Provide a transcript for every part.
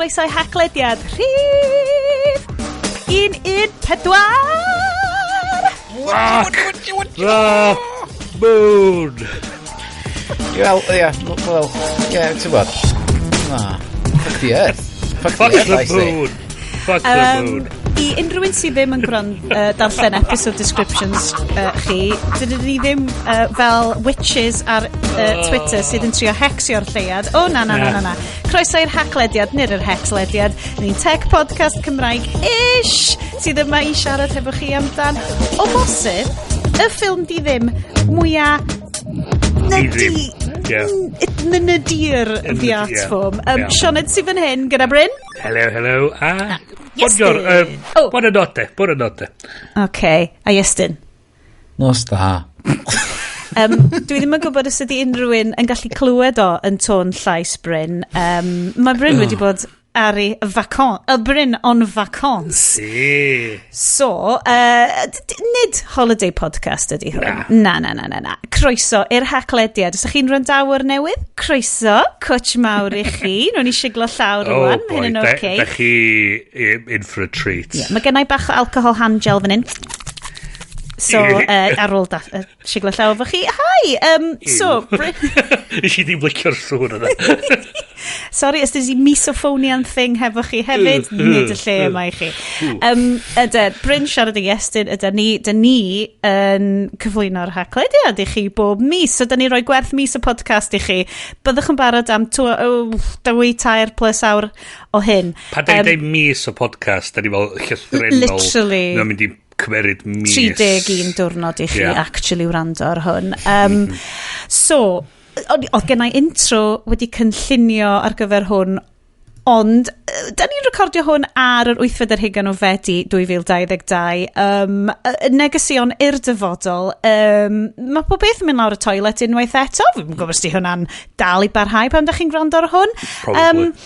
croeso I Haclediad rhif 114. Moon! Well, ti'n bod? Fuck the earth. Fuck the moon! Fuck the moon! I unrhyw un sydd ddim yn darllen episode descriptions chi, dydyn ni ddim fel witches ar Twitter sydd yn trio hecsio'r lleiad. Na. Croeso i'r Haclediad, nid yr Haclediad. Ni'n tech podcast Cymraeg-ish sydd yma I siarad hefo chi amdan o bosib y ffilm di ddim mwyaf nydyr fiat ffwm. Sioned sydd fan hyn gyda Bryn. Hello. Iestyn. Buona notte. Okay, a Iestyn. Nos da. Dwi ddim yn gwybod os ydy unrhyw un yn gallu clywed o yn tôn llais Bryn. Mae Bryn wedi bod ar ei Bryn on vacance. Si. So, nid holiday podcast ydy hwn. Na. Croeso i'r Haclediad. Os ydych chi'n rhandawyr newydd, croeso, cwtch mawr I chi. Nw'n I siglo llawr rwan. Oh boy, da chi in for a treat. Yeah, mae gennau bach o alcohol hand gel fan hyn. So, ar ôl siglo llaw efo chi. Hi! So, Is i ddim licio'r sŵn yna. Sorry, ysdys I misophonian thing hefo chi hefyd. Nid y lle yma I chi. Bryn siarad I Iestyn, da ni yn cyflwyno'r Haclediad I chi bob mis. So, da ni roi gwerth mis y podcast I chi. Byddwch yn barod am 2 tair plus awr o hyn. Pa da ni mis o podcast, da ni fel llythrenol. Literally. Mae'n mynd I cymeryd mis. 31 diwrnod I chi actually wrando ar hwn. So, oedd gennau intro wedi cynllunio ar gyfer hwn, ond da ni'n recordio hwn ar yr 8 o Medi 2022. Negesion i'r dyfodol. Mae pob beth yn mynd lawr y toilet unwaith eto. Fi'n gwybod os di hwnna'n dal I barhau pan da chi'n gwrando ar hwn. Probably.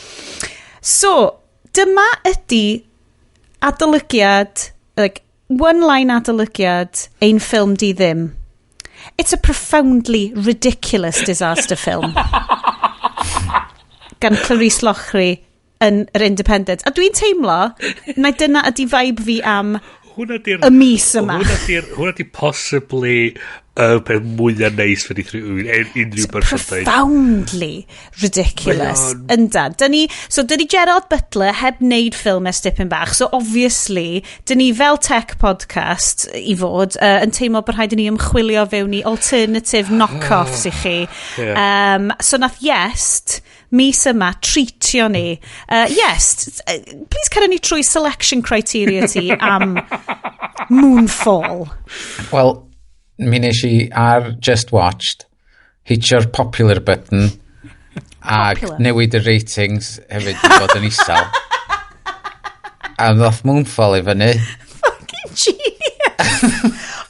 So, dyma ydi adolygiad, one-line adolygiad ein ffilm di ddim. It's a profoundly ridiculous disaster film. Gan Clarice Lochry yn yr Independent. A dwi'n teimlo, na dyna ydi vibe fi am y mis yma. Hwna di possibly peth mwyaf neis fe di unrhyw person dweud. Profoundly ridiculous. Yndan. So, dydi Gerard Butler heb wneud ffilm dipyn bach. So, obviously, dyni fel tech podcast I fod yn teimlo bod rhaid I ni ymchwilio fewn I alternative knock-offs I chi. So, nath Iest mis yma treatio ni. Yes, please cera ni trwy selection criteria ti am MOONFALL. Well, mi nes I ar Just Watched hitio'r popular button ag newid y ratings hefyd I fod yn isel a ddoth MOONFALL I fyny. Fucking genius.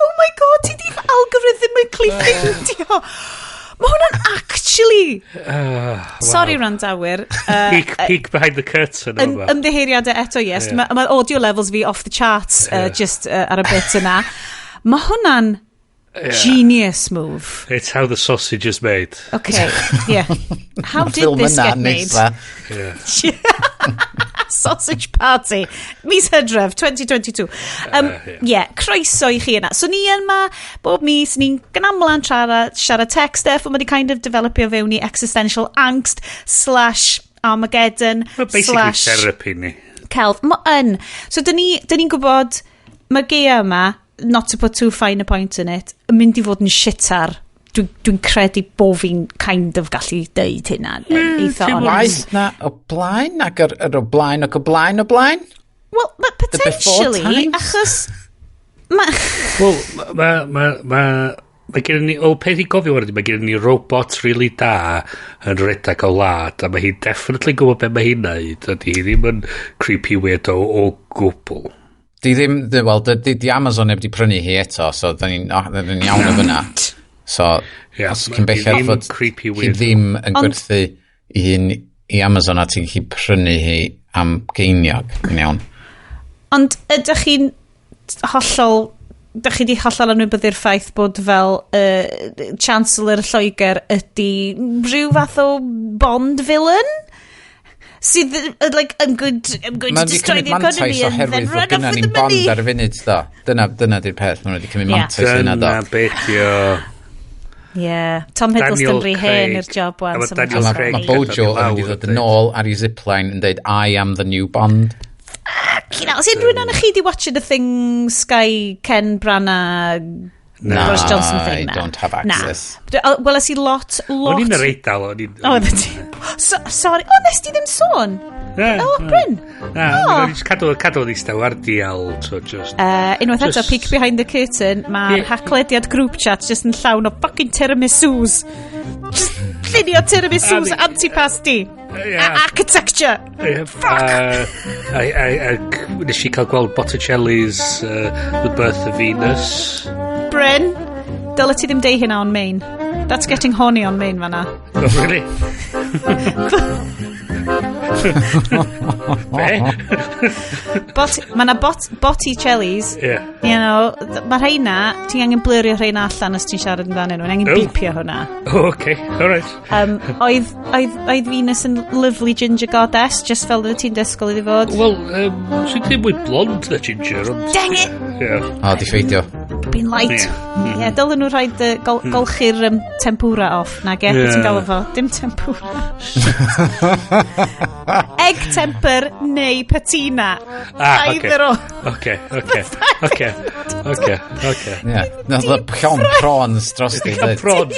Oh my god, ti di algorithmically ffindio. Mae hwnna'n actually sorry randawyr peek behind the curtain ymddiheiriadau eto yes mae audio levels fi off the charts just ar y bit yna mae hwnna'n genius move. It's how the sausage is made. Okay, yeah. How did this get made? Sausage Party mis Hydref 2022. Croeso I chi yna. So ni yma bob mis ni'n gynamlan siarad tech stuff ond mae di kind of developio fewn I existential angst / Armageddon basically therapy ni Celf. So dyn ni'n gwybod mae'r geia yma not to put too fine a point in it yn mynd I fod yn shitar. Dwi'n credu bo fi'n kind of gallu deud hynna eitha waith na o blaen ac yr o blaen ac o blaen o blaen? Well, potentially achos mae gen ni peth I gofio wedi mae gen ni robot really da yn redag o wlad a mae hi definitely gwybod be mae hi'n neud a di ddim yn creepy weirdo o gwbl. Di ddim, wel, di Amazon heb di prynu hi eto, so da ni'n iawn o fyna. So, os cyn belled fod hi ddim yn gwerthu I Amazon a ti'n gallu prynu hi am geiniog, yn iawn. Ond ydych chi'n hollol, ydych chi di hollol anwybyddu'r ffaith bod fel Chancellor Lloegr ydi rhyw fath o Bond villain? sydd, like, I'm going to destroy the economy and then run off with the money. Bond ar y funud, do. Dyna di'r peth, maen wedi cymryd mantis yna, do. Dyna betio. Tom Hiddleston rhy hen i'r job wan. Mae Bojo yn mynd i ddod yn ôl ar ei zipline yn dweud, I am the new Bond. Os unrhyw un chi di watching the thing Sky Ken Branagh Boris Johnson thing I don't have access. Wel, ys i lot... O'n i'n yr Eidal. Sorry. Nes di ddim sôn? Bryn? O'n i'n cadw ddistaw ar dial. Unwaith eto, peek behind the curtain, mae'r Haclediad group chat just yn llawn o fucking tiramisus. Just llunio tiramisus anti-pasty. Architecture. Nes i cael gweld Botticelli's The Birth of Venus. Bryn, dyle ti ddim deu hynna on main. That's getting horny on main, fanna. Oh, really? Mae na Botticelli's. You know, mae rheina, ti'n angen blyrio rheina allan os ti'n siarad amdanyn nhw. Ti'n angen beepio hwnna. Oh, okay, alright. Oedd Venus yn lovely ginger goddess, just fel ydw ti'n dysgol iddi fod? Wel, sy'n ddim mwy blond na ginger. Dang it! O, di ffeidio. Being light. Dylen nhw rhaid golchi'r tempura off. Na ge, ti'n gael efo? Dim tempura. Egg temper neu patina. Either o. Okay. Nath o llawn prawns dros di. Llawn prawns.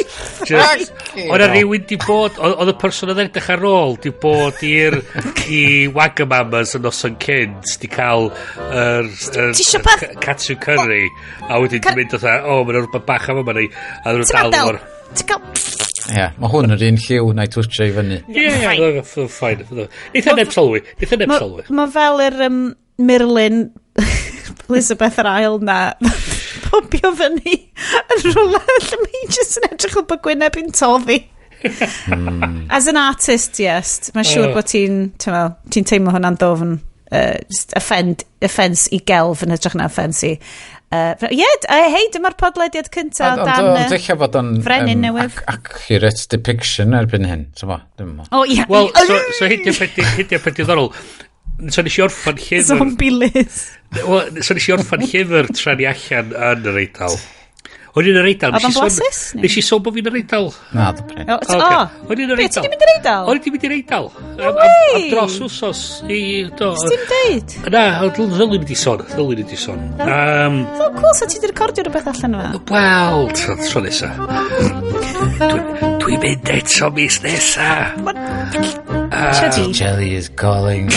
Oedd rhywun di bod, oedd y person oedd edrych ar ôl di bod i Wagamamas yn noson cynt di cael katsu curry a wedyn di mynd oedd mae'n rhywbeth bach am yma ni a nhw'n dal o'r mae hwn yr un lliw na i twtio i fyny. Fine. Neitha neb sylwi. Mae fel yr Merlin Elizabeth yr ail na popio fyny yn rhywle lle mae'n just yn edrych o bod gwyneb yn toddi. As an artist, yes, mae'n siŵr bod ti'n teimlo hwnna'n ddofn offense i gelf yn edrych na offense i. Hei, dyma'r podlediad cyntaf dan frenin newydd. Accurate depiction erbyn hyn. Wel, so heidio peth diddorol. So nes i orffan llyfr... Zombie Liz. So nes i orffan llyfr tra'n i allan yn yr Eidal. O'n i'n yr Eidal. Oedd o'n blasus? Nes i sôn bod fi'n yr Eidal. Na, dy bryn. O'n i'n yr Eidal. Be, ti'n mynd i'r Eidal? O'n i'n mynd i'r Eidal. Am dros wsos. Sdim deud? Na, ddylwn mynd i sôn. So cool, so ti di recordio rhywbeth allan yma? Wel, tro nesa. Dwi'n mynd eto mis nesa. Jelly is calling.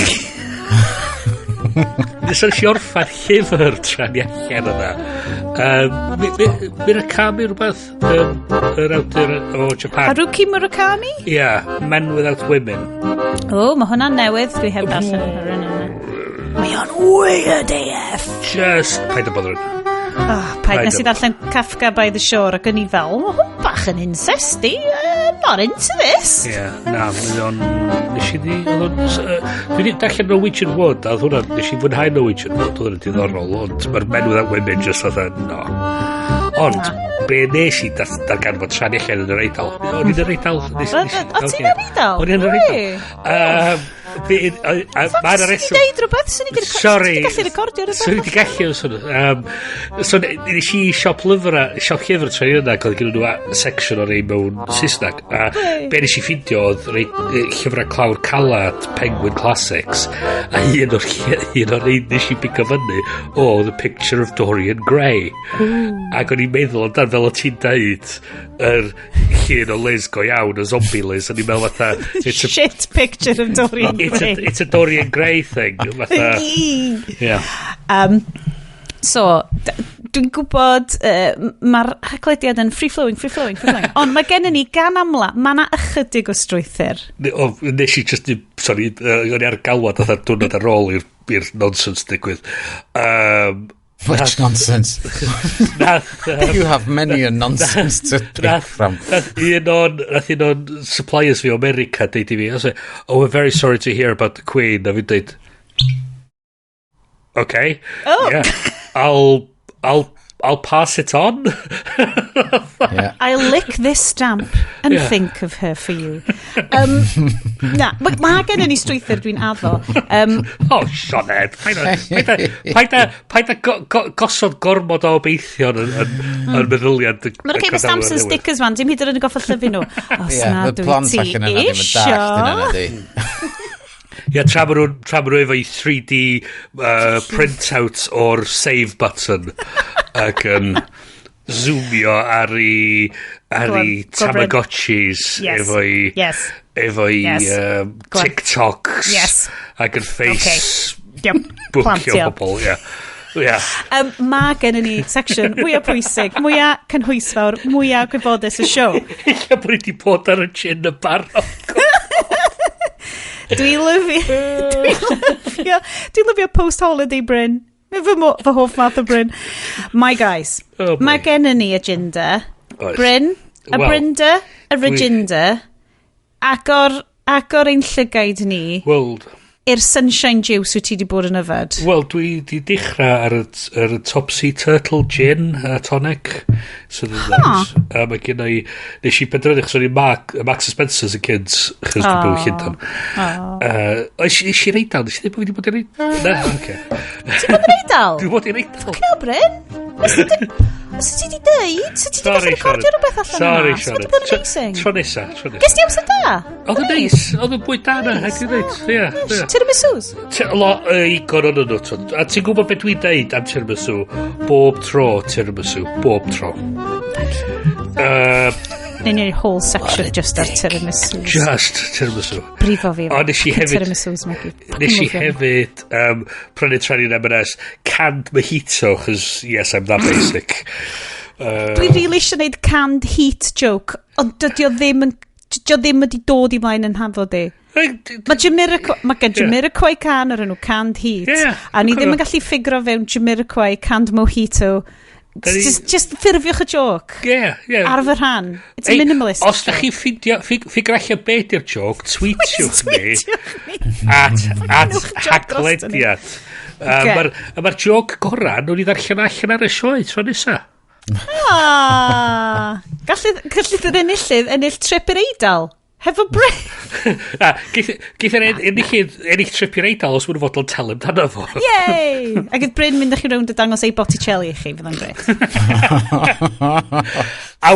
Nes o'n si orffan llyfr tra'n i allan yna. Murakami rhywbeth, yr awdur o Japan. Haruki Murakami? Men Without Women. Mae hwnna'n newydd, dwi heb darllen yr un yna. Mae o'n weird AF. Just paid o bother. Paid nes i ddarllen Kafka by the Shore ac yn i fel, hwn bach yn incesty, not into this. Na, mae o'n... Nes i ddi... Dwi wedi darllen Norwegian Wood, a hwnna, nes i fwynhau Norwegian Wood, oedd yn diddorol, ond mae'r Men Without Women just oedd no. Ond, be nes i dargan fod tra'n allan yn yr Eidal? O'n i'n yr Eidal? O, ti'n yr Eidal? O'n i'n yr Eidal. Mae'n reswm... Ti'n rhywbeth? Sorry. Ti'n gallu recordio rhywbeth? Swn i wedi gallu. So, nes i siop llyfr tra'n yna, oedd gen nhw section o'r ei mewn Saesneg. A be nes i ffindio oedd llyfrau clawr calad Penguin Classics. A un o'r ein nes i bigo fyny oedd A Picture of Dorian Gray. Ac o'n i'n meddwl amdan fel o ti'n deud yr llun o Liz go iawn, o zombie Liz. O'n i'n meddwl fatha... Shit picture of Dorian Gray. It's a Dorian Gray thing. So, dwi'n gwybod mae'r Haclediad yn free-flowing. Ond mae gen ni gan amla, mae yna ychydig o strwythyr. Nes i just, sorry, o'n i ar galwad oedd ar dwrnod ar ôl i'r nonsense digwydd. Which nonsense? You have many a nonsense to pick from. Nath un o'n suppliers fi o America deud I fi, we're very sorry to hear about the Queen. A fi deud, okay. Oh. Yeah. I'll I'll pass it on. I'll lick this stamp and think of her for you. Mae gen i ni strwythyr dwi'n addo. Sioned. Paid gosod gormod o obeithion yn meddyliad. Mae'n rhaid i stamps and stickers fan, dim hyd yn oed yn goffa llyfu nhw. Os na dwi ti Ia, tra ma nhw efo i 3D printout o'r save button ac yn zoomio ar i Tamagotchis efo i TikToks ac yn Facebook pobl, Mae gen i ni section mwyaf pwysig, mwyaf cynhwysfawr, mwyaf gwybodus y siow. Illa bod ni wedi bod ar y gin y barod. Dwi'n lyfio post-holiday Bryn. Fy hoff math o Bryn. My guys, mae gen i ni agenda. Bryn, a Brynda, a Reginda, agor ein llygaid ni i'r sunshine juice wyt ti wedi bod yn yfed. Wel, dwi wedi dechrau ar y Topsy Turtle gin a tonic. So mae gen i... Nes i benderfynu, chos o'n i Max Spencer's y kids, chos dwi'n byw Llundain. Nes i Eidal? Nes i ddim wedi bod i'r Eidal? Na, oce. Ti'n bod i'r Eidal? Dwi'n bod i'r Eidal. Fucking hell, Bryn? Os ti wedi dweud? So ti wedi gallu recordio rhywbeth allan yma? So wedi bod yn amazing? Tro nesa. Ges ti amser da? Oedd yn neis. Oedd yn bwyd da na, hag i ddweud. Tiramisus? Igon o'n nhw. A ti'n gwybod beth dwi'n deud am tiramisu? Bob tro tiramisu. Bob tro. Neu ni'r whole section just ar tiramisus. Just tiramisu. Brifo fi. O, nes i hefyd... Tiramisus, nes i hefyd prynu tra'n M&S canned mojito, chos yes, I'm that basic. Dwi really eisiau gwneud canned heat joke, ond dydy o ddim wedi dod i blaen yn hafod di. Mae gen Jamiroquai can ar enw canned heat, a ni ddim yn gallu ffigur o fewn Jamiroquai canned mojito. Just ffurfiwch y joke. Ar fy rhan. It's a minimalist. Os da chi ffigur allan beth i'r joke, tweetiwch ni at Haclediad. Mae'r joke gorau nhw'n i ddarllen allan ar y sioe tro nesa. Gallith yr ennill trip i'r Eidal? Hefo Bryn? Geith yr ennill trip i'r Eidal os mwyn fod o'n tel amdano fo. Yay! Ac ydd Bryn mynd â chi rownd y dangos ei Botticelli i chi, fydd o'n gret.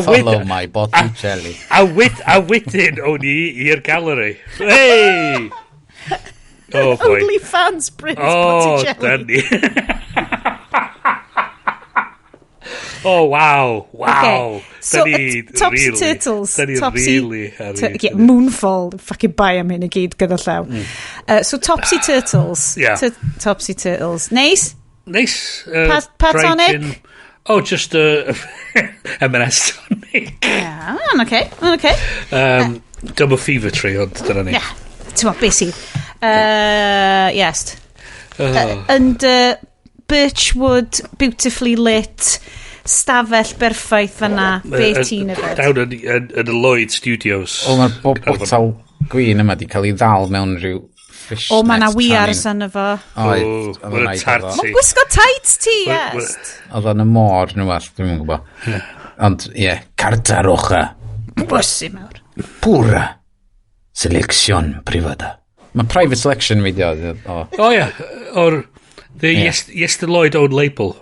Follow my Botticelli. A wedyn o'n i i'r gallery. Hey! Oh boy. Only fans Bryn's Botticelli. Oh, wow. Okay. So, Topsy Turtles. Moonfall. Fucking buy am hyn i gyd gyda llaw. So, Topsy Turtles. Topsy Turtles. Nice? Nice. Tonic? Oh, just M&S tonic. Yeah, okay. Dyma fever tree, ond dyna ni. Yeah. Ti'n mo, beth sydd? Yes. And Birchwood, beautifully lit... stafell berffaith fanna, be ti'n yfed? Down yn y Lloyd Studios. O, mae'r botal gwyn yma di cael ei ddal mewn rhyw fishnet. O, mae na wiars yn efo. Mae'n tarti. Mae'n gwisgo tights ti, yes. Oedd o'n y môr nhw all, dwi'n mwyn gwybod. Ond, carta roja. Bosib mawr. Pura. Selección privada. Mae private selection fi di oedd. O, ia. O'r Iestyn Lloyd own label.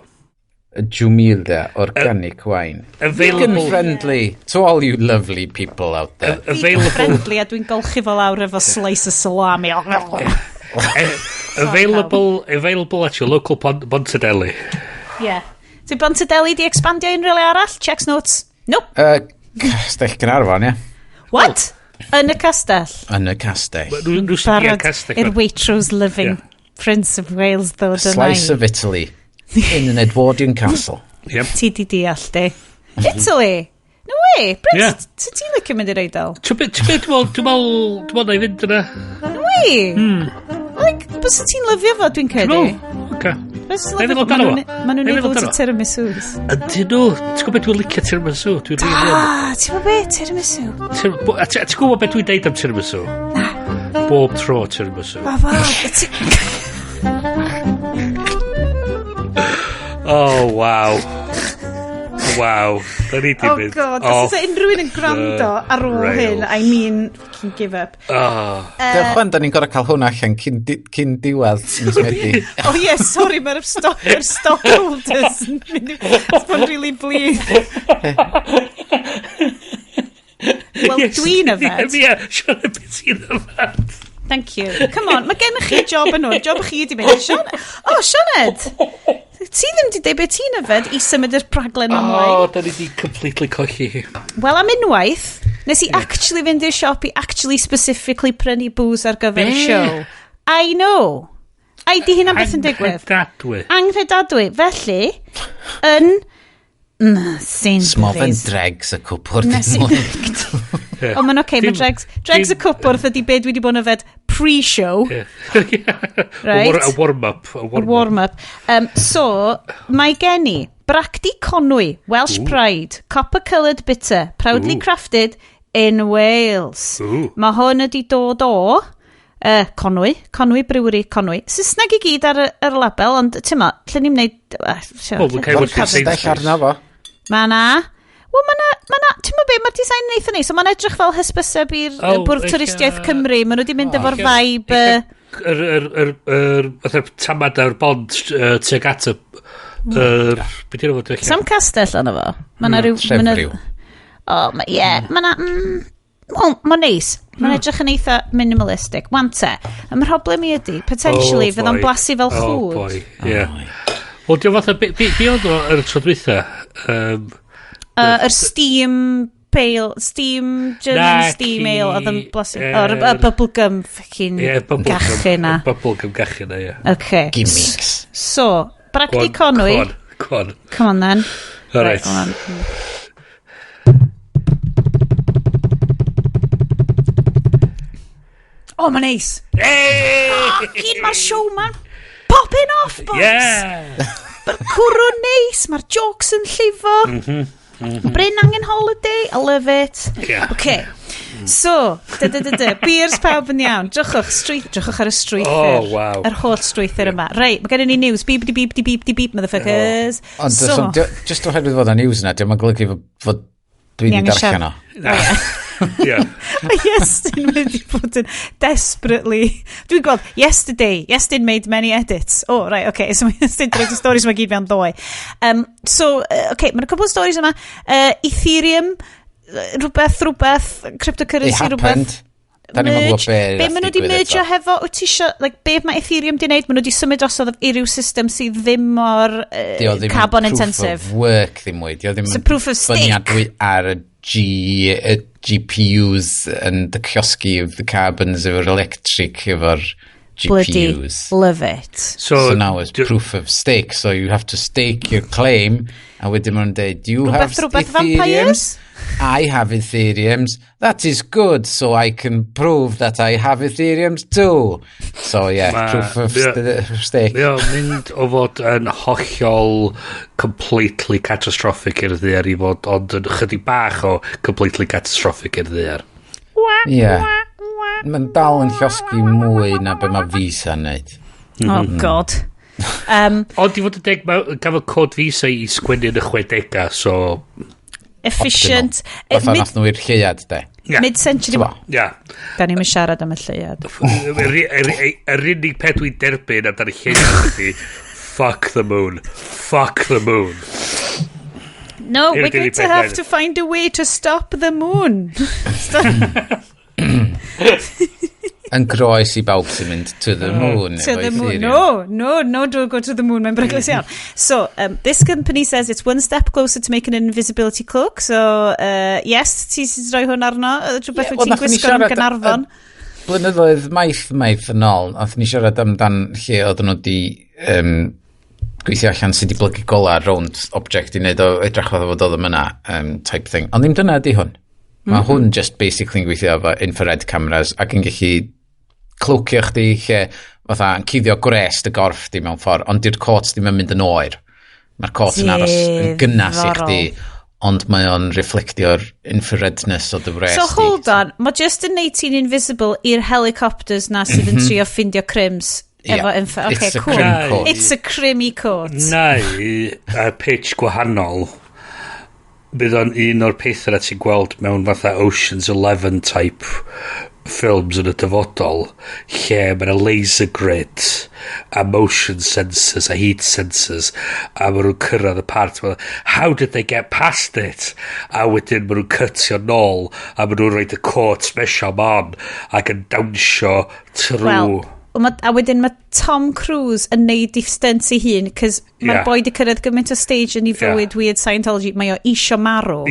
Jumilda organic wine. Vegan friendly to all you lovely people out there. Vegan friendly, a dwi'n golchi fel awr efo slice of salami. Available at your local Bontadelli. Yeah. So Bontadelli di expandio unrhyw le arall? Checks notes? Nope. Castell Gynarfon, ie. What? Yn y castell? Yn y castell. Barod i'r Waitrose living Prince of Wales ddod yna. Slice of Italy. In an Edwardian castle. Yep. Ti di deall di. Italy? No way. Bryn, ti'n licio mynd i'r Eidal? Dwi'n meddwl na i fynd yna. No way. Bys ti'n lyfio fo, dwi'n credu. Oce. Maen nhw'n neud lot o tiramisus. Ydyn nhw. Ti'n gwybod beth dwi'n licio tiramisu? Ti'n gwybod beth tiramisu? Ti'n gwybod beth dwi'n deud am tiramisu? Na. Bob tro tiramisu. Oh, wow. Wow. Da ni di mynd. Oh god, os oes unrhyw un yn gwrando ar ôl hyn, I mean, fucking give up. Diolch fan, da ni'n gorau cael hwnna allan cyn diwedd yn Medi. Oh yes, sorry, mae'r stockholders yn mynd. It's been really bleak. Wel, dwi'n yfed. Ie, Sioned, beth sy'n yfed? Thank you. Come on, mae gennych chi job yn nhw. Job chi wedi mynd. Sioned. Ti ddim wedi dweud beth ti'n yfed i symud yr praglen ymlaen. Da ni di completely colli. Wel, am unwaith, nes i actually fynd i'r siop i actually specifically prynu booze ar gyfer y show. I know. Ai, di hynna'n beth yn digwydd? Angredadwy. Felly, yn... Smofen dregs y cwpwr di mwyd. O, mae'n oce, mae dregs y cwpwr ydy beth wedi bod yn yfed pre-show. Right? A warm-up. So, mae gen i bracdi conwy, Welsh Pride, copper-coloured bitter, proudly crafted in Wales. Mae hwn wedi dod o... Conwy brewery, Conwy. Saesneg i gyd ar y label, ond ti'n ma, lle ni'n wneud... Castell arno fo. Ma na. Wel, ma na, ti'n ma be, mae'r design yn eitha neis, so mae'n edrych fel hysbyseb i'r bwrdd Twristiaeth Cymru, maen nhw wedi mynd efo'r vibe... Yr tamad ar bond tuag at y... Beth yw'n fod? Sam castell yna fo. Ma na rhyw... Trefryw. O, ie, ma na... Wel, mae'n neis. Mae'n edrych yn eitha minimalistic. Wante. A mae'r problem i ydy, potentially, fydd o'n blasu fel chwd. Oh, boy, ie. Wel, diolch fatha, be oedd o'r tro dwytha? Yr steam pale, German steam ale, oedd yn blasu. O'r bubblegum ffocin gachu na. Bubblegum gachu na, ie. Okay. Gimmicks. So, bracdi conwy. Come on then. All right. Oh, mae'n neis. Mae'r show man popping off, boys. Yeah. Mae'r cwrw neis, mae'r jokes yn llifo. Bryn angen holiday, I love it. Yeah. Okay. So, beers pawb yn iawn. Drychwch ar y strwythyr. Oh, wow. Yr holl strwythyr yma. Right, mae gen i news. Beep, motherfuckers. Ond, just oherwydd fod y news yna, diolch yn golygu fod dwi'n ei darllen o. Mae Iestyn wedi bod yn desperately... Dwi'n gweld, Iestyn made many edits. Oh, right, okay. So mae Iestyn drwy'r stories mae gyd fewn ddoi. Okay, mae'n cwbl stories yma. Ethereum, rhywbeth, cryptocurrency, rhywbeth. Da ni'n gwybod be maen nhw wedi mergio hefo, wyt ti isio, be mae Ethereum di wneud, maen nhw wedi symud drosodd i ryw system sydd ddim o'r carbon intensive. Proof of work ddim mwy. So proof of stake. Byniadwy ar y GPUs and the kiosky of the carbons efo'r electric efo'r GPUs. Bloody love it. So now it's proof of stake. So you have to stake your claim. A wedyn ma'n dweud, do you have Ethereums? I have Ethereums. That is good. So I can prove that I have Ethereums too. So yeah, proof of stake. Ie, mynd o fod yn hollol completely catastrophic i'r ddear i fod, ond yn chydig bach o completely catastrophic i'r ddear. Ie. Mae'n dal yn llosgi mwy na be mae Visa'n neud. Oh god. Ond i fod yn deg, gaf y cod Visa i sgwennu yn y 60, so... Efficient. Fatha nath nhw i'r Lleiad, de. Mid-century. Ia. Da ni'n siarad am y Lleiad. Yr unig peth dwi'n derbyn am dan y Lleiad ydy, fuck the moon. Fuck the moon. No, we're going to have to find a way to stop the moon. Yn groes i bawb sy'n mynd to the moon. To the moon. No, don't go to the moon. Mae'n bryglis iawn. So, this company says it's one step closer to making an invisibility cloak. So, yes, ti sy'n rhoi hwn arno. Rhywbeth wyt ti'n gwisgo yn Gaernarfon. Blynyddoedd maith yn ôl, oedd ni siarad amdan lle oedd nhw di gweithio allan sydd wedi blygu gola rownd object i wneud o edrych oedd fod oedd yma type thing. Ond ddim dyna ydi hwn. Mae hwn just basically yn gweithio efo infrared cameras ac yn gallu clwcio chdi lle fatha yn cuddio gres dy gorff di mewn ffordd, ond di'r cots ddim yn mynd yn oer. Mae'r cots yn aros yn gynnas i chdi, ond mae o'n reflectio'r infraredness o dy wres. So hold on, mae just yn neud ti'n invisible i'r helicopters na sydd yn trio ffindio crims. Okay, cool. It's a crimmy coat. Neu pitch gwahanol. bydd o'n un o'r pethau na ti'n gweld mewn fatha Ocean's 11 type ffilms yn y dyfodol, lle mae'na laser grid a motion sensors a heat sensors, a maen nhw'n cyrraedd y part how did they get past it, a wedyn maen nhw'n cytio nôl a maen nhw'n rhoi y coat special on ac yn dawnsio trwy a wedyn mae Tom Cruise yn neud i stunts i hun, cos mae'r boi di cyrraedd gymaint o stage yn ei fywyd weird Scientology, mae o isio marw.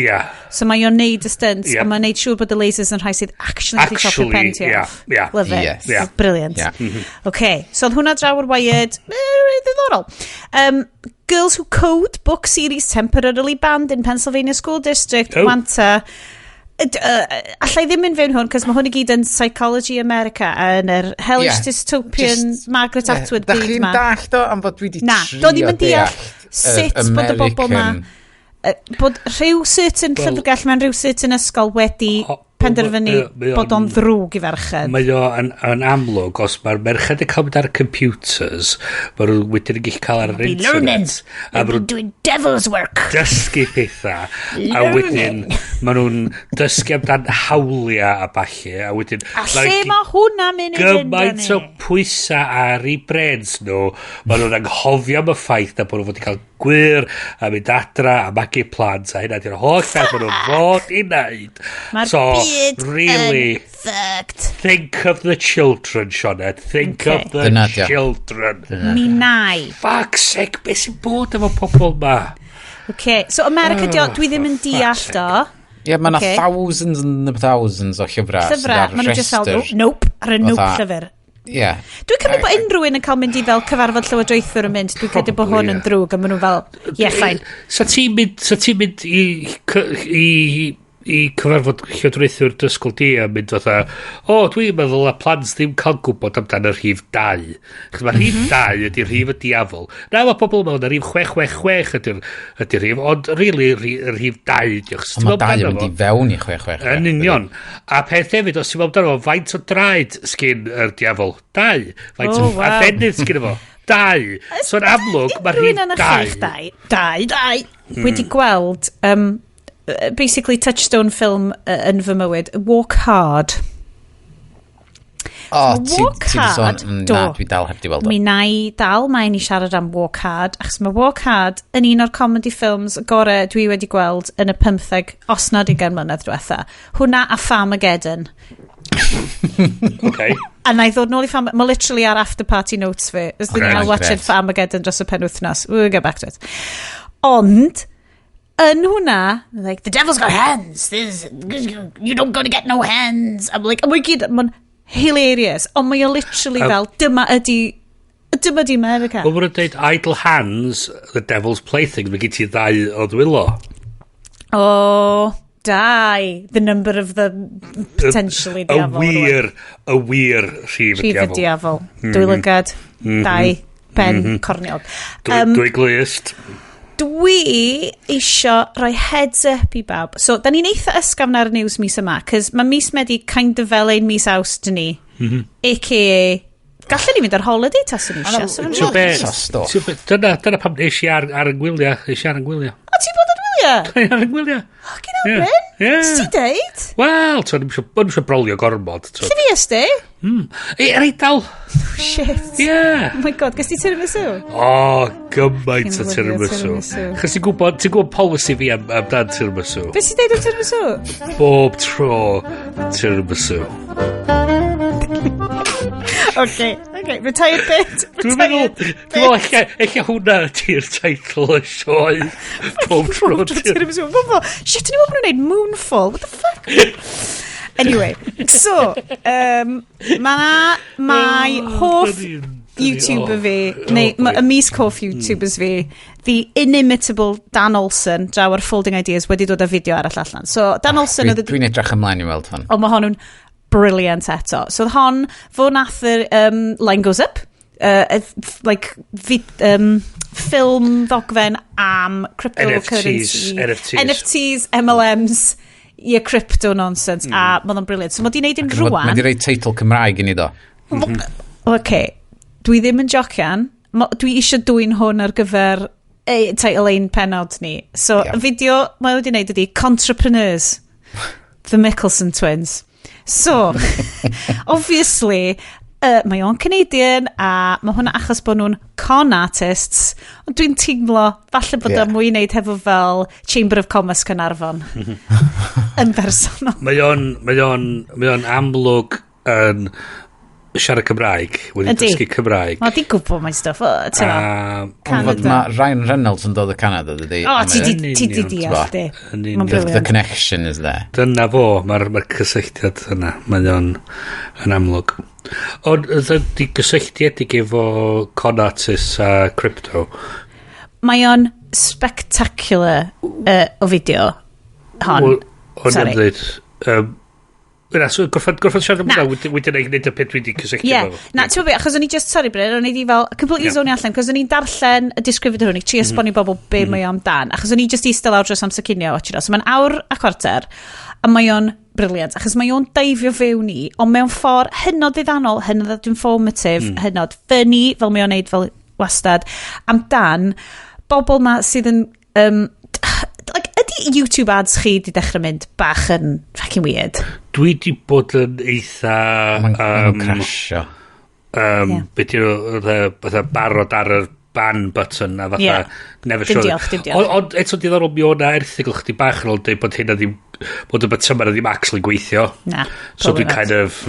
So mae o'n neud y stunts, a mae'n neud siŵr bod y lasers yn rhai sydd actually wedi chopio pen ti off. Love it. It's brilliant. Okay, so oedd hwnna draw o'r wired, ddiddorol. Girls Who Code book series temporarily banned in Pennsylvania School District, Wanta. Allai ddim yn fewn hwn, cos mae hwn i gyd yn Psychology America yn yr hellish dystopian Margaret Atwood byd ma. Da chi'n dallt o am fod dwi wedi trio do ddim yn deall sut bod y bobl ma bod rhyw certain llyfrgell mewn rhyw certain ysgol wedi penderfynu bod o'n ddrwg i ferched. Mae o yn amlwg, os mae'r merched yn cael mynd ar computers, mae nhw wedyn yn gallu cael ar yr internet. A maen nhw'n doing devil's work. Dysgu pethau. A wedyn, mae nhw'n dysgu amdan hawliau a balli. A wedyn... A lle mae hwnna mynd i fynd gymaint o pwysau ar ei brains nhw, mae nhw'n anghofio am y ffaith na bod nhw wedi cael gwir a mynd adra a magu plant a hynna di'r holl beth maen nhw'n fod i wneud. Mae'r byd really yn fucked. Think of the children, Sioned. Think of the children. Mi nai. Fuck's sake, beth sy'n bod efo pobl ma? So America dwi ddim yn deall do. Ie, mae yna thousands and thousands o llyfrau. Llyfrau, mae nhw just fel, nope, ar y nope llyfr. Dwi'n cymryd bod unrhyw un yn cael mynd i fel cyfarfod llywodraethwr yn mynd, dwi'n credu bod hwn yn drwg, a maen nhw fel, fine. Sa ti'n mynd i cyfarfod llywodraethwr dysgol di a mynd fatha, dwi'n meddwl a plant ddim cael gwybod amdan y rhif 2. Mae rhif 2 ydy'r rhif y diafol. Na, mae pobl mewn y rhif 666 ydy'r rhif, ond really y rhif 2 diolch. Ond mae 2 yn mynd i fewn i 666. Yn union. A peth hefyd, os ti'n meddwl amdano, faint o draed sgyn yr diafol? 2. Faint o addennydd sgyn efo? 2. So'n amlwg, mae rhif 2. Wedi gweld... basically touchstone film yn fy mywyd, Walk Hard. Walk Hard, na, dwi dal heb di weld o. Mi na i dal, mae'n i siarad am Walk Hard, achos mae Walk Hard yn un o'r comedy films gore dwi wedi gweld yn y 15 osnod 20 mlynedd diwetha. Hwna a Farmageddon. A na i ddod nôl i Farmageddon, mae literally ar after party notes fi. Ys dyn ni'n watched Farmageddon dros y penwythnos. We'll get back to it. Ond, yn hwnna, like, the devil's got hands. You don't gonna get no hands. I'm like, mae'n hilarious. Ond mae o literally fel, dyma di America. Wel, mae'n dweud idle hands, the devil's plaything. Mae gen ti 2 o ddwylo. The number of the potentially diafol. Y wir rhif y diafol. Dwylygad, 2 pen corniog. Dwi glist. Dwi isio rhoi heads up i bawb. So, da ni'n eitha ysgafn ar y news mis yma, cos mae mis Medi kind of fel ein mis Awst ni. A.k.a. Gallwn ni fynd ar holiday tas yn eisiau. Dyna pam nes i ar yngwyliau. O, ti'n bod ar wyliau? Ar yngwyliau. O, gyn o Bryn? Sut ti deud? Wel, dwi'n eisiau brolio gormod. Lle fi ysdi? Yr Eidal. Shit. Oh my god, gys ti tiramisu? Gymaint o tiramisu. Chos ti'n gwybod policy fi amdan tiramisu. Beth sy'n deud o tiramisu? Bob tro tiramisu. Okay, retired bit. Dwi'n meddwl, eich hwnna ti'r teitl y sioe. Bob tro tiramisu. Shit, o'n i'n meddwl bod nhw'n neud MOONFALL. What the fuck? Anyway, so, mae hoff YouTuber fi, neu y mis coff YouTubers fi, the inimitable Dan Olsen, draw ar Folding Ideas, wedi dod â fideo arall allan. So, Dan Olsen... Dwi'n edrych ymlaen i weld hon. O, mae hon yn brilliant eto. So, hon, fo nath Line Goes Up, ffilm ddogfen am cryptocurrency, NFTs, MLMs, i y crypto nonsense, a mae o'n brilliant. So mae di wneud un rwan. Mae di rei teitl Cymraeg i ni do. Dwi ddim yn jocian. Dwi eisiau dwy'n hwn ar gyfer teitl ein penod ni. So, y fideo mae wedi wneud ydi Contrepreneurs, the Mickelson twins. So, obviously, mae o'n Canadian a mae hwnna achos bod nhw'n con artists, ond dwi'n teimlo falle bod o'n mwy i wneud hefo fel Chamber of Commerce Caernarfon yn bersonol. Mae o'n amlwg yn siarad Cymraeg, wedi dysgu Cymraeg. Mae di gwybod mae'n stuff. Ond mae Ryan Reynolds yn dod o Canada, dydi? O, ti di deall, di. The connection is there. Dyna fo, mae'r cysylltiad yna. Mae o'n amlwg. Ond ydy gysylltiedig efo con artists a crypto? Mae o'n spectacular o fideo hon. Sorry. Gorffod siarad am hwnna, wedyn ei gwneud y peth wedi cysylltu efo. Na, ti'n fawr, achos o'n i just, sorry Bryn, o'n i di fel, completely zonio allan, cos o'n i'n darllen y disgrifiad hwn, i tri esbonio bobl be mae o'n dan, achos o'n i just eistedd lawr dros amser cinio, so mae'n awr a cwarter, a mae o'n briliant, achos mae o'n daifio fewn i, ond mewn ffordd hynod ddiddanol, hynod informative, hynod funny, fel mae o'n neud fel wastad, amdan bobl ma sydd yn ydy YouTube ads chi di dechrau mynd bach yn fucking weird? Dwi di bod yn eitha... Mae'n crasio. Beth yw'r barod ar y ban button a fatha... Never sure. Dim diolch. Ond eto diddorol mi o'na erthigol chdi bach yn ôl dweud bod hynna ddim... Bod y button ddim actually gweithio. Na. So dwi'n kind of...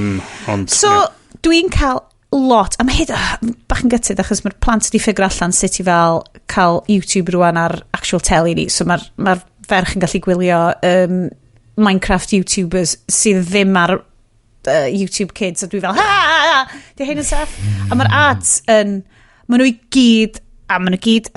So, dwi'n cael lot, a mae hyd bach yn gytid achos mae'r plant wedi ffigur allan sut i fel cael YouTube rwan ar actual telly ni, so mae'r ferch yn gallu gwylio Minecraft YouTubers sydd ddim ar YouTube Kids, a dwi fel di hyn yn saff, a mae'r ads yn maen nhw i gyd yn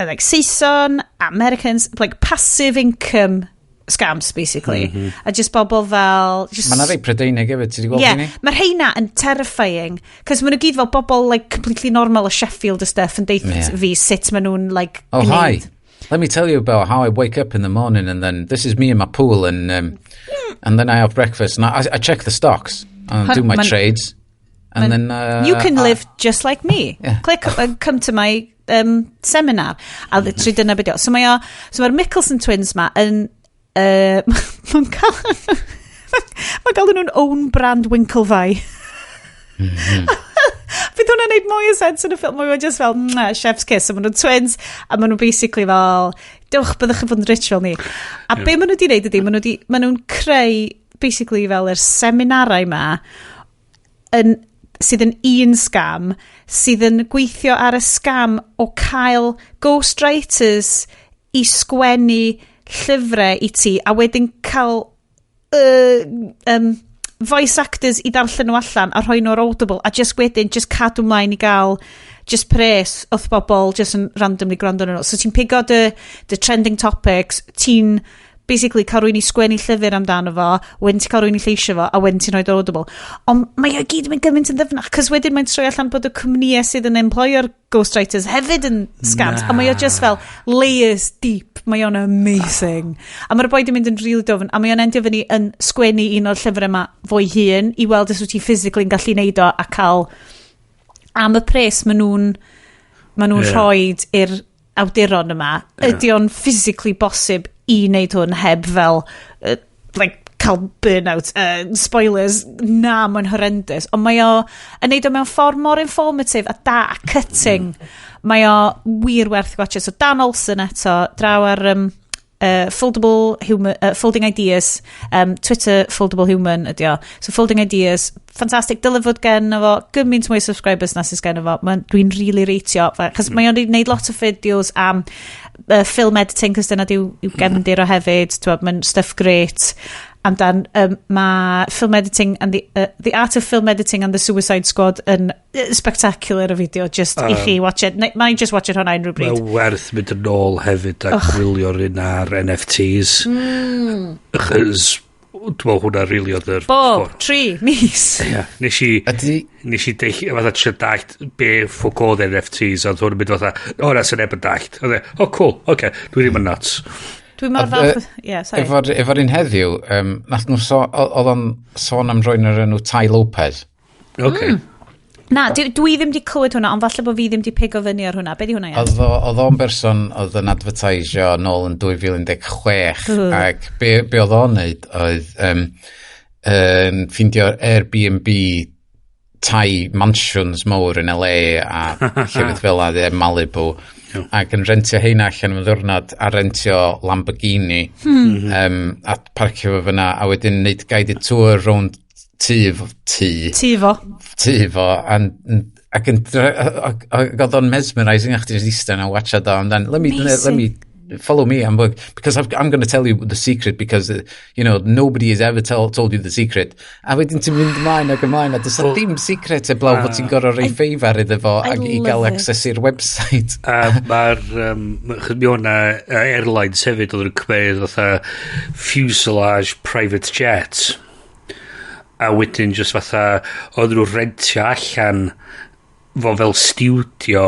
like Saeson, Americans, like passive income scams, basically. A just bobl fel... Mae'n rhaid Prydeinig efo, ti wedi gweld hynny? Mae'r heina yn terrifying, cos maen nhw gyd fel bobl like, completely normal o Sheffield a stuff, yn deith fi sut maen nhw'n like, hi, let me tell you about how I wake up in the morning and then this is me in my pool and then I have breakfast and I check the stocks and do my trades and then... you can live just like me. Yeah. Click and come to my seminar. A literally dyna beth. So mae'r Mickelson twins ma yn... Mae'n cael nhw'n own brand Winklefai. Bydd hwnna'n neud mwy o sens yn y ffilm. Mae'n just fel, chef's kiss. A maen nhw'n twins. A maen nhw'n basically fel, dewch byddwch yn fod yn rich fel ni. A be maen nhw wedi neud ydy, maen nhw'n creu basically fel yr seminarau ma sydd yn un scam, sydd yn gweithio ar y scam o cael ghostwriters i sgwennu llyfrau i ti, a wedyn cael voice actors i darllen nhw allan a rhoi nhw'r audible, a just wedyn just cadw mlaen i gael just pres oedd bobl just yn randomly gwrando nhw. So ti'n pigo the trending topics, ti'n basically cael rwy'n i sgwennu llyfr amdano fo, wedyn ti'n cael rwy'n i lleisio fo, a wedyn ti'n rhoi'r audible. Ond mae o gyd yn gymaint yn ddyfnach, cos wedyn mae'n troi allan bod y cwmnïau sydd yn employer ghostwriters hefyd yn scams, a mae o just fel layers deep, mae o'n amazing. A mae'r boi di mynd yn really dofn, a mae o'n endio fyny yn sgwennu un o'r llyfr yma fo'i hun, i weld os wyt ti physically yn gallu neud o, a cael am y pres maen nhw'n rhoid i'r awduron yma, ydy o'n physically bosib i wneud hwn heb fel cael burnout, spoilers, na, mae'n horrendous, ond mae o yn neud o mewn ffordd mor informative a da a cutting. Mae o wir werth gwachio. So Dan Olsen eto draw ar Folding Ideas, Twitter Foldable Human ydi o. So Folding Ideas, fantastic, dylai fod gen efo gymaint mwy subscribers na sy'n gen efo. Dwi'n really reitio, chos mae o'n gwneud lot o fideos am film editing, cos dyna diw gefndir o hefyd, mae'n stuff great amdan mae film editing and the art of film editing and the Suicide Squad yn spectacular o fideo, just i chi watch it. Mae'n just watch it hwnna unrhyw bryd. Mae werth mynd yn ôl hefyd a gwylio'r un ar NFTs. Achos dwi'n meddwl hwnna rili oedd yr... Bob, 3 mis. Nes i deill, fatha trio dallt be ffwgodd NFTs, ond hwnna'n mynd fatha, na sy'n eb yn dallt. Cool, oce, dwi ddim yn nuts. Dwi'n mor falch... Efo'r un heddiw, nath nhw oedd o'n sôn am rwy'n yr enw Tai Lopez. Na, dwi ddim di clywed hwnna, ond falle bod fi ddim di pigo fyny ar hwnna. Be di hwnna, Ian? Oedd o'n berson oedd yn advertisio nôl yn 2016 ac be oedd o'n neud oedd ffindio Airbnb tai mansions mawr yn LA a llefydd fel a Malibu ac yn rentio heina allan yn ddiwrnod a rentio Lamborghini a parcio fo fyna a wedyn neud guided tour rownd Tifo ac oedd o'n mesmerising a chdi'n eistedd a watcha da and then let me follow me because I'm going to tell you the secret because nobody has ever told you the secret a wedyn ti'n mynd ymlaen a does dim secret eblaw bod ti'n gorau rei ffeifar iddo fo ac i gael access i'r website mae'r airlines hefyd oedd yn cymryd fatha fuselage private jets a wedyn just fatha oedd nhw rentio allan fo fel studio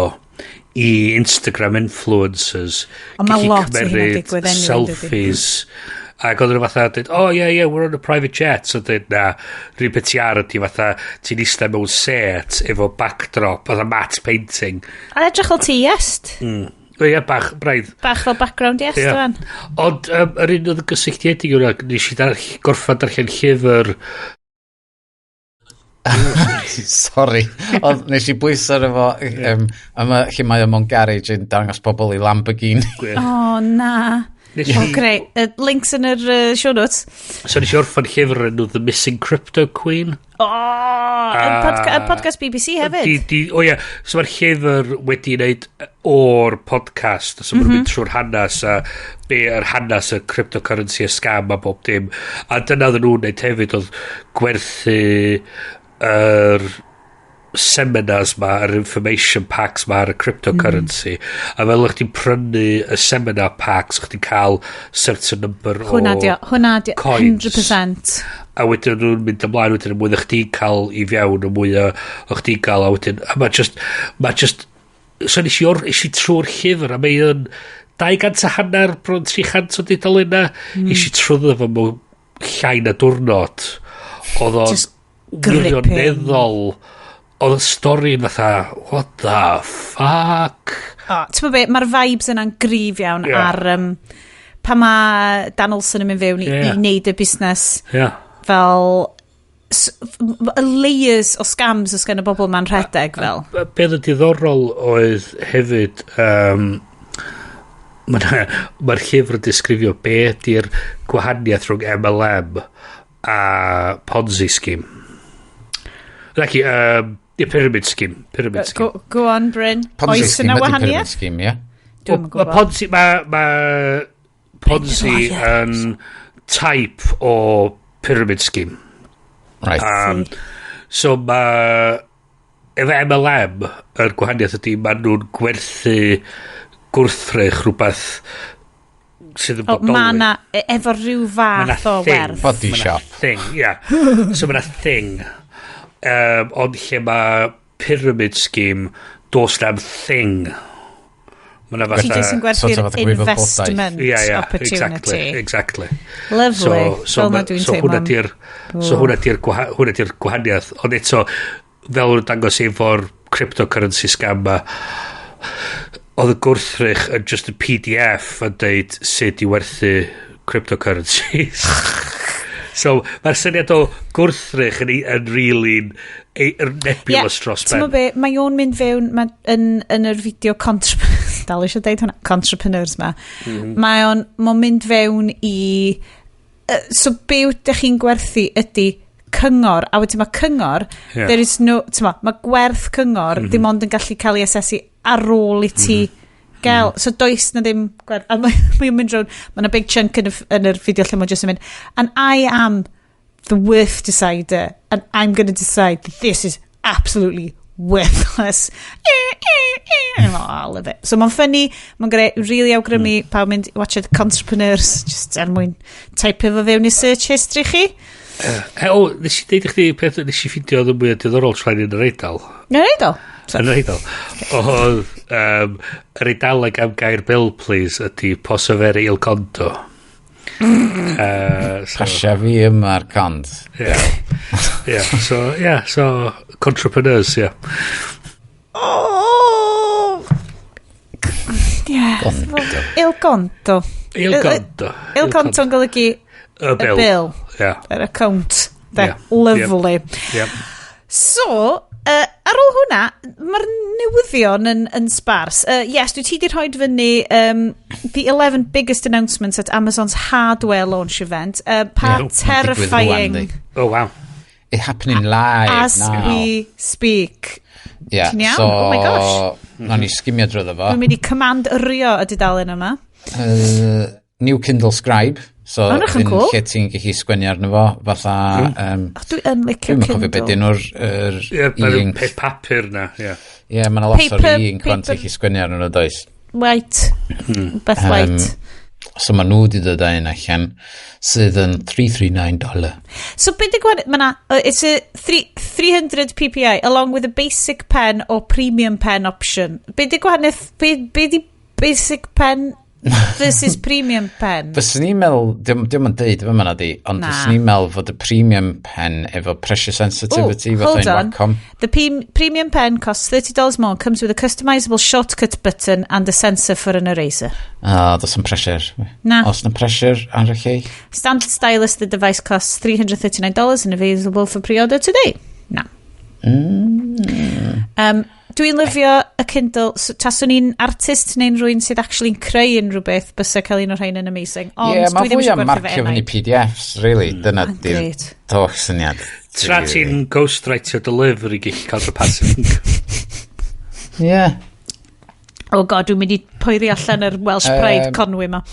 i Instagram influencers selfies ac oedd nhw fatha dweud we're on a private jet so dweud na rhywun beth ti ar ydi fatha ti'n eistedd mewn set efo backdrop fatha matte painting a edrych fel ti Iest bach braidd bach fel background Iest ond yr un oedd y gysylltiedig yna nes i gorffan darllen llyfr sorry ond nes i bwysau efo lle mae o mewn garage yn dangos pobl i Lamborghini na greu links yn yr show notes so nes i orffan llyfr yn The Missing Crypto Queen podcast BBC hefyd so mae'r llyfr wedi wneud o'r podcast so mae'n mynd trwy'r hanes a be yr hanes y cryptocurrency a scam a bob dim a dyna oedd nhw'n wneud hefyd oedd gwerthu yr seminars ma, yr information packs ma ar y cryptocurrency a fel o'ch ti'n prynu y seminar packs o'ch ti'n cael certain number o coins 100% a wedyn nhw'n mynd ymlaen wedyn y mwy o'ch ti'n cael i fewn y mwy o'ch ti'n cael a wedyn a ma just so nes i trwy'r llyfr a mae yn 250 bron 300 o dudalena nes i trwyddo fo mewn llai na diwrnod oedd o'n wirioneddol oedd y stori yn fatha what the fuck ti'n be, mae'r vibes yna'n grif iawn ar pa mae Dan Olsen yn mynd fewn i wneud y busnes fel y layers o scams os gen y bobl ma'n rhedeg fel beth y diddorol oedd hefyd mae'r llyfr yn disgrifio be ydy'r gwahaniaeth rhwng MLM a Ponzi scheme Like, pyramid scheme. Go on, Bryn. Oes yna wahaniaeth? Pyramid scheme, ie. Dwi'n gwybod. Mae Ponzi yn type o pyramid scheme. Right. So mae efo MLM yr gwahaniaeth ydy mae nhw'n gwerthu gwrthrych rhywbeth sydd yn bodoli. Mae yna efo rhyw fath o werth. Body shop. Thing, yeah. So mae yna thing. Ond lle mae pyramid scheme dos na'n thing Ti jyst yn gwerthu'r investment opportunity exactly lovely fel na dwi'n teimlo so hwnna di'r gwahaniaeth ond eto fel nhw'n dangos efo'r cryptocurrency scam ma oedd y gwrthrych yn just y PDF yn deud sut i werthu cryptocurrencies so mae'r syniad o gwrthrych yn really nebulous dros ben. Mae o'n mynd fewn yn yr fideo dal eisiau deud hwnna, Contrepreneurs ma. Mae o'n mynd fewn i so be ydych chi'n gwerthu ydy cyngor a wedyn mae cyngor there is no, mae gwerth cyngor dim ond yn gallu cael ei asesu ar ôl i ti gael, so does na ddim gwerth, a mae'n mynd rown, mae'n a big chunk yn yr fideo lle mae'n just yn mynd, and I am the worth decider, and I'm going to decide that this is absolutely worthless. I love it. So mae'n ffynnu, mae'n greu, really awgrymu pawb mynd watch it Contrepreneurs, just er mwyn type efo fewn i search history chi. Nes i deud i chdi peth, nes i ffindio oedd yn mwy o diddorol traen yn yr Eidal. Yn yr Eidal? Yn yr Eidal. Oedd yr Eidaleg am gair bill, please, ydy posoferi il conto. Pasha fi yma'r cond. So Contrepreneurs, Il conto. Il conto yn golygu y bill. Yr account. Lovely. So, ar ôl hwnna, mae'r newyddion yn spars. Yes, dwi ti di rhoi fyny the 11 biggest announcements at Amazon's hardware launch event. Terrifying. Oh, wow. It's happening live as now. As we speak. Yeah, so... Oh my gosh. Nawn ni sgimio drwy fo. Dwi'n mynd i command yrrio y dudalen yma. New Kindle Scribe. So, cool. Lle ti'n gallu sgwennu arno fo, fatha... Dwi'n licio Kindle. Dwi'n cofio beth dyn nhw'r e-ink. Peth papur na, Ie, mae'n lot o'r e-ink fan ti'n gallu sgwennu arno nhw, does. White. Beth white. So mae nhw wedi dod ein allan sydd yn $339. So beth di gwaith, it's a 300 ppi along with a basic pen or premium pen option. Beth di gwaith, beth di basic pen versus premium pen? Fysyn ni'n meddwl, dim yn deud efo yma di, ond fysyn ni'n meddwl fod y premium pen efo pressure sensitivity hold on. The premium pen costs $30 more, comes with a customizable shortcut button and a sensor for an eraser. Does some pressure. Oes na pressure ar y chi? Standard stylus, the device costs $339 and available for pre-order today. No. Dwi'n lyfio y Kindle, taswn ni'n artist neu'n rwy'n sydd actually creu unrhyw beth bysa cael un o'r rhain yn amazing. Mae fwy am marcio fyny PDFs, really. Dyna di'r toch syniad. Tra ti'n ghostwriter delivery gill cael dy passing. Oh god, dwi'n mynd i poeddi allan yr Welsh Pride Conwy ma.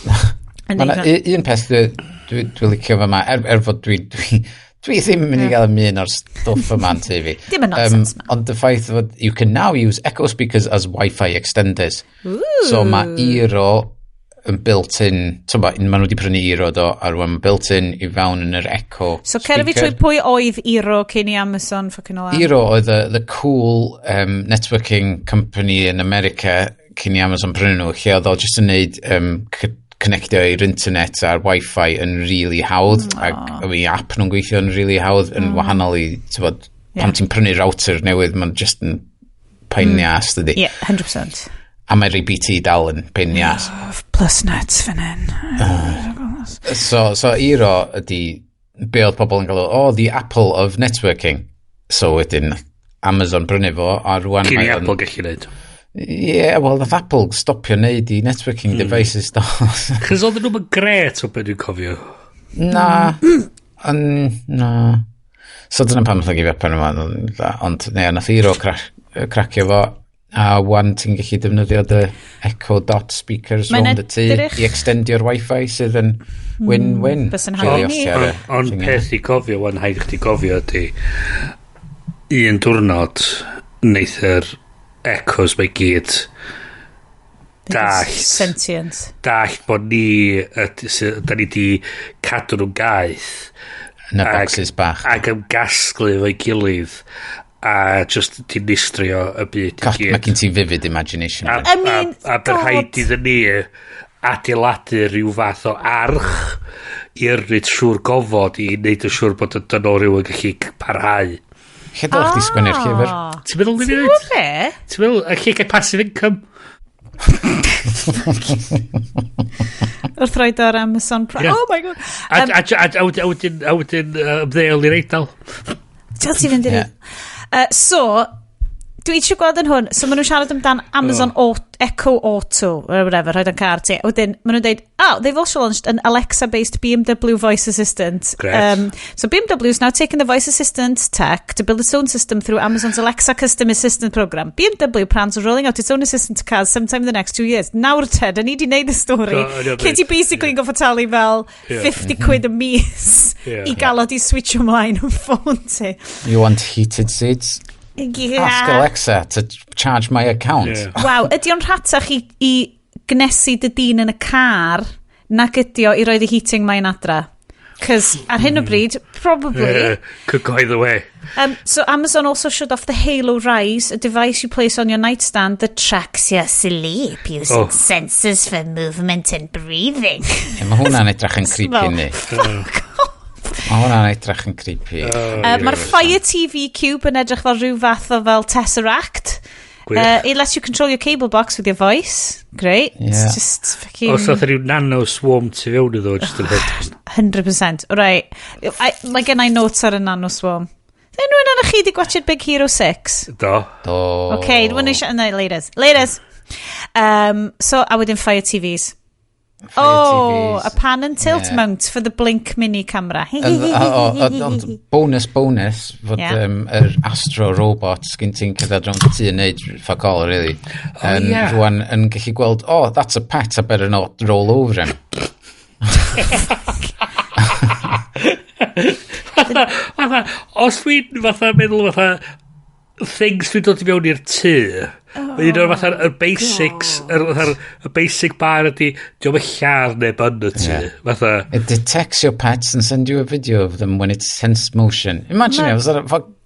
Un peth dwi'n licio fo ma, fod dwi ddim yn mynd i gael ymyn o'r stwff yma'n TV. Dim yn nonsens ma. Ond y ffaith fod you can now use Echo speakers as Wi-Fi extenders. So mae Eero yn built-in, maen nhw wedi prynu Eero do, a rwan built-in i fewn yn yr Echo so cer fi trwy pwy oedd Eero cyn i Amazon ffocin o lan? Eero oedd the cool networking company in America cyn i Amazon prynu nhw, lle oedd o jyst yn neud connectio i'r internet a'r Wi-Fi yn really hawdd ac i app nhw'n gweithio yn really hawdd yn wahanol i pan ti'n prynu router newydd mae'n just yn pain nias dydi 100% a mae rei BT dal yn pain nias plus nets fan hyn so Eero ydi be oedd pobl yn gael the Apple of networking so wedyn Amazon brynu fo a rwan cyn i Apple gallu neud well, nath Apple stopio neud i networking devices do. Cos oedd nhw'n gret o beth dwi'n cofio. Na. So dyna pam ddod i fepen yma. Ond nath Eero cracio fo a wan ti'n gallu defnyddio dy Echo Dot speakers round y tŷ i extendio'r Wi-Fi sydd yn win-win. Ond peth i cofio, wan haid chdi cofio ydi un diwrnod neith'r Echoes mae gyd dallt bod ni da ni di cadw nhw'n gaeth yn y boxes bach ac yn gasglu fo'i gilydd a just ti'n nistrio y byd i gyd mae gen ti vivid imagination a bydd rhaid iddyn ni adeiladu rhyw fath o arch i yrryd siwr gofod i wneud yn siwr bod y dynol rhyw yn gallu parhau. Lle ddech chi sgwennu'r llyfr? Ti'n meddwl ni wneud? Ti'n meddwl, a lle gael passive income? Wrth roed o'r Amazon Prime. Oh my god. A wedyn ymddeol i'r Eidal. Ti'n ti fynd i'r Eidal. So, dwi eisiau gweld yn hwn, so maen nhw'n siarad amdan Amazon Echo Auto, or whatever, rhaid yn car ti. Wedyn, maen nhw'n dweud, they've also launched an Alexa-based BMW voice assistant. So BMW is now taking the voice assistant tech to build its own system through Amazon's Alexa Custom Assistant program. BMW plans on rolling out its own assistant to cars sometime in the next 2 years. Nawr Ted, I di neud y stori. Lle ti basically yn goffa talu fel 50 quid a mis i galod i switch ymlaen yn ffôn ti. You want heated seats? Ask Alexa to charge my account. Waw, ydy o'n rhatach i gnesu dy dyn yn y car nag ydy o i roed y heating mae'n adra? Because ar hyn o bryd, probably. Could go either way. So Amazon also showed off the Halo Rise, a device you place on your nightstand that tracks your sleep using sensors for movement and breathing. Mae hwnna'n edrych yn creepy ni. Mae hwnna'n edrych yn creepy. Mae'r Fire TV Cube yn edrych fel rhyw fath o fel Tesseract. It lets you control your cable box with your voice. Great. Yeah. It's just fucking... Os oedd rhyw nano swarm tu fewn iddo, just yn hyd. 100%. Right. Mae gen I notes ar y nano swarm. Unrhyw yn chi di gwachod Big Hero 6? Do. Okay, dwi'n eisiau... No, Laters. So, a wedyn Fire TVs. TVs. A pan and tilt mount for the Blink mini camera. Bonus fod Astro robot sgyn ti'n cydda rhwng ti yn neud fuck all, really. Rwan yn gallu gweld, that's a pet, I better not roll over him. Os dwi'n meddwl things dwi'n dod i mewn i'r tŷ, mae un o'r y basics, y basic bar ydi, diolch yn lladd neb yn y tŷ. It detects your pets and send you a video of them when it's sense motion. Imagine it, was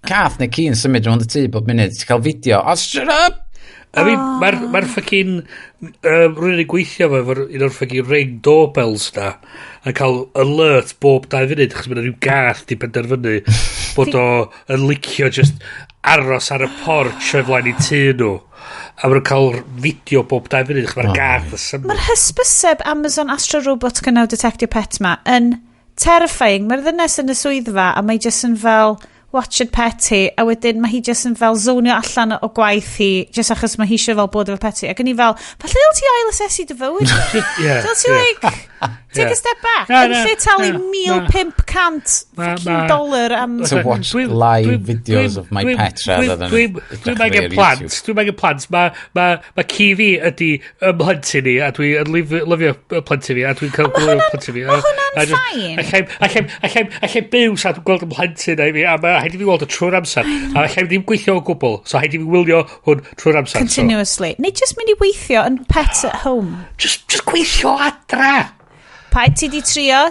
cath neu ci yn symud rhwng y tŷ bob munud, ti'n cael fideo, shut up! I mean, mae'r ffocin rwy'n ei gweithio efo'r un o'r ffocin ring doorbells na a cael alert bob 2 funud achos mae'n rhyw gath di penderfynu bod o yn licio just aros ar y porch o flaen i tŷ nhw a mae'n cael fideo bob 2 funud achos mae'r gath y symud. Mae'r hysbyseb Amazon Astro Robot can now detect your pet ma yn terrifying. Mae'r ddynes yn y swyddfa a mae jyst yn fel watched pet hi, a wedyn mae hi jyst yn fel zonio allan o gwaith hi, jyst achos mae hi eisiau fel bod efo pet hi, ac yn hi fel, falle ddil ti ail-asesu dy fywyd? Ddil ti take a step back, yn lle talu $1,500 $1,000 am... To watch live videos of my pet rather than... Dwi'n maen plans, mae ci fi ydi ymhlentyn ni, a dwi'n lyfio plentyn fi, a dwi'n cael gwylio plentyn fi. Mae hwnna'n ffain. Allai byw sa dwi'n gweld ymhlentyn na i fi, a mae haid i fi weld o trwy'r amser, a allai ddim gweithio o gwbl, so haid i fi wylio hwn trwy'r amser. Continuously. Neu just mynd i weithio yn pets at home. Just gweithio adra. Pa, ti di trio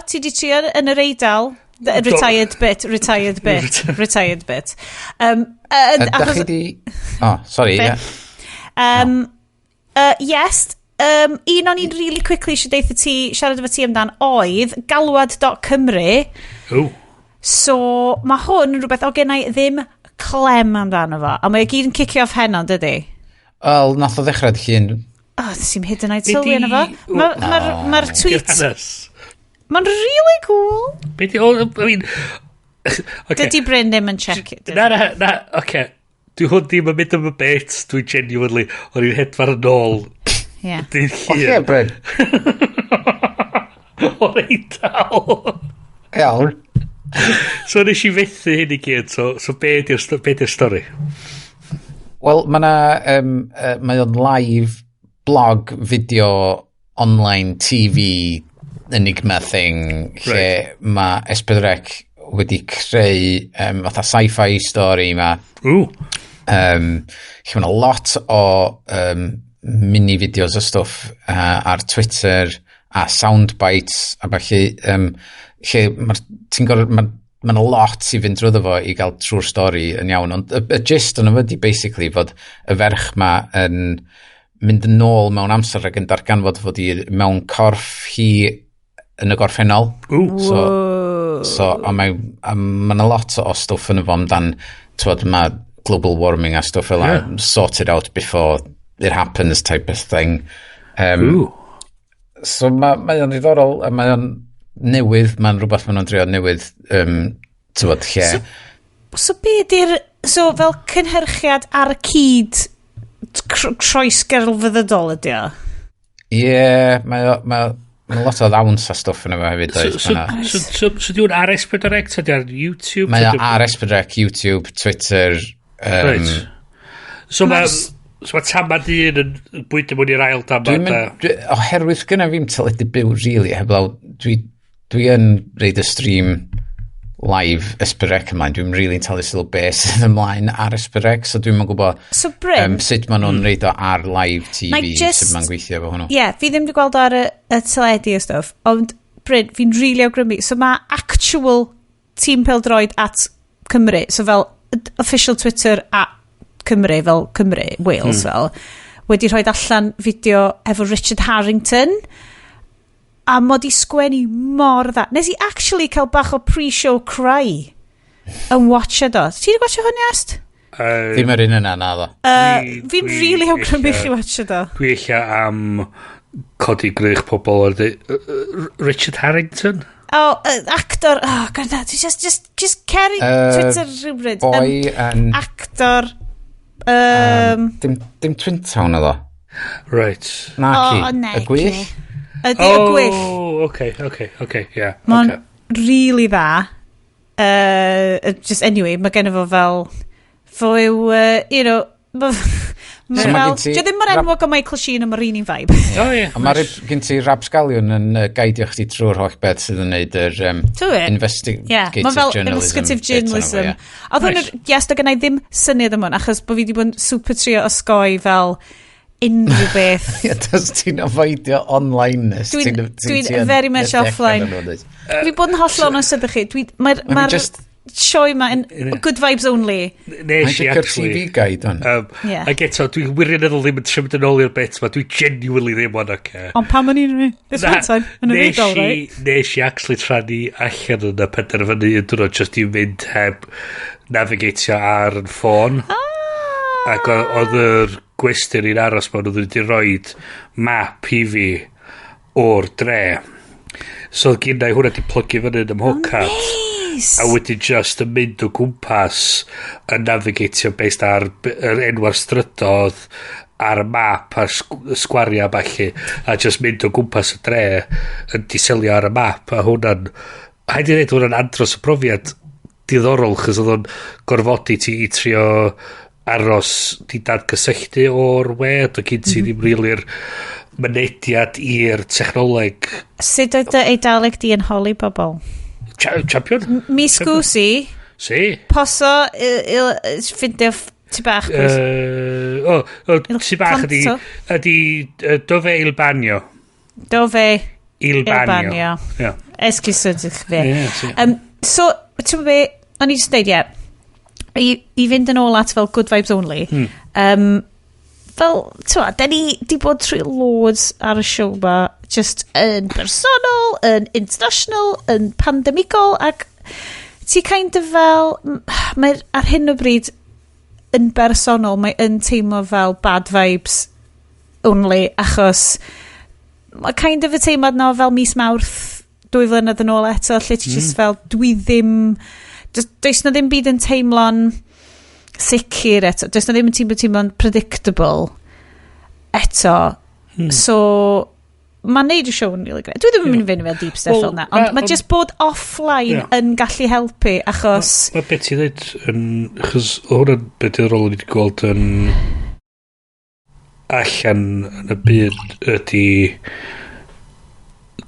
yn yr Eidal, retired bit. Ydych chi di... sorry, yes, un o'n i'n really quickly eisiau deitha ti, siarad efo ti amdan, oedd galwad.cymru. So, mae hwn yn rhywbeth o gennau ddim clem amdano fo, a mae gyd yn cicio off heno, dydi? Wel, nath o ddechrau dy llun. Sy'n hyd yn oed sylwi yna fo. Mae'r tweet... Mae'n really cool. I mean... Dydi Bryn ddim yn check it. Na, oce. Dwi hwn ddim yn mynd am y bit, dwi'n genuinely, o'n i'n hedfar yn ôl. Dydd llun. Oce, Bryn. O'r Eidal. Iawn. So nes i fethu hyn i gyd, so be di'r stori? Wel, mae o'n live blog, video, online, TV, enigma thing, lle mae Ysbrydrec wedi creu fatha sci-fi stori ma. Lle mae lot o mini videos o stwff ar Twitter a soundbites a falle lle mae'n lot i fynd drwyddo fo i gael trwy'r stori yn iawn, ond y gist yn yfydi basically fod y ferch ma yn mynd yn ôl mewn amser ac yn darganfod fod i mewn corff hi yn y gorffennol. A mae'n a lot o stwff yn y fo amdan, mae global warming a stwff fel sorted out before it happens type of thing. So mae o'n ddiddorol, mae o'n newydd, mae'n rhywbeth maen nhw'n drio newydd, tywod, lle. So be di'r, so fel cynhyrchiad ar y cyd croes gerlfyddydol ydi o? Ie, mae lot o ddawns a stwff yn efo hefyd. So diw'n ar Ysbrydrec, ta di ar YouTube? Mae ar Ysbrydrec, YouTube, Twitter. So mae tama dyn yn bwydo mwyn i'r ail dama? Oherwydd gyda fi'n teledu byw, really, heblaw, dwi yn reid y stream live Ysbrydrec ymlaen, dwi'n really'n talu sylw beth sydd ymlaen ar Ysbrydrec, so dwi'n gwybod sut maen nhw'n reid o ar live TV, sut ma'n gweithio efo hwnnw. Fi ddim wedi gweld ar y teledu o stwff, ond Bryn, fi'n really awgrymu. So mae actual tîm pêl-droed at Cymru, so fel official Twitter at Cymru, fel Cymru, Wales fel, wedi rhoi allan fideo efo Richard Harrington, a mod i sgwennu mor dda. Nes i actually cael bach o pre-show cry yn watch do. Ti wedi watch hwn, Iest? Ddim yr un yna, na ddo. Fi'n really awgrymu chi watch do. Dwi eich am codi grych pobl Richard Harrington? Actor, god, just Kerry Twitter rhywbryd. Actor, dim Twin Town o ddo. Right. Na ci, y gwych? Ydy y gwych. Okay, yeah. Mae'n really dda. Just anyway, mae gen i fo fel, you know, Dio ddim mor enwog o Michael Sheen am yr un vibe. Mae gen ti rapsgaliwn yn gaidio chdi trwy'r holl beth sydd yn neud yr investigative journalism. Investigative journalism. Oedd hwn, yes, do gennau ddim syniad am hwn, achos bod fi wedi bod yn super trio osgoi fel unrhyw beth. Does ti'n avoidio online-ness? Dwi'n very much offline. Fi bod yn hollol os ydych chi. Mae'r sioe ma yn good vibes only. Nes i actually TV guide on. Ag eto, dwi wirioneddol ddim yn trymd yn ôl i'r bet ma, dwi genuinely ddim o'n oce. Ond pam o'n i'n rhi? This one time, yn y Eidal, right? Nes i actually tranu allan yn y penderfynu yn dwrnod just i mynd heb navigatio ar yn ffôn. Ac oedd yr gwestiwn i'n aros ma, oedd wedi rhoi map i fi o'r dre. So gynnau hwnna di plygio fyny yn ymhwcat. A wedi just yn mynd o gwmpas yn navigatio based ar enw'r strydodd ar y map a'r sgwaria balli a just mynd o gwmpas y dre yn diselio ar y map a hwnna'n haid i ddweud hwnna'n andros o profiad diddorol chys oedd o'n gorfodi ti i trio aros di dadgysylltu o'r we o gyn ti ddim rili'r mynediad i'r technoleg. Sut oedd dy Eidaleg di yn holi bobl? Champion? Mi sgwsi? Si. Poso ffindio ti bach? Ti bach ydi dove il bagno. Dove il bagno. Esgusydych fi. So, ti'n be, o'n i just dweud, i fynd yn ôl at fel good vibes only, fel, ti'n da ni di bod trwy loads ar y siow ma, just yn personol, yn international, yn pandemicol, ac ti kind of fel, mae ar hyn o bryd yn bersonol, mae yn teimlo fel bad vibes only, achos mae kind of y teimlad na fel mis Mawrth 2 flynedd yn ôl eto, lle ti just fel, dwi ddim, does na ddim byd yn teimlo'n sicr eto, does na ddim yn teimlo'n predictable eto, so mae'n neud y show yn really great. Dwi ddim yn mynd i fynd fel deep stuff fel na, ond mae just bod offline yn gallu helpu, achos mae beth i ddweud achos hwnna'n beth i'r rôl wedi gweld yn allan yn y byd ydy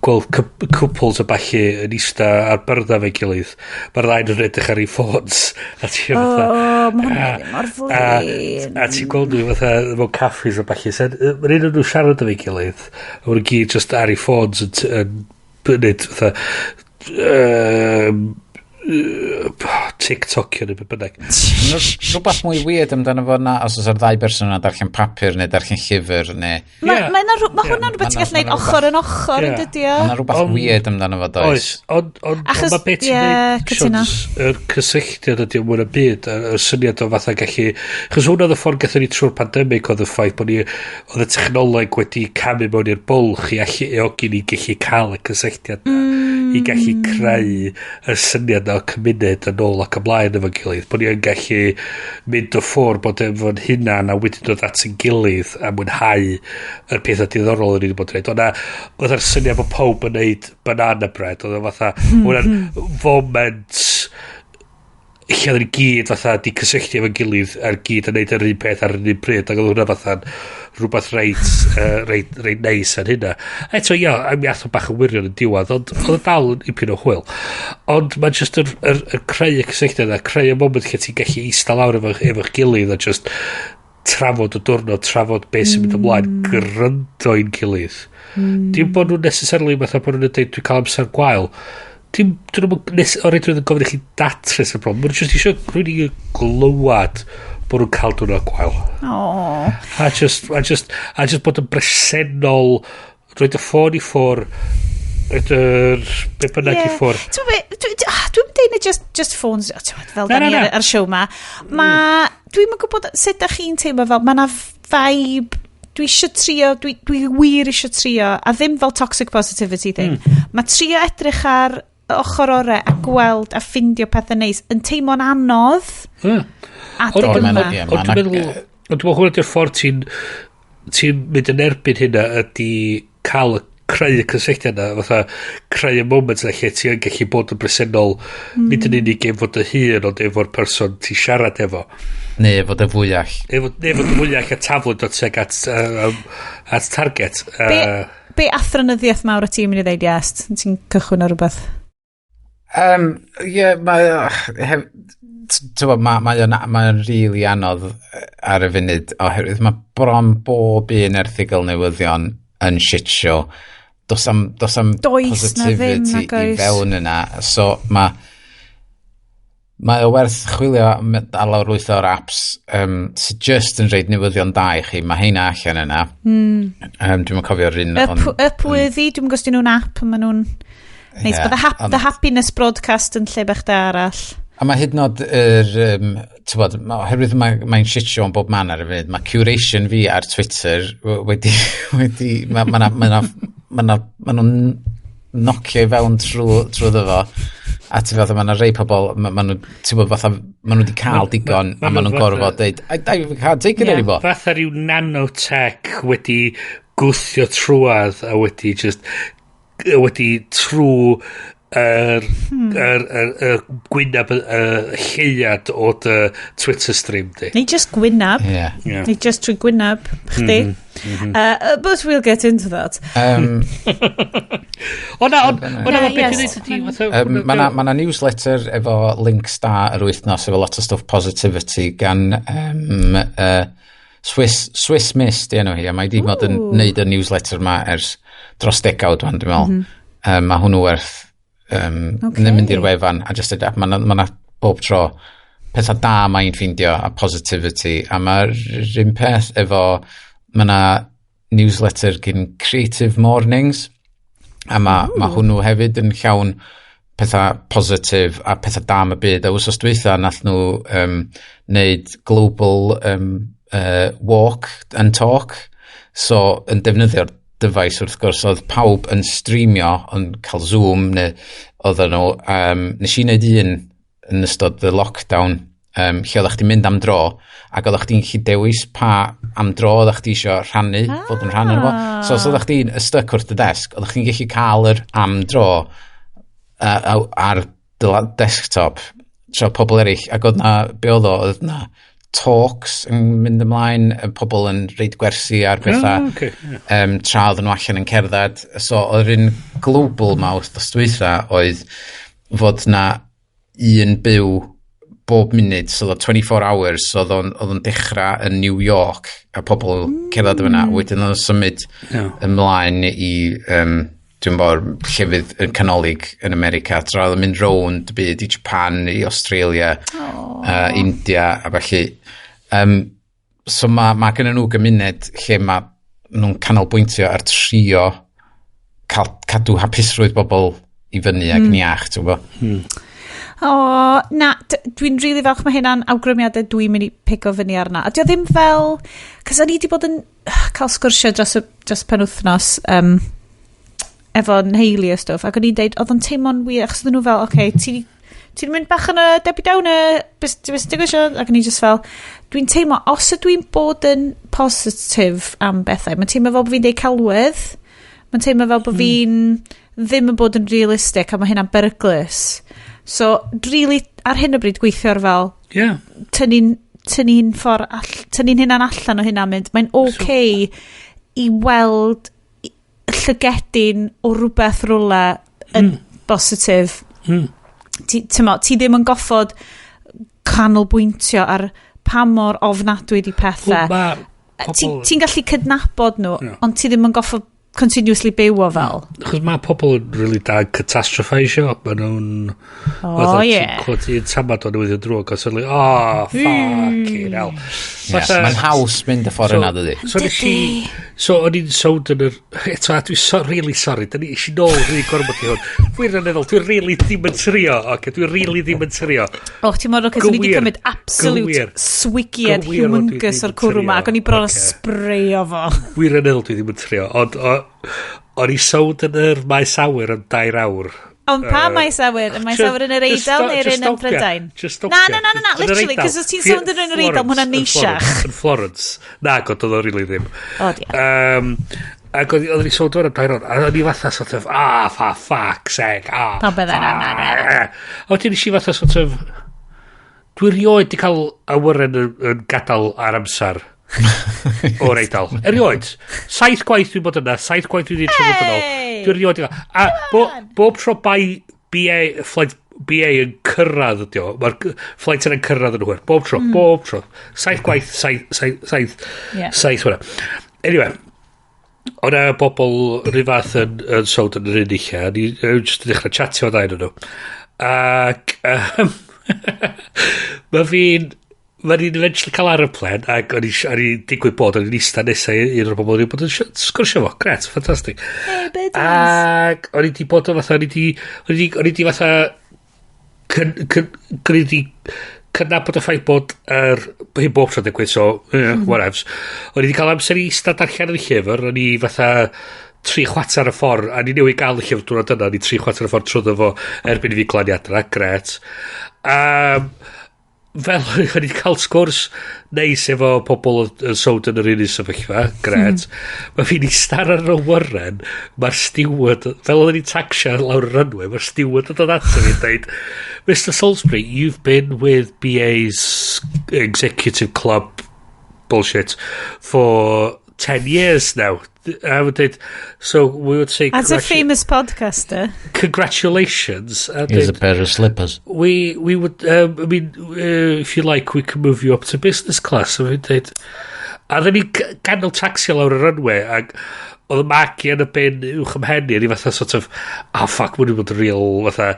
gweld cwpls o balli yn eista ar byrda fe'i gilydd. Mae'r ddau yn edrych ar ei ffôns. A ti'n mor flin. A ti'n gweld nhw fatha mewn caffis o balli. Mae'r un o'n nhw siarad o fe'i gilydd. A mae'r gyd just ar ei ffôns yn bynnud fatha TikTokio neu beth bynnag. Rhywbeth mwy weird amdano fo na os oes ar ddau berson yn darllen papur neu darllen llyfr neu... Mae hwnna'n rhywbeth ti'n gallu gwneud ochr yn ochr yn dydi o? Mae'n rhywbeth weird amdano fo does. Ond mae beth ti'n gwneud yr cysylltiad ydy o mwyn y byd y syniad o fatha gallu chos hwnna oedd y ffordd gathon ni trwy'r pandemig oedd y ffaith bod ni oedd y technoleg wedi camu mewn i'r bwlch i allu eogi ni gallu cael y cysylltiad i gallu creu y syniad o cymuned yn ôl ac ymlaen efo'n gilydd. Bod ni yn gallu mynd o ffwr bod efo'n hunan a wedyn dod at yn gilydd a mwynhau yr pethau diddorol yn ei bod yn gwneud. Oedd yr syniad bod pawb yn gwneud banana bread. Oedd fatha, hwnna'n foment lle oedd yn gyd fatha di cysylltu efo'n gilydd a'r gyd yn gwneud yr un peth ar yr un pryd ac oedd hwnna fatha rhywbeth reit neis yn hynna. Eto mi ath o bach yn wirion yn diwedd ond oedd dal yn ipyn o hwyl ond mae just yr creu y cysylltiad a creu y moment lle ti'n gallu eista lawr efo'ch gilydd a just trafod y diwrnod, trafod beth sy'n mynd ymlaen, gryndo i'n gilydd. Dim bod nhw'n necessarily fatha bod nhw'n dweud dwi'n cael amser gwael. Dyn nhw'n o'r edrych yn gofyn i chi datrys y problem. Mae'n just eisiau rwy'n i glywad bod nhw'n cael diwrnod gwael. A just bod yn bresennol, roed y ffôn i ffwr, roed yr be bynnag i ffwr. Dwi'n dweud na just ffôns, fel da ni ar siow ma. Dwi'n gwybod sut da chi'n teimlo fel, mae na vibe, dwi eisiau trio, dwi wir eisiau trio, a ddim fel toxic positivity thing. Mae trio edrych ar ochr ore a gweld a ffindio pethau neis yn teimlo'n anodd. Adeg yma. Ond dwi'n meddwl hwnna di'r ffordd ti'n mynd yn erbyn hynna ydy cael creu y cysylltiad yna, fatha creu y moment yna lle ti yn gallu bod yn bresennol nid yn unig efo dy hun ond efo'r person ti siarad efo. Ne, efo dy fwyach. Efo dy fwyach a taflwyd o teg at target. Be athronyddiaeth mawr o ti'n mynd i ddeud, Iest? Ti'n cychwyn ar rhywbeth? Mae'n rili anodd ar y funud oherwydd mae bron bob un erthigol newyddion yn shit show. Does am positivity i fewn yna. So mae o werth chwilio a lawr wyth o'r apps sy'n just yn reid newyddion da i chi. Mae heina allan yna. Dwi'n cofio'r un. Upworthy, dwi'n gwestiwn nhw'n app, mae nhw'n neis. The happiness broadcast yn lle bech da arall. A mae hyd yn oed oherwydd mae'n shit show yn bob man ar y funud, mae curation fi ar Twitter mae nhw'n nocio i fewn trwy ddefo, a ti'n fath, mae yna rei pobl, mae nhw wedi cael digon, a mae nhw'n gorfod dweud, I can't take it anymore. Fatha rhyw nanotech wedi gwthio trwad, a wedi trwy gwynab lleiad o dy Twitter stream di. Neu just gwynab. Neu just trwy gwynab chdi. But we'll get into that. Mae na newsletter efo links da yr wythnos efo lot o stuff positivity gan Swiss Miss di enw hi, a mae di mod yn neud y newsletter ma ers dros degawd wan, dwi'n meddwl. Mae hwnnw werth ddim mynd i'r wefan a just edrych, mae bob tro pethau da mae'n ffeindio a positivity, a mae'r un peth efo mae na newsletter gyn Creative Mornings, a mae hwnnw hefyd yn llawn pethau positif a pethau da am y byd. A wsos dwytha nath nhw wneud global walk and talk, so yn defnyddio'r device wrth gwrs, oedd pawb yn streamio yn cael Zoom neu oedd nhw nes i wneud un yn ystod y lockdown lle oeddech chdi'n mynd am dro ac oeddech chdi'n gallu dewis pa am dro oeddech chdi eisiau rhannu fod yn rhannu fo, so os oeddech chdi'n stuck wrth y desg oeddech chdi'n gallu cael yr am dro ar desktop tro pobl eraill, ac oedd na be oedd na talks yn mynd ymlaen, pobl yn reid gwersi ar bethau tra oedd nhw allan yn cerdded, so oedd un global ma wrthos dwytha oedd fod na un byw bob munud, so oedd 24 hours, so oedd o'n dechrau yn New York a pobl cerdded yna, wedyn oedd o'n symud ymlaen i dwi'n bod llefydd yn canolig yn America, tra oedd yn mynd rownd byd i Japan, i Australia, India, a felly. So mae gen nhw gymuned lle mae nhw'n canolbwyntio ar trio cadw hapusrwydd bobl i fyny ag niach, ti'n gwybod? Dwi'n rili falch mae hynna'n awgrymiadau dwi'n mynd i pigo fyny arna. A dio ddim fel, cos o'n i wedi bod yn cael sgwrsio dros penwthnos, efo nheulu o stwff, ac o'n i'n deud, oedd o'n teimlo'n wir, achos oedd nhw fel, ti'n mynd bach yn debu dawn beth ti'n digwysio, ac o'n i just fel, dwi'n teimlo, os ydw i'n bod yn positif am bethau, mae'n teimlo fel bod fi'n deud celwydd, mae'n teimlo fel bod fi'n ddim yn bod yn realistic, a mae hynna'n beryglus. So, really, ar hyn o bryd gweithio ar fel, tynnu'n hynna'n allan o hynna'n mynd, mae'n i weld llygedyn o rhywbeth rwla yn positif. Ti ddim yn goffod canolbwyntio ar pa mor ofnadwy di pethau. Ti'n gallu cydnabod nhw, ond ti ddim yn goffo continuously byw o fel. Achos mae pobl yn really da catastrophise. Mae nhw'n... Ti'n tamad o newyddion drwg, a suddenly, fucking hell. Mae'n haws mynd y ffordd yna, dydi. So, o'n i'n sawd yn yr... Eto, dwi'n really sorry. Dyn ni eisiau nôl rili gormod i hwn. Dwi'n really ddim yn trio. Dwi'n really ddim yn trio. Ti'n meddwl, cos o'n i wedi cymryd absolute swigiad humongous o'r cwrw ma, ac o'n i bron o sprayo fo. Wirioneddol dwi ddim yn trio. Ond o'n i sawd yn yr maes awyr am 2 awr. Ond pa maes awyr? Y maes awyr yn yr Eidal neu'r un yn Prydain? Na, literally, cos os ti'n sawd yn yr Eidal, mae hwnna'n neisiach. Yn Florence. Na, god, oedd o'n rili ddim. O, diolch. Ac oedd ni sawd o'r am 2 awr, a oedd ni fatha sort of, for fuck's sake, Pa bydde na. A wedyn eisiau fatha sort of, dwi rioed di cael awyren yn gadael ar amser o'r Eidal. Erioed. 7 gwaith dwi'n bod yna, 7 gwaith dwi'n dweud trwy'n ôl. Dwi'n rioed i gael. A bob tro flight BA yn cyrraedd ydi o. Mae'r flight yna'n cyrraedd yn hwyr. Bob tro. 7 gwaith, 7 hwnna. Anyway, o'na bobl rhyw fath yn sawd yn yr unig lle. Ni jyst yn dechrau chatio o ddau nhw. Ac Mae ni'n eventually cael aeroplan ac o'n i'n digwydd bod o'n i'n eista nesau un o'r bobl o'n i'n bod yn sgwrsio fo. Gret, ffantastig. Ac o'n i'n di bod o fatha, o'n i'n di fatha cynabod y ffaith bod hyn bob tro'n digwydd, so, whatevs. O'n i'n di cael amser i eista darllen yn y llyfr, o'n i fatha 3 chwarter y ffordd, a ni newid gael y llyfr dwi'n yna, ni 3 chwarter y ffordd trwyddo fo erbyn i fi glaniadra, gret. Fel o'n i'n cael sgwrs neis efo pobl yn sawd yn yr unig sefyllfa, gret. Mae fi'n eistedd ar y wyren, mae'r steward, fel o'n i'n tacsio lawr y runway, mae'r steward yn dod ato fi'n dweud, Mr Salisbury, you've been with BA's executive club bullshit for 10 years now. I would say, so we would say... As a famous podcaster. Congratulations. Here's a pair of slippers. We would, I mean, if you like, we can move you up to business class. I mean, a then ni ganol taxi lawr y runway, ac oedd y magi yn y ben uwch ymhenni, a ni fatha sort of, fuck, mwyn i bod real, fatha,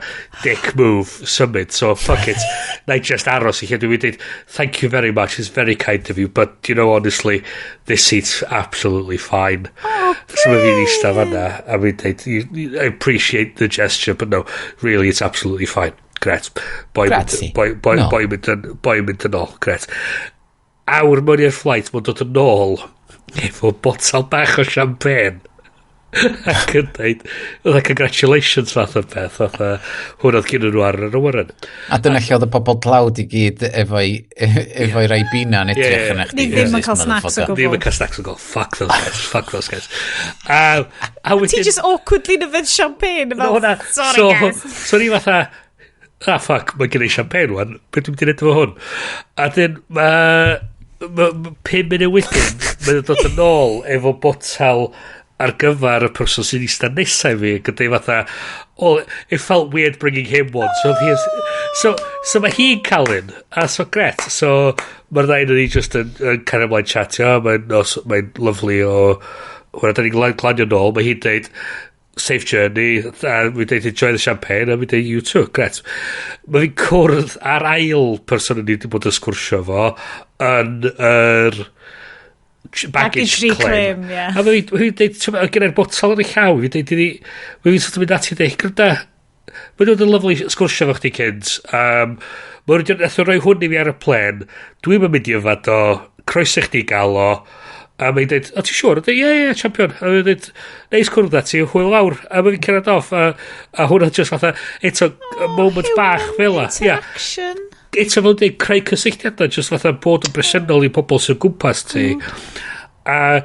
dick move, summit, so fuck it, na I just aros i lle, dwi'n dweud, thank you very much, it's very kind of you, but, you know, honestly, this seat's absolutely fine. So mae fi'n eistedd fanna, a fi'n dweud, I appreciate the gesture, but no, really, it's absolutely fine. Gret. Boi mynd yn ôl, gret. Awr mewn i'r flight, mae'n dod yn ôl, efo botal bach o champagne. Ac yn dweud, oedd congratulations fath o beth, hwn oedd gyn nhw ar yr awyren. A dyna lle oedd y pobl tlawd i gyd efo'i rai bina yn edrych yn eich. Ddim yn cael snacks o gwbl. Ddim yn cael snacks o gwbl. Fuck those guys. Ti just awkwardly nefyd champagne. Sorry guys. So ni fatha, fuck, mae gen i champagne wan, beth dwi'n dweud efo hwn. A dyn, 5 munud wedyn, mae'n dod yn ôl efo botal ar gyfer y person sy'n eistedd nesaf fi, gyda'i fatha, it felt weird bringing him one. So mae hi'n cael un, a so gret. So mae'r ddain yn ni just yn cario ymlaen chatio, mae'n lyflu o, hwnna, da ni'n glanio nôl, mae hi'n dweud, safe journey, a mi dweud enjoy the champagne, a mi dweud you too, gret. Mae fi'n cwrdd ar ail person yn ni wedi bod yn sgwrsio fo yn yr baggage claim. Yeah. A mae fi'n dweud, gyda'r botal yn ei llaw, fi'n dweud, fi'n sort of mynd ati dweud, gyda, mae'n dweud yn lyflu sgwrsio fo chdi cynt. Mae'n dweud, rhoi hwn i fi ar y plen, dwi'n mynd i yfad o, croeso chdi gael o, a mae'n dweud, o ti'n siŵr? Ie, champion. A mae'n dweud, neis cwrdd ati, hwyl lawr. A mae'n cerad off, a hwnna just fatha, eto, moment bach fel la. Interaction. Eto fel dweud, creu cysylltiadau, just fatha bod yn bresennol i pobl sy'n gwmpas ti. A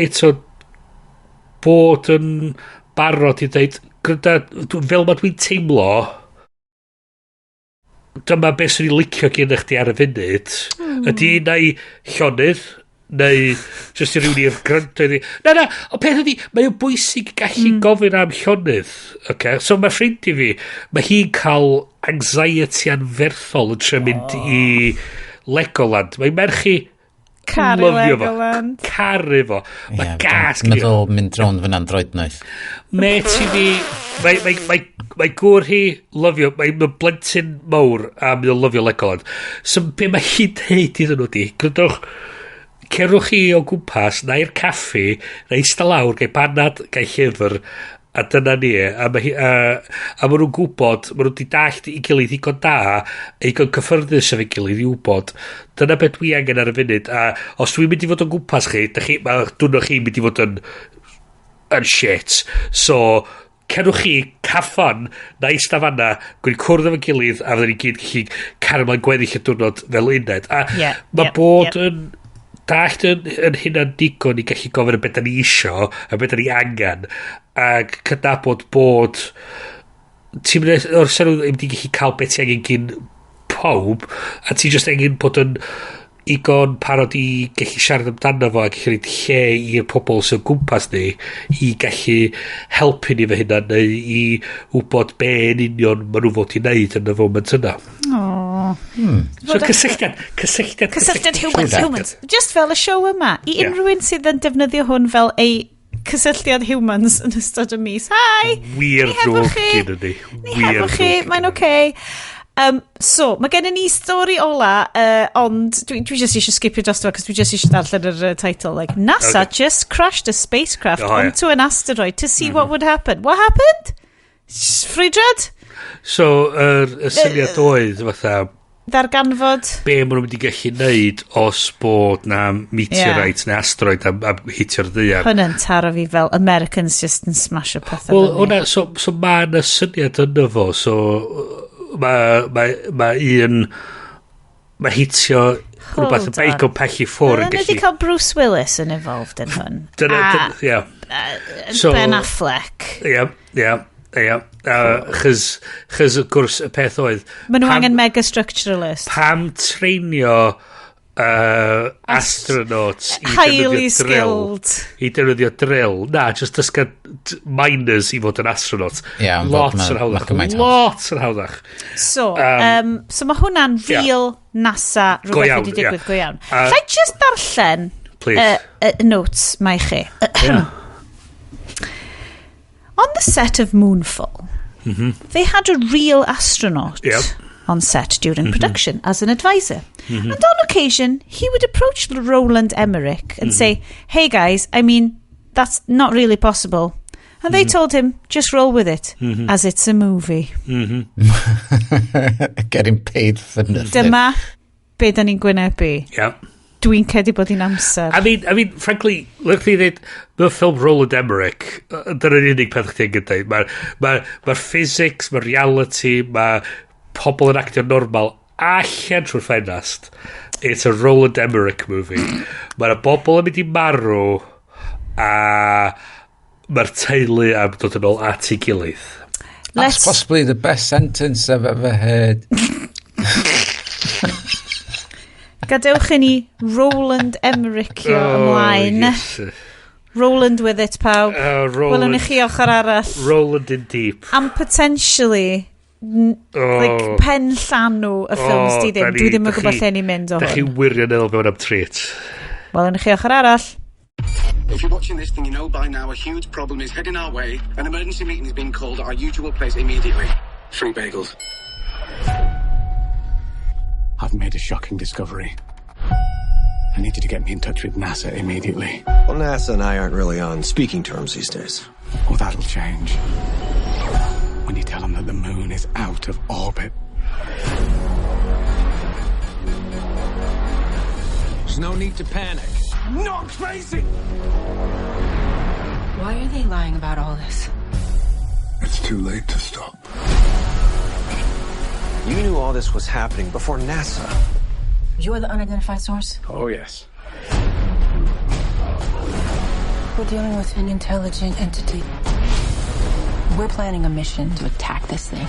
eto, bod yn barod i dweud, fel ma dwi'n teimlo, dyma beth sy'n ei licio gen i chdi ar y funud, ydy un ai llonydd, neu just i rywun i'r grynt na, o peth ydi, mae'n bwysig gallu gofyn am llonydd, so mae ffrind i fi, mae hi'n cael anxiety anferthol yn trwy mynd i Legoland. Mae'n merchu Caru Legoland. Caru fo. Mae gas gyda. Meddwl mynd drown fy'n androidnaeth. Meti fi, mae gŵr hi lyfio, mae'n blentyn mawr a mae'n lyfio Legoland. So be mae hi'n deud iddyn nhw di? Gwydwch, cerwch chi o gwmpas, na i'r caffi, na eista lawr, gai banad, gai llyfr, a dyna ni, a maen nhw'n gwybod, maen nhw wedi dallt i gilydd ddigon da, i gael cyffyrddus efo'i gilydd i wybod. Dyna beth dwi angen ar y funud, a os dwi'n mynd i fod o'n gwmpas chi, mae dwi'n chi'n mynd i fod yn shit. So, cerwch chi caffon, na eista fanna, gwneud cwrdd efo'n gilydd, a fydden ni gyd gallu cario mlaen gweddill y diwrnod fel uned. A mae bod yn dallt yn hynna'n digon i gallu gofyn y beth ni isio, a beth ni angen, ac cydnabod bod ti'n mynd o'r sylw ddim wedi gallu cael beth ti angen gyn pawb, a ti just angen bod yn igon parod i gallu siarad amdano fo a gallu rhaid lle i'r pobl sy'n gwmpas ni i gallu helpu ni fe hynna neu i wybod be yn union maen nhw fod i wneud yn y foment yna. So cysylltiad humans. Just fel y show yma. I unrhyw un sydd yn defnyddio hwn fel ei cysylltiad humans yn ystod y mis. Hi! Wir drwg gyn ydi. Ni hefo chi, mae'n okay. So, mae gen i ni stori ola, ond dwi just eisiau skipio dros fo, cos dwi just eisiau darllen yr title, like, NASA just crashed a spacecraft onto an asteroid to see what would happen. What happened? Ffrwydriad? So, y syniad oedd, fatha, ddarganfod. Be maen nhw'n mynd i gallu neud os bod na meteorite neu asteroid am hitio'r ddiar. Hwnnw'n taro fi fel Americans just yn smash o pethau. Wel, hwnna, so mae yna syniad yna fo, so mae hitio rhywbeth yn beig o pell i ffwr yn gallu. Yna wedi cael Bruce Willis yn involved yn hwn. Ben Affleck. Chys y gwrs y peth oedd maen nhw angen mega structuralist. Pam treinio astronauts highly skilled i defnyddio drill. Na, just dysga miners i fod yn astronauts. Lots yn hawddach. So mae hwnna'n real NASA rhywbeth wedi digwydd go iawn. Llai just darllen y notes mae chi. On the set of Moonfall, they had a real astronaut on set during production as an advisor. And on occasion, he would approach Roland Emmerich and say, hey guys, I mean, that's not really possible. And they told him, just roll with it, as it's a movie. Getting paid for nothing. Dyma be da ni'n gwynebu. Dwi'n cedi bod hi'n amser. I mean, frankly, look chi ddweud, mae'r ffilm Roland Emmerich, dyna'r unig peth chdi yn gyda'i. Mae'r physics, mae'r reality, mae pobl yn actio normal allan trwy'r ffenast. It's a Roland Emmerich movie. Mae'r bobl yn mynd i marw a mae'r teulu am dod yn ôl at ei gilydd. That's possibly the best sentence I've ever heard. Gadewch i ni Roland Emmerichio ymlaen. Roland with it, pawb. Welwn i chi ochr arall. Roland in deep. And potentially like pen llanw y ffilms di ddim. Dwi ddim yn gwybod lle ni'n mynd o hwn. Da chi wirionel fewn am treat. Welwn i chi ochr arall. If you're watching this thing, you know by now a huge problem is heading our way. An emergency meeting is being called at our usual place immediately. 3 bagels. I've made a shocking discovery. I need you to get me in touch with NASA immediately. Well, NASA and I aren't really on speaking terms these days. Oh, that'll change. When you tell them that the moon is out of orbit. There's no need to panic. I'm not crazy! Why are they lying about all this? It's too late to stop. You knew all this was happening before NASA. You're the unidentified source? Oh, yes. We're dealing with an intelligent entity. We're planning a mission to attack this thing.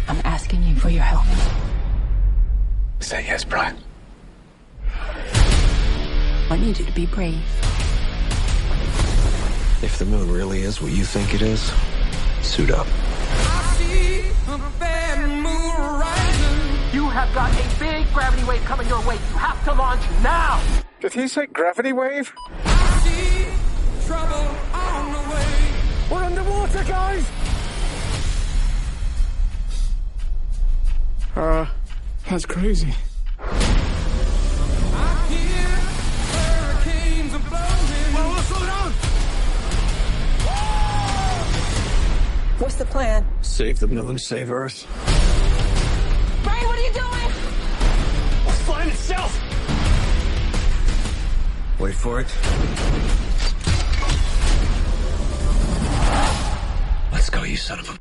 I'm asking you for your help. Say yes, Brian. I need you to be brave. If the moon really is what you think it is, suit up. I see a bad moon rising. You have got a big gravity wave coming your way. You have to launch now. Did he say gravity wave? I see trouble on the way. We're underwater, guys! That's crazy. I hear hurricanes are blowing. Whoa, slow down! What's the plan? Save the moon, save Earth. Bryn, what are you doing? It's flying itself! Wait for it. Let's go, you son of a...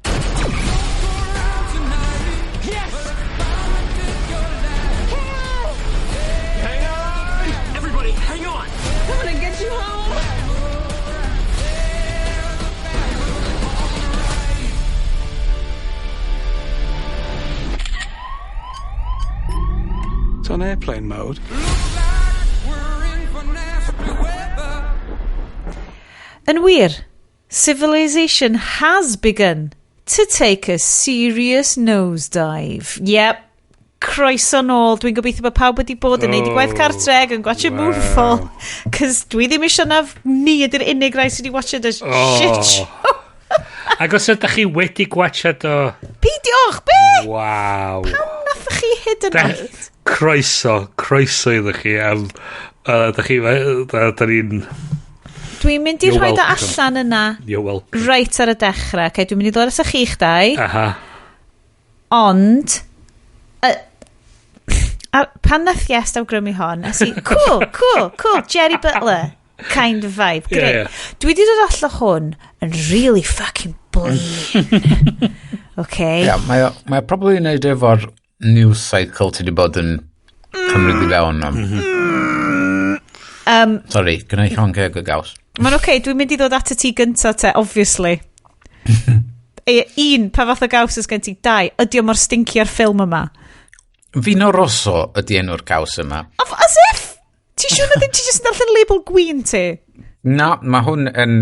Yes! Hang on! Everybody, hang on! I'm gonna get you home. It's on airplane mode. We're in for nasty weather. Yn wir, civilization has begun to take a serious nosedive. Yep. Croeso nôl. Dwi'n gobeithio bod pawb wedi bod yn neud i gwaith cartreg yn gwachio MOONFALL. Cos dwi ddim eisiau naf ni ydy'r unig rai sydd wedi watched y shit show. Ac os ydych chi wedi gwachod o... Peidiwch, be? Waw. Pam nathach chi hyd yn oed? Croeso iddo chi am... Da ni'n... Dwi'n mynd i rhoi da allan yna You're welcome. reit ar y dechrau. Okay, dwi'n mynd i ddod as y chi'ch dau. Aha. Ond... pan nath Iest awgrymu hon, nes i, cool, Jerry Butler kind of vibe, great. Yeah. Dwi wedi dod allan hwn yn really fucking blean. Okay. Yeah, mae probably yn neud efo'r news cycle ti wedi bod yn cymryd i fewn am. Sorry, gyda i llon ceg o gaws. Mae'n okay, dwi'n mynd i ddod at y ti gynta te, obviously. Un, pa fath o gaws ys gen ti? 2, ydi o mor stincio'r ffilm yma? Fino Rosso ydi enw'r gaws yma. As if! Ti siŵr na ddim ti jyst yn darllen label gwyn ti? Na, mae hwn yn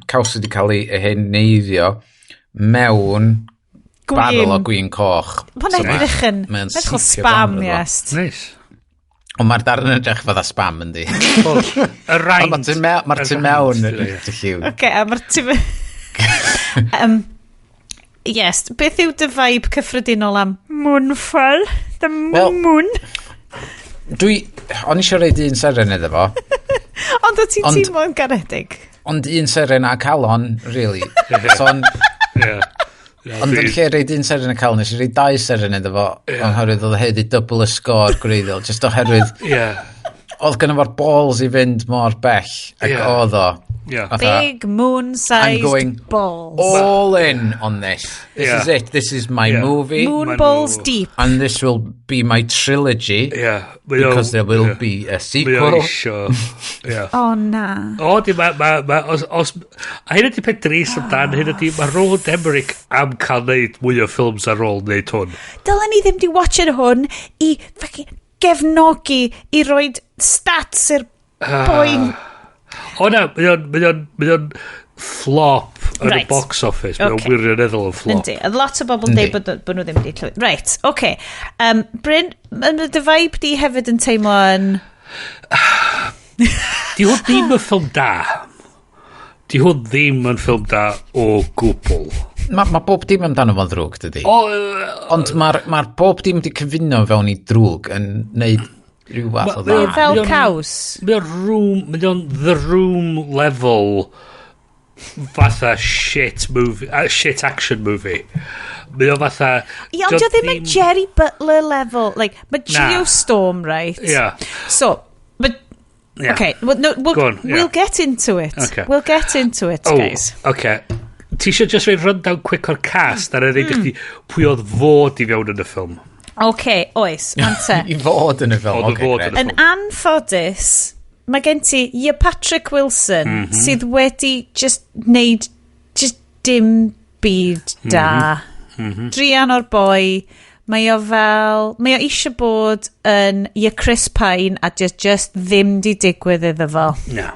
caws wedi cael ei heneiddio mewn barol o gwyn coch. Mae'n edrych yn... Mae'n edrych o spam, Iest. Nice. Ond mae'r darn yn edrych fatha spam, yndi. Y rhaid. Mae'r tu mewn yn lliw. Oce, a mae'r tu mewn... Yes, beth yw dy vibe cyffredinol am MOONFALL? The moon? O'n eisiau reid un seren iddo fo. Ond o ti'n teimlo'n garedig? Ond un seren a calon, really. Ond yn lle reid un seren a calon, nes i reid 2 seren iddo fo, oherwydd oedd hyd i double y sgôr gwreiddiol, just oherwydd oedd gynnu fo'r balls i fynd mor bell, ac oedd o. Big moon-sized balls. All in on this. This is it. This is my movie. Moon balls deep. And this will be my trilogy. Because there will be a sequel. Oh, na. O, di, a hyn ydi peth dris amdan, hyn ydi, mae Roland Emmerich am cael neud mwy o ffilms ar ôl neud hwn. Dylen ni ddim di watched hwn i gefnogi, i roed stats i'r boi'n... O na, mae o'n flop yn y box office. Mae o'n wirioneddol yn flop. Yndi, a lot o bobl dweud bod nhw ddim wedi clywed. Right, oce. Bryn, dy vibe di hefyd yn teimlo yn... Di hwn ddim yn ffilm da. Di hwn ddim yn ffilm da o gwbl. Mae bob dim amdano fo'n ddrwg, dydi? Ond mae'r bob dim di cyfuno fewn i drwg yn neud... fel caws. Mae o'n The Room level fatha shit action movie. Mae o'n fatha... Ie, ond o ddim yn Jerry Butler level. Like, mae Geostorm, right? Yeah. So, but... Yeah. Okay, we'll get into it. Okay. We'll get into it, guys. Okay. Ti eisiau just reid rundown quick o'r cast ar edrych chi pwy oedd fod i fewn yn y ffilm? Okay, oes, mante. I fod yn y ffilm. Yn anffodus, mae gen ti Patrick Wilson sydd wedi just neud dim byd da. Drian o'r boi, mae o eisiau bod yn Chris Pine a just ddim di digwydd iddo fo. No.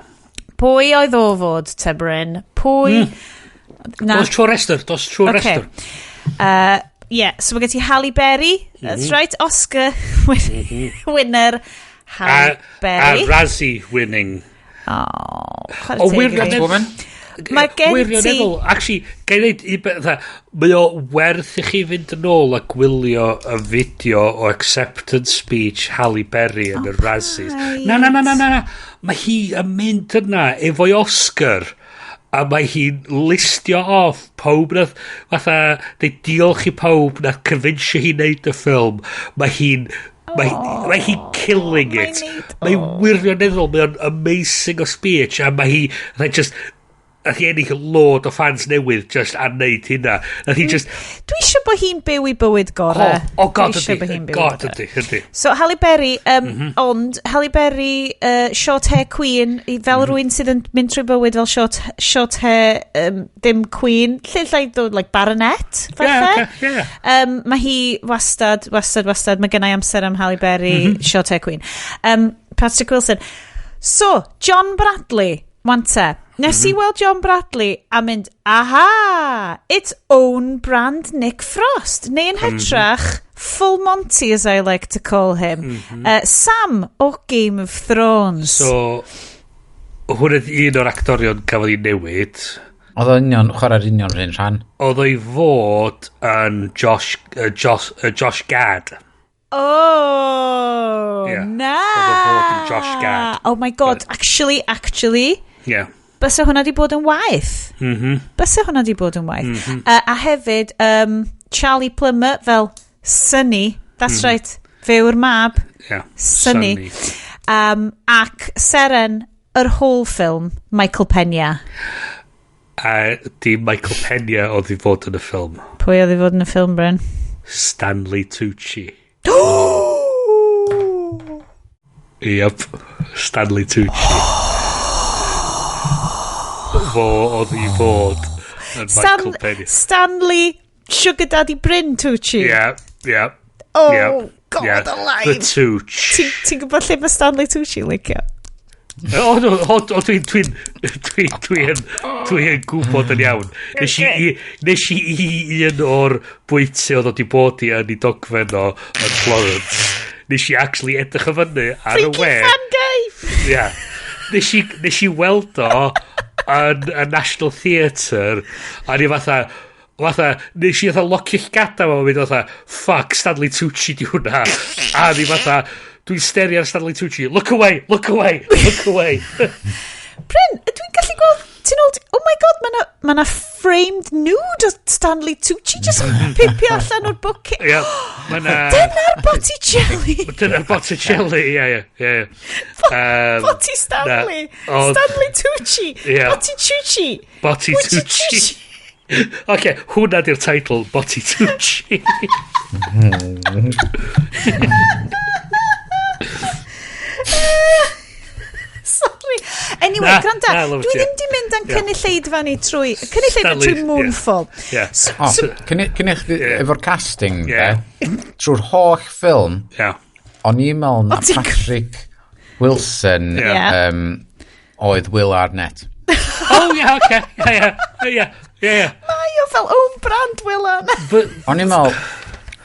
Pwy oedd o fod, te Bryn? Pwy... Dos tro rester. so mae gen ti Halle Berry, that's right, Oscar winner Halle Berry. A Razzie winning. Woman. Mae gen ti... Actually, gael ei wneud i beth, mae o werth i chi fynd yn ôl a gwylio y fideo o acceptance speech Halle Berry yn y Razzies. Na. Mae hi yn mynd yna efo'i Oscar a mae hi'n listio off pob nath, fatha, neu diolch i pob nath convincio hi wneud y ffilm. Mae hi'n killing it. Mae wirioneddol, mae'n amazing o speech a mae hi, Nath hi ennill lord o fans newydd just a neud hynna. Dwi eisiau bod hi'n byw i bywyd gorau. God ydy. So Halle Berry, ond Halle Berry, short hair queen, fel rwy'n sydd yn mynd trwy bywyd fel short hair ddim queen, lle dod, like baronet, falle. Mae hi wastad, mae gennau amser am Halle Berry, short hair queen. Patrick Wilson. So, John Bradley, wante. Nes i weld John Bradley a mynd, aha, it's own brand Nick Frost. Neu'n hytrach, full Monty as I like to call him. Sam o Game of Thrones. So, hwn ydy un o'r actorion cafodd ei newid. Oedd o'n chwarae'r union rhan rhan. Oedd o'i fod yn Josh Gad. Oh, na. Oedd o'i fod yn Josh Gad. Oh my god, actually. Yeah. Bysa hwnna di bod yn waith. A hefyd, Charlie Plummer fel Sunny. That's right. Few'r mab. Yeah. Sunny. Ac Seren, yr whole film, Michael Pena. Di Michael Pena oedd i fod yn y ffilm. Pwy oedd i fod yn y ffilm, Bryn? Stanley Tucci. Yep. Stanley Tucci. Fo oedd i fod yn Michael Pena. Stanley Sugar Daddy Bryn Tucci. Yeah. Oh, God alive. The Tucci. Ti'n gwybod lle mae Stanley Tucci licio? Dwi'n gwybod yn iawn. Nes i un o'r bwyty oedd wedi bod i yn ei dogfen o yn Florence. Nes i actually edrych y fyny ar y we. Freaky fan gay! Nes i weld o yn y National Theatre a ni fatha nes i locio llgada fo mynd fatha fuck Stanley Tucci di hwnna a ni fatha dwi'n steri ar Stanley Tucci look away Bryn, dwi'n gallu gweld ti'n ôl, oh my god, ma na framed nude o Stanley Tucci just pipio allan o'r bwc. Dyna'r Botticelli. Yeah. Botti Stanley. Stanley Tucci. Botti Tucci. Okay, hwnna di'r title, Botti Tucci. Sorry. Anyway, granda, dwi ddim di mynd yn cynulleidfa ni trwy Moonfall. Cynnych efo'r casting, trwy'r holl ffilm, o'n i'n meddwl na Patrick Wilson oedd Will Arnett. Mae o fel own brand Will Arnett. O'n i'n meddwl,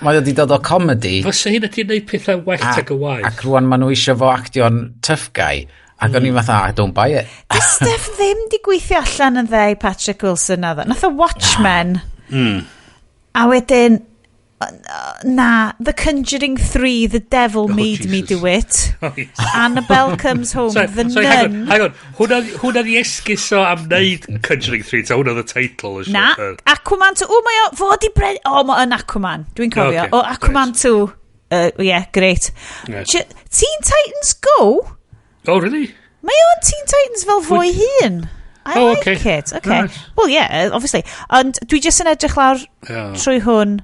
mae o di dod o comedy. Fysa hyn ydy'n neud pethau well ag y waith. Ac rwan maen nhw eisiau fo actio'n tough guy. Ac o'n i'n fatha, I don't buy it. Di Steph ddim di gweithio allan yn ddau Patrick Wilson na dda. Nath o Watchmen. A wedyn, The Conjuring 3, The Devil Made Me Do It. Annabelle Comes Home, The Nun. Hang on. Hwna di esgus o am wneud Conjuring 3, ta hwna the title. Na, Aquaman 2. O, mae o, fod i bred... O, mae yn Aquaman. Dwi'n cofio. O, Aquaman 2. Yeah, great. Teen Titans Go? Oh, really? Mae o'n Teen Titans fel fwy hun. I like it. Okay. Right. Well, yeah, obviously. Ond dwi just yn edrych lawr trwy hwn,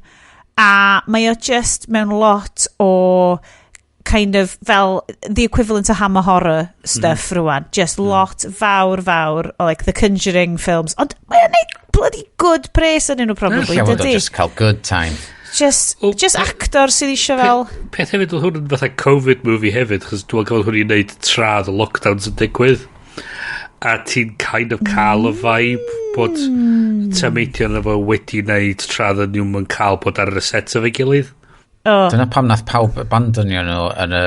a mae o just mewn lot o kind of fel the equivalent of Hammer horror stuff rwan. Just lot fawr o like the Conjuring films. Ond mae o'n neud bloody good praise yn nhw probably, dydi? Just cael good time. Just actor sydd eisiau fel... Peth hefyd oedd hwn yn fatha Covid movie hefyd, chos dwi'n gwybod hwn i'n neud tra the lockdowns yn digwydd. a ti'n kind of cael y vibe bod tameidion efo wedi wneud tradd yn nhw'n cael bod ar y set o'r gilydd. Dyna pam nath pawb abandonio nhw yn y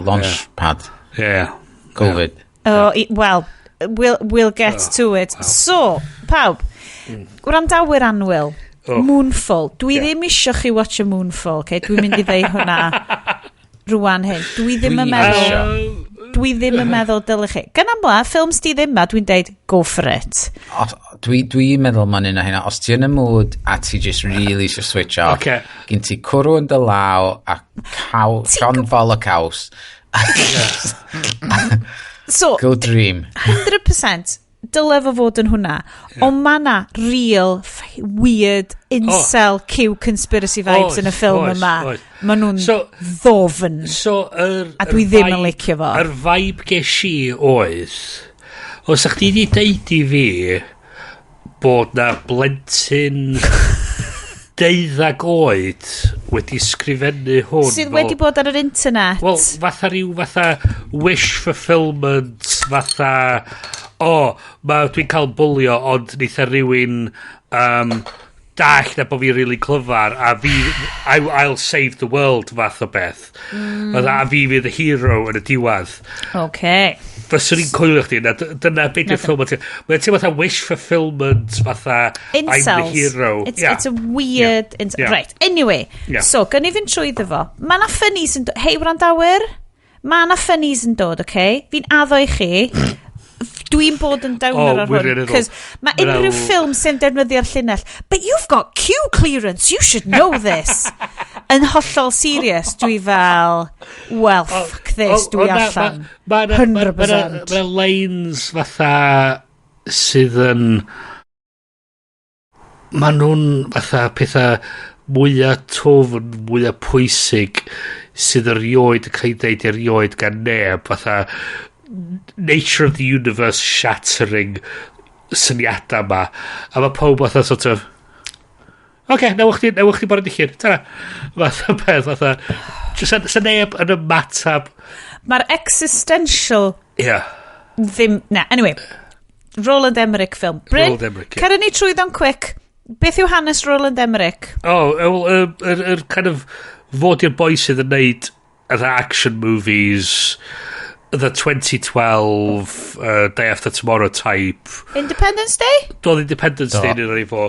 launchpad. Covid. Well, we'll get to it. So, pawb, gwrandawyr anwyl, MOONFALL. Dwi ddim isio chi watch a MOONFALL, okay? Dwi'n mynd i ddeu hwnna rwan hyn. Dwi ddim yn meddwl dylech chi. Gan amla, ffilms di ddim ma, dwi'n deud, go for it. Dwi'n meddwl ma'n un o hynna. Os ti yn y mood a ti just really eisiau switch off, gyn ti cwrw yn dy law a llonfol y caws. So, go dream. 100%. Dyle fo fod yn hwnna. Ond ma na real, weird, incel, conspiracy vibes yn y ffilm yma. Ma nhw'n ddofn. A dwi ddim yn licio fo. Yr vibe ges i oedd, os ych chi wedi deud i fi bod na blentyn 12 oed wedi sgrifennu hwn. Sydd wedi bod ar yr internet. Wel, fatha wish fulfillment, fatha dwi'n cael bwlio, ond neitha rhywun dall na bod fi'n really clyfar, a fi, I'll save the world, fath o beth. A fi fydd y hero yn y diwedd. Fyswn i'n coelio chdi, dyna beth yw'r ffilm. Mae'n teimlo fatha wish fulfillment, fatha incels. I'm the hero. It's a weird... Right, anyway. So, gynnu fi'n trwy ddefo. Mae na ffynnis yn dod... Hei, wrandawyr. Mae na ffynnis yn dod, okay? Fi'n addo i chi. Dwi'n bod yn downer ar hwn. Cos mae unrhyw ffilm sy'n defnyddio'r llinell. But you've got Q clearance. You should know this. Yn hollol serious. Dwi fel, well, fuck this. Dwi allan. 100%. Mae lines fatha sydd yn... Mae nhw'n fatha pethau mwyaf tofn, mwyaf pwysig sydd erioed yn cael deud erioed gan neb. Fatha... nature of the universe shattering syniadau ma, a mae pob fatha sort of nawch chi bod yn dillun tara, fatha peth fatha just neb yn ymatab. Mae'r existential ddim, anyway, Roland Emmerich film. Bryn, cer ni trwyddo'n quick, beth yw hanes Roland Emmerich? Kind of fod i'r boi sydd yn neud action movies, the 2012 Day After Tomorrow type. Independence Day? Doedd Independence Day yn ei fo.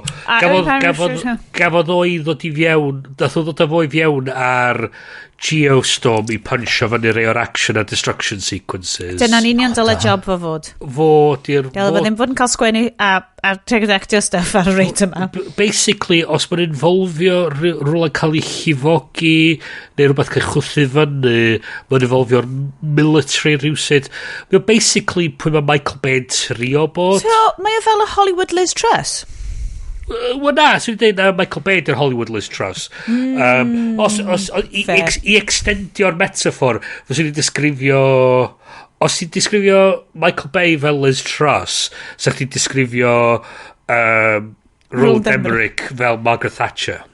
Gafodd o'i ddod i fiewn, dath o ddod â fo i fiewn ar Geostorm i punch fyny rei o'r action a destruction sequences. Dyna'n union dyle job fo fod. Gael fo ddim fod yn cael sgwennu a tegrectio stuff ar y reit yma. Basically, os mae'n involfio rhywle cael ei llifogi neu rhywbeth cael chwthu fyny, mae'n involfio'r military rhywsyd. Mae'n basically pwy mae Michael Bay yn trio bod. So, mae o fel y Hollywood Liz Truss? Wel na, sy'n dweud na Michael Bay dy'r Hollywood Liz Truss. I extendio'r metaphor, fos i'n disgrifio... Os ti'n disgrifio Michael Bay fel Liz Truss, so ti'n disgrifio Roland Emmerich fel Margaret Thatcher.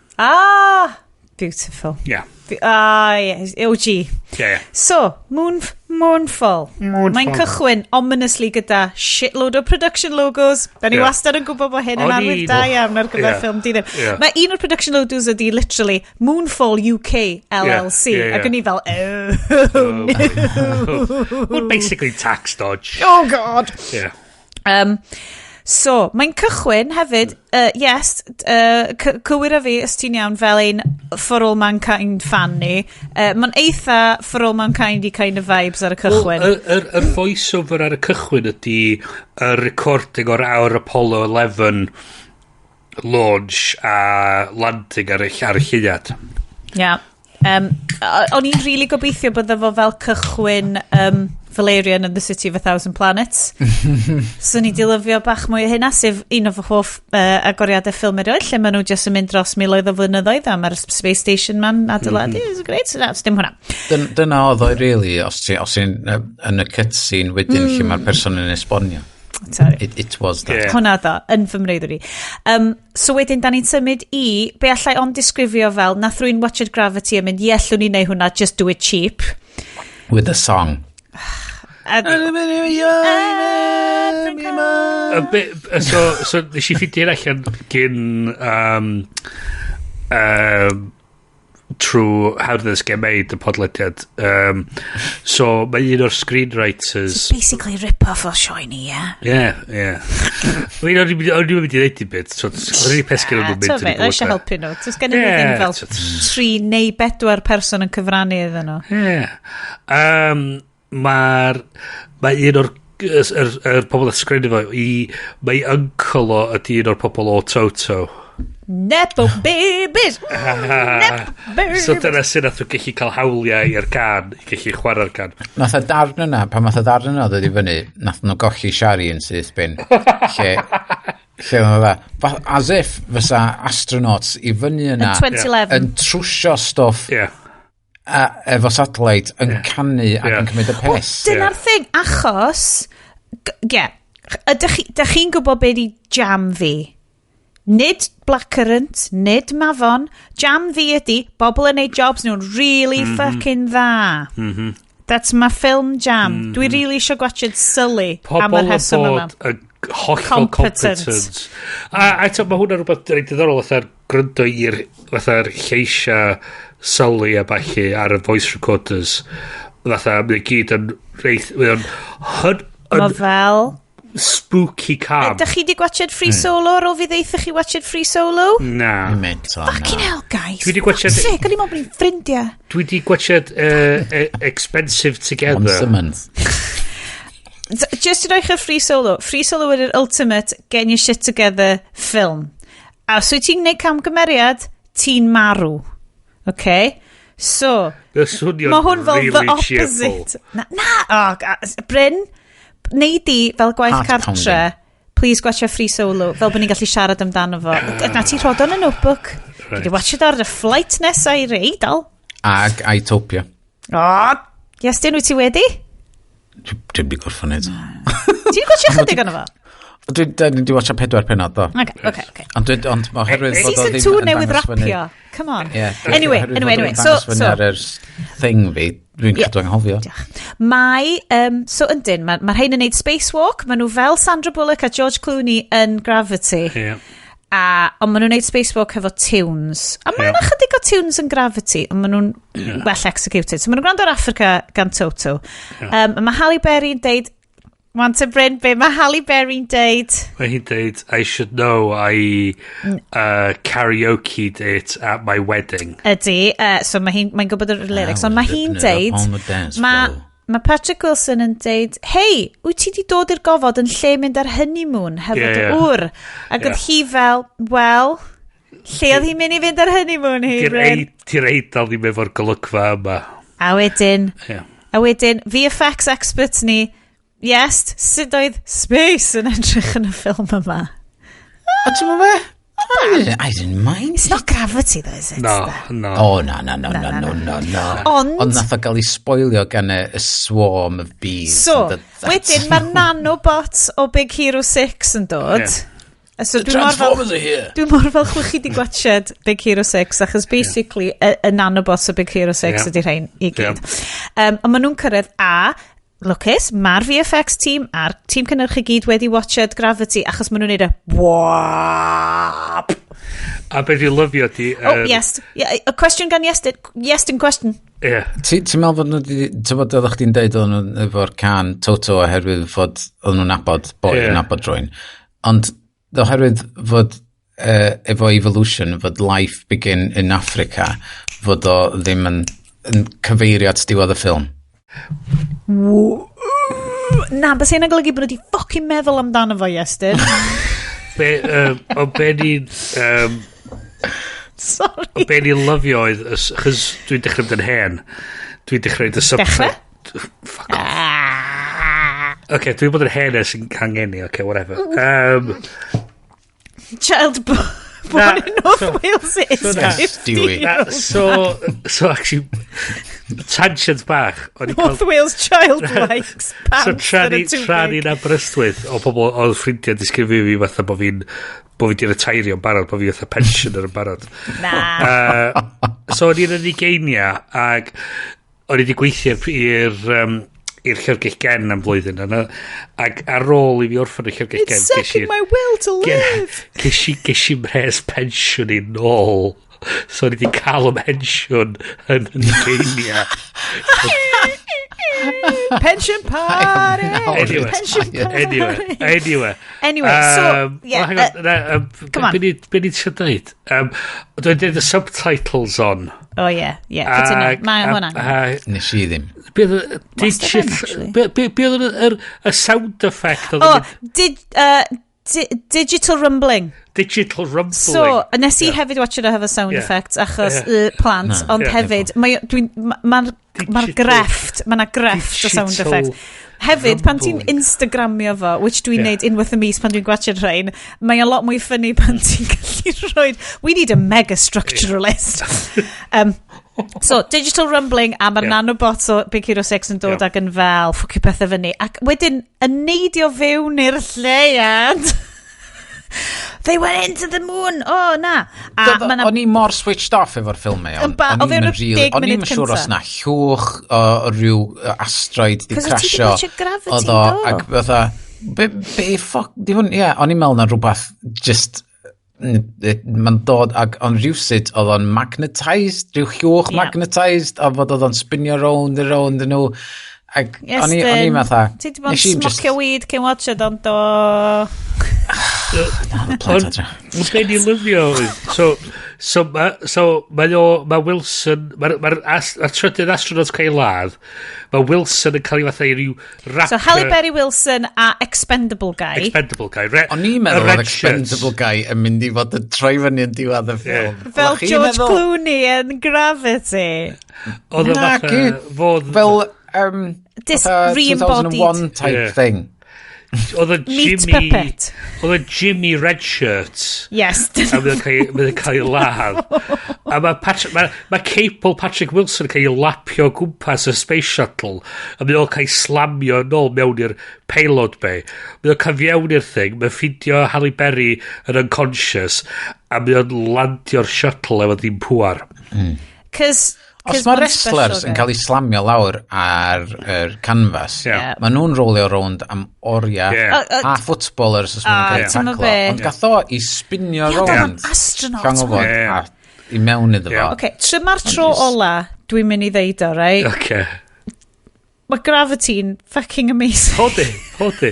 Beautiful. Yeah. Yes, OG. Yeah. So, MOONFALL. Mae'n cychwyn ominously gyda shitload o production logos. Da ni wastad yn gwybod bod hyn yn arwydd da iawn ar gyfer ffilm di ddim. Mae un o'r production logos ydi literally MOONFALL UK LLC. Ac yn i fel, no. Well, basically tax dodge. Oh God. Yeah. So, mae'n cychwyn hefyd, cywir a fi, os ti'n iawn, fel ein For All Mankind fan ni. Mae'n eitha For All Mankind i kind of vibes ar y cychwyn. Yr voice-over ar y cychwyn ydy y recording o'r awr Apollo 11 launch a landing ar y Haclediad. O'n i'n really gobeithio bydde fo fel cychwyn Valerian and the City of a Thousand Planets. So ni dilifio bach mwy o hynna, sef un o fy hoff agoriadau ffilm erioed, lle maen nhw jyst yn mynd dros miloedd o flynyddoedd am ar Space Station man adeiladu. It's great, so that's dim hwnna. Dyna oedd o'i really, os ti'n yn y cutscene wedyn lle mae'r person yn esbonio. It was that. Hwna do, yn fy mreiddwr i. So wedyn, da ni'n symud i, be allai ond disgrifio fel, nath rwy'n Watched Gravity yn mynd, allwn ni neu hwnna, just do it cheap. With a song. So, nes i ffidio allan gyn trwy How Did This Get Made, y podlediad. So, mae un o'r screenwriters... It's basically rip-off o Sioned, yeah? Yeah. O'n i'n mynd i ddeud i bit, so o'n i'n pesgyn o'n mynd i'n gwybod. Eisiau helpu nhw. Does gen i ddim fel 3 neu 4 person yn cyfrannu iddyn nhw. Mae un o'r pobl a sgrennu fo mae uncle o ydi un o'r pobl o Toto. Nepo babies! So dyna sy'n nath o gallu cael hawliau i'r can, i gallu chwarae'r can. Nath y darn yna, pan nath y darn yna ddod i fyny, nath nhw golli Shari yn syth bin. Lle oedd e, as if fysa astronauts i fyny yna yn trwsio stwff efo satellite yn canu ac yn cymryd y pes. Dyna'r thing, achos ydych chi'n gwybod beth i jam fi? Nid blackcurrant, nid mafon. Jam fi ydi, bobl yn neud jobs nhw'n really fucking dda. That's my film jam. Dwi really eisiau gwachod Sully am yr heswm yma. Hollol competent. A eto, mae hwnna'n rhywbeth rhaid diddorol fatha'r gryndo i'r fatha'r lleisia Sully a bachu ar y voice recorders. Fatha, mae'n gyd yn reith... Mae fel... spooky calm. Ydych chi di gwachod Free Solo ar ôl fi ddeitha chi watched Free Solo? Na. Fucking hell, guys. Dwi di gwachod... Sick, o'n i'n meddwl bod ni'n ffrindiau. Dwi di gwachod Expensive Together. On Simmons. Just i roi chi Free Solo. Free Solo ydy'r ultimate get your shit together film. A os wyt ti'n gwneud camgymeriad, ti'n marw. Okay? So, mae hwn fel the opposite. Bryn, neud i fel gwaith cartre, please gwachio Free Solo, fel bod ni'n gallu siarad amdano fo. Na ti rhod o'n y notebook. Gyd i watch it ar y flight nesau i'r Eidal. Ag Utopia. Iestyn, wyt ti wedi? Dwi'n di gorffan neud. Ti'n gwachio chydig yno fo? Dwi'n watcha 4 penod, do. Okay. Ond oherwydd... Season 2 newydd rapio. Come on. Anyway. So... thing fi, dwi'n cadw anghofio. Mae, so yndyn, mae'r rhain yn neud spacewalk, maen nhw fel Sandra Bullock a George Clooney yn Gravity. Ond maen nhw'n neud spacewalk hefo tunes. A mae yna chydig o tunes yn Gravity, ond maen nhw'n well executed. So maen nhw'n gwrando ar Africa gan Toto. Mae Halle Berry'n deud, want to Bryn, be mae Halle Berry'n deud? Mae hi'n deud, I should know I karaoke'd it at my wedding. Ydy, so mae'n gwybod y lyrics, ond mae hi'n deud, mae Patrick Wilson yn deud, hei, wyt ti di dod i'r gofod yn lle mynd ar honeymoon hefo dy ŵr? Ac oedd hi fel, well, lle oedd hi'n mynd i fynd ar honeymoon hi, Bryn? Ti'r Eidal ddim efo'r golygfa yma. A wedyn, VFX experts ni, yes, sut oedd space yn edrych yn y ffilm yma? A ti'n mynd fe? I didn't mind. It's not Gravity though, is it? No. Oh, no. Ond nath o gael ei spoilio gan y swarm of bees. So, wedyn mae'r nanobots o Big Hero 6 yn dod. So The Transformers are here. Dwi'n mor fel chwch chi di gwachod Big Hero 6, achos basically y nanobots o Big Hero 6 ydy'r rhain i gyd. Ond maen nhw'n cyrraedd Lucas, mae'r VFX team a'r tîm cynnyrchu gyd wedi watched Gravity achos maen nhw'n neud wap. A beth dwi'n lyfio di... yes. A question gan Iestyn. Iestyn question. Ti'n meddwl fod nhw wedi... Ti'n fod oeddech chdi'n deud o'n nhw efo'r can Toto oherwydd fod o'n nhw'n nabod nabod rwy'n. Ond oherwydd fod efo evolution, fod life begin in Africa, fod o ddim yn cyfeirio at diwedd y ffilm. Na, bys hynna'n golygu bod wedi ffocin meddwl amdano fo, Iestyn. O be ni'n... Sorry. O be ni'n lyfio oedd... Chos dwi'n dechrau mynd yn hen. Dwi'n dechrau y subtitle... Fuck off. Okay, dwi'n bod yn hen ers yn hangeni. Okay, whatever. Child born in North Wales is 50. So actually... Tangent bach. North Wales child likes pants that are too big. So tra ni'n Aberystwyth o pobl oedd ffrindiau disgrifio fi fatha bo fi di retairio yn barod, bo fi fatha pensioner yn barod. Na. So o'n i'n ugeinia ac o'n i di gweithio i'r i'r llyfrgell gen am flwyddyn yna. Ac ar ôl i fi orffen y llyfrgell gen... It's sucking my will to live. Ges i mres pensiwn i nôl. So ni wedi cael y pensiwn yn Geinia. Pension party. Anyway, so yeah. Come on. Be ni ti'n dweud? Dwi'n dweud y subtitles on. Oh yeah. Mae hwnna. Nes i ddim. Be oedd y sound effect? Digital rumbling. Digital rumbling. So, nes i hefyd watch it hefo sound effects achos plant, ond hefyd mae'r grefft, mae'na grefft o sound effects. Hefyd, pan ti'n Instagramio fo, which dwi'n neud unwaith y mis pan dwi'n gwachod rhain, mae a lot mwy ffynnu pan ti'n gallu rhoi... We need a mega structuralist. So, digital rumbling, a mae'r nanobots o Big Hero 6 yn dod ag yn fel, ffwcio pethau fyny. Ac wedyn, yn neidio fewn i'r lleiad... They went into the moon. Oh, na. O'n i mor switched off efo'r ffilm ei. O fewn y 10 munud cynta. O'n i'n siŵr os na llwch o rhyw asteroid di crasio. Cos o ti wedi gravity, do? Ac fatha, be ffoc, di hwn, ie, o'n i'n meddwl na rhywbeth just, mae'n dod, ac o'n rhywsyd oedd o'n magnetised, rhyw llwch magnetised, a fod oedd o'n spinio round yn nhw. Ac o'n i'n meddwl, ti wedi bod yn smocio weed cyn watch it, ond o... Be ni'n lyfio so mae Wilson mae'r trydydd astronaut cael ei ladd, mae Wilson yn cael ei fatha i ryw rapper. So Halle Berry Wilson a Expendable Guy o'n i'n meddwl oedd Expendable Guy yn mynd i fod yn troi fyny yn diwedd y ffilm fel George Clooney yn Gravity oedd y fatha fod fel re-embodied 2001 type thing. Oedd y Jimmy Redshirt. Yes. A bydd yn cael ei ladd. A mae Capel Patrick Wilson yn cael ei lapio gwmpas y Space Shuttle. A bydd o'n cael ei slamio nôl mewn i'r payload bay. Bydd o'n cael fewn i'r thing. Mae'n ffidio Halle Berry yn unconscious. A bydd o'n landio'r shuttle efo ddim pŵar. Os mae wrestlers yn cael ei slamio lawr ar canvas, mae nhw'n rolio rownd am oriau, a footballers os maen nhw'n cael ei taclo, ond gath o i spinio rownd i mewn iddo fo. Mae'r tro ola dwi'n mynd i ddeud o, right? Mae Gravity'n fucking amazing. Hodi.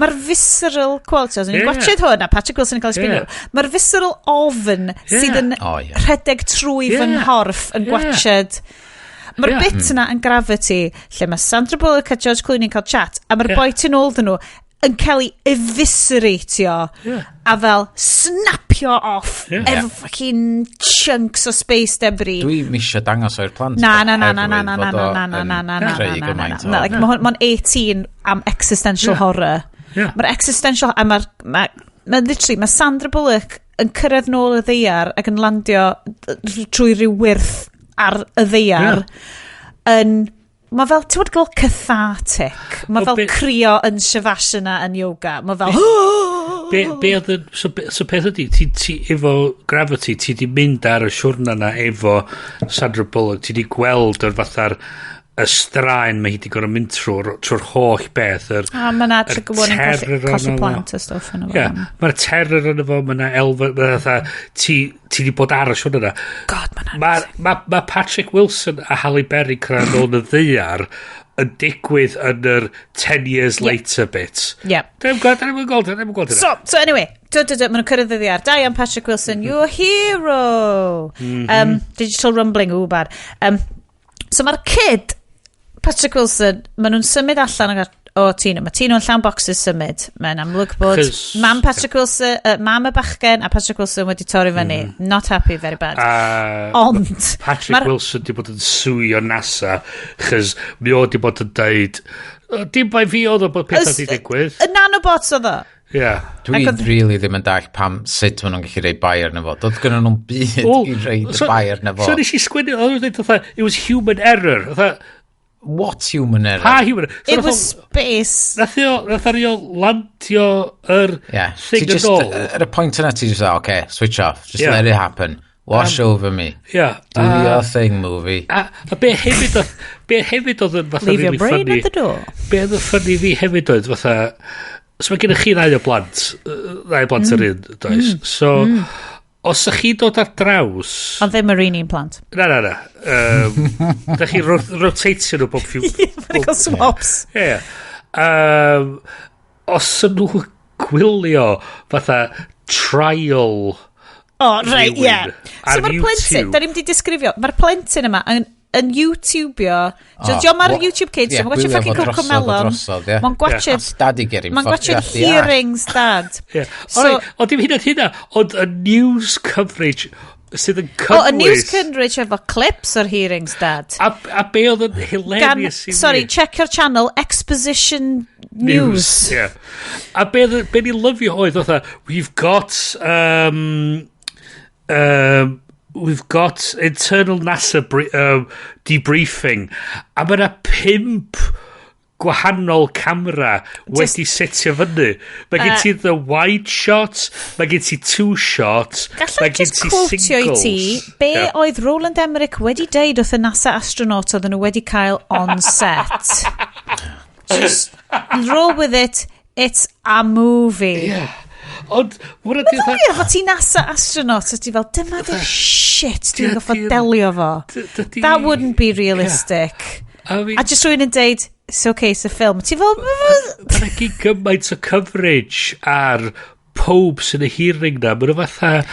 Mae'r visceral quality, os ni'n gwachod hwn, a Patrick Wilson yn cael ei sbinio, mae'r visceral ofn sydd yn rhedeg trwy fy nghorff yn gwachod. Mae'r bit yna yn Gravity, lle mae Sandra Bullock a George Clooney yn cael chat, a mae'r boi ti'n ôl dyn nhw yn cael ei evisceratio a fel snapio off efo fucking chunks o space debris. Dwi'n misio dangos o'r plant. Na. Mae'n 18 am existential horror. Mae'r existential... Mae Sandra Bullock yn cyrraedd nôl y ddeiar ac yn landio trwy rhyw wyrth ar y ddeiar yn... Mae fel, ti'n bod gael cathartic. Mae fel crio yn Shavasana yn yoga. Mae fel... So peth ydi, ti efo Gravity, ti di mynd ar y siwrna na efo Sandra Bullock, ti di gweld yr fatha'r y straen mae hi di gorau mynd trwy'r holl beth. Mae'na trigger warning colli plant y stwff yn efo. Mae'r terror yn efo, mae'na elfa, ti di bod ar y siwrna na. God, mae'na... Mae Patrick Wilson a Halle Berry cyrraedd nôl y ddaear yn digwydd yn yr 10 years later bits. Dwi'n gweld. So anyway, maen nhw'n cyrraedd y ddaear. Da iawn Patrick Wilson, your hero. Digital rumbling, bad. So mae'r kid, Patrick Wilson, maen nhw'n symud allan o Tino. Mae Tino yn llawn boxes symud. Mae'n amlwg bod mam Patrick Wilson, mam y bachgen a Patrick Wilson wedi torri fyny. Not happy, very bad. Ond... Patrick Wilson di bod yn swio NASA, chys mi o di bod yn deud, dim bai fi oedd o bod pethau di digwydd. Y nanobots oedd o? Dwi really ddim yn dall pam sut maen nhw'n gallu rei bair na fo. Doedd gynnu nhw'n byd i rei bair na fo. So nes i sgwini, it was human error. What human error? Pa human error? It was space. Nath o landio yr thing yn ôl. At a point yna ti just okay, switch off. Just let it happen. Wash over me. Do your thing, movie. A be be hefyd oedd yn fatha Leave your really brain funny. at the door. Be oedd yn funny fi hefyd oedd fatha... So mae gen i chi ddau o blant yr un, does? So, os ydych chi dod ar draws... Ond ddim yr un un plant. Na. Da chi rotatio nhw bob few... Mae'n cael swaps. Ie. Os ydyn nhw gwylio fatha trial... Right, yeah. So mae'r plentyn, YouTube. da ni'n di disgrifio, mae'r plentyn yma yn YouTubio, so mae'r YouTube kids, so mae'n gwachio ffocin Coco Melon, mae'n gwachio hearings dad. Ond dim hynna, ond y news coverage sydd yn cynnwys... A news coverage efo clips o'r hearings dad. A be oedd yn hilarious i mi. Sorry, check your channel, Exposition News. Yeah. A be ni lyfio oedd, we've got internal NASA debriefing, a mae yna 5 gwahanol camera wedi setio fyny. Mae gen ti the wide shot, mae gen ti 2 shots, mae gen ti singles. I ti, be oedd Roland Emmerich wedi deud wrth y NASA astronaut oedd nhw wedi cael on set. Just roll with it, it's a movie. Yeah. Ond, Mae'n ddwy efo ti NASA astronaut, a ti fel, dyma the shit dwi'n goffa delio fo. That wouldn't be realistic. A just rwy'n yn deud, it's okay, it's a film. Ti fel... Mae'n gyn gymaint o coverage ar pob sy'n y hearing na. Mae'n fatha...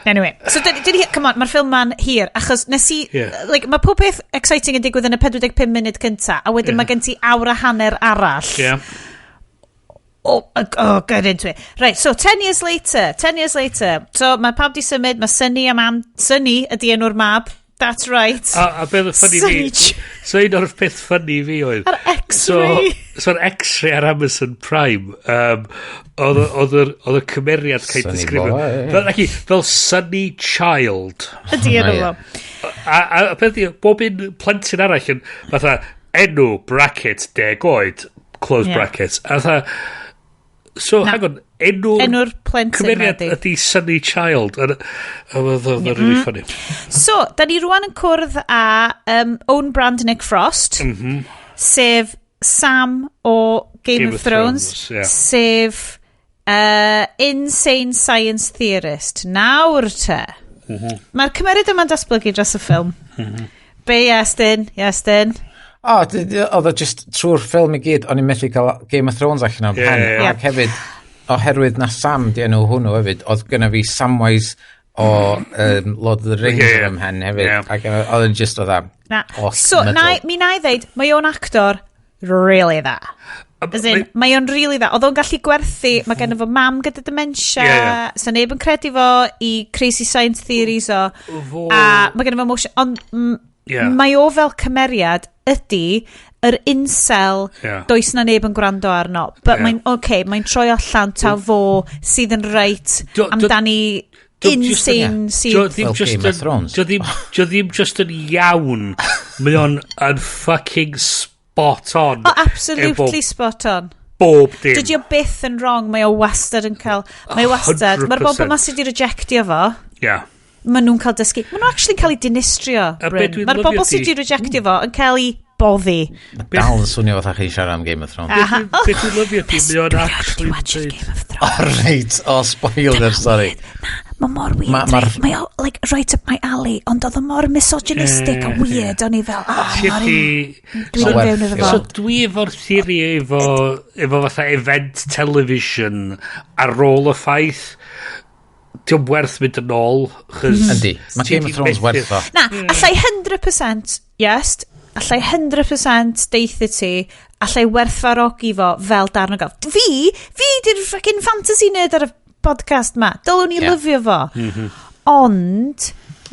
Anyway, so come on, mae'r ffilm ma'n hir, achos nes i, like, mae pob peth exciting yn digwydd yn y 45 munud cynta, a wedyn mae gen ti awr a hanner arall. Yeah. Get into it. Right, so 10 years later. So mae pawb di symud, mae Sunny ydi enw'r mab. That's right. A beth yn ffynnu fi. So un o'r peth ffynnu fi oedd. Ar X-ray. So ar X-ray ar Amazon Prime. Oedd y cymeriad cael disgrifio. Fel Sunny Child. Ydi enw fo. A beth di, bob un plentyn arall yn fatha enw bracket 10 oed. Close brackets. A fatha... So, hang on, enw'r cymeriad ydi Sunny Child. Oedd really funny. So, da ni rwan yn cwrdd a own brand Nick Frost, sef Sam o Game of Thrones, sef insane science theorist. Nawr te. Mae'r cymeriad yma'n datblygu dros y ffilm. Be, Iestyn? Oedd o just trwy'r ffilm i gyd, o'n i'n methu cael Game of Thrones allan o'r pen. Ac hefyd, oherwydd na Sam di enw hwnnw hefyd, oedd gynna fi Samwise o Lord of the Rings ym mhen hefyd. Ac oedd yn just oedd So, mi na i ddeud, mae o'n actor really dda. As in, mae o'n really dda. Oedd o'n gallu gwerthu, mae gen fo mam gyda dementia, so neb yn credu fo i crazy science theories o. A mae gen fo motion... Ond mae o fel cymeriad ydy yr incel does na neb yn gwrando arno. But mae'n troi allan ta fo sydd yn reit amdani insane sydd... Game of Thrones. Jo ddim just yn iawn. Mae o'n fucking spot on. Absolutely spot on. Bob dim. Dyd o byth yn wrong. Mae o wastad yn cael... Mae wastad. Mae'r bobl mas wedi rejectio fo. Yeah. Maen nhw'n cael dysgu. Maen nhw'n actually cael ei dinistrio, Bryn. Mae'r bobl sydd wedi rejectio fo yn cael ei boddi. Dal yn swnio fatha chi siarad am Game of Thrones. Beth yw'n lyfio ti? Mae o'n actually... Game of Thrones. Reit, spoiler, sorry. Mae mor weird. Mae o, like, right up my alley, ond oedd o mor misogynistic a weird, o'n i fel, dwi'n fewn iddo fo. So dwi efo'r theory efo fatha event television ar ôl y ffaith, di'n werth mynd yn ôl. Yndi, mae Game of Thrones werth o. Na, allai 100%, allai 100% deithi ti, allai werthfarogi fo fel darn o gael. Fi di'r fucking fantasy nerd ar y podcast ma. Dylwn ni lyfio fo. Ond,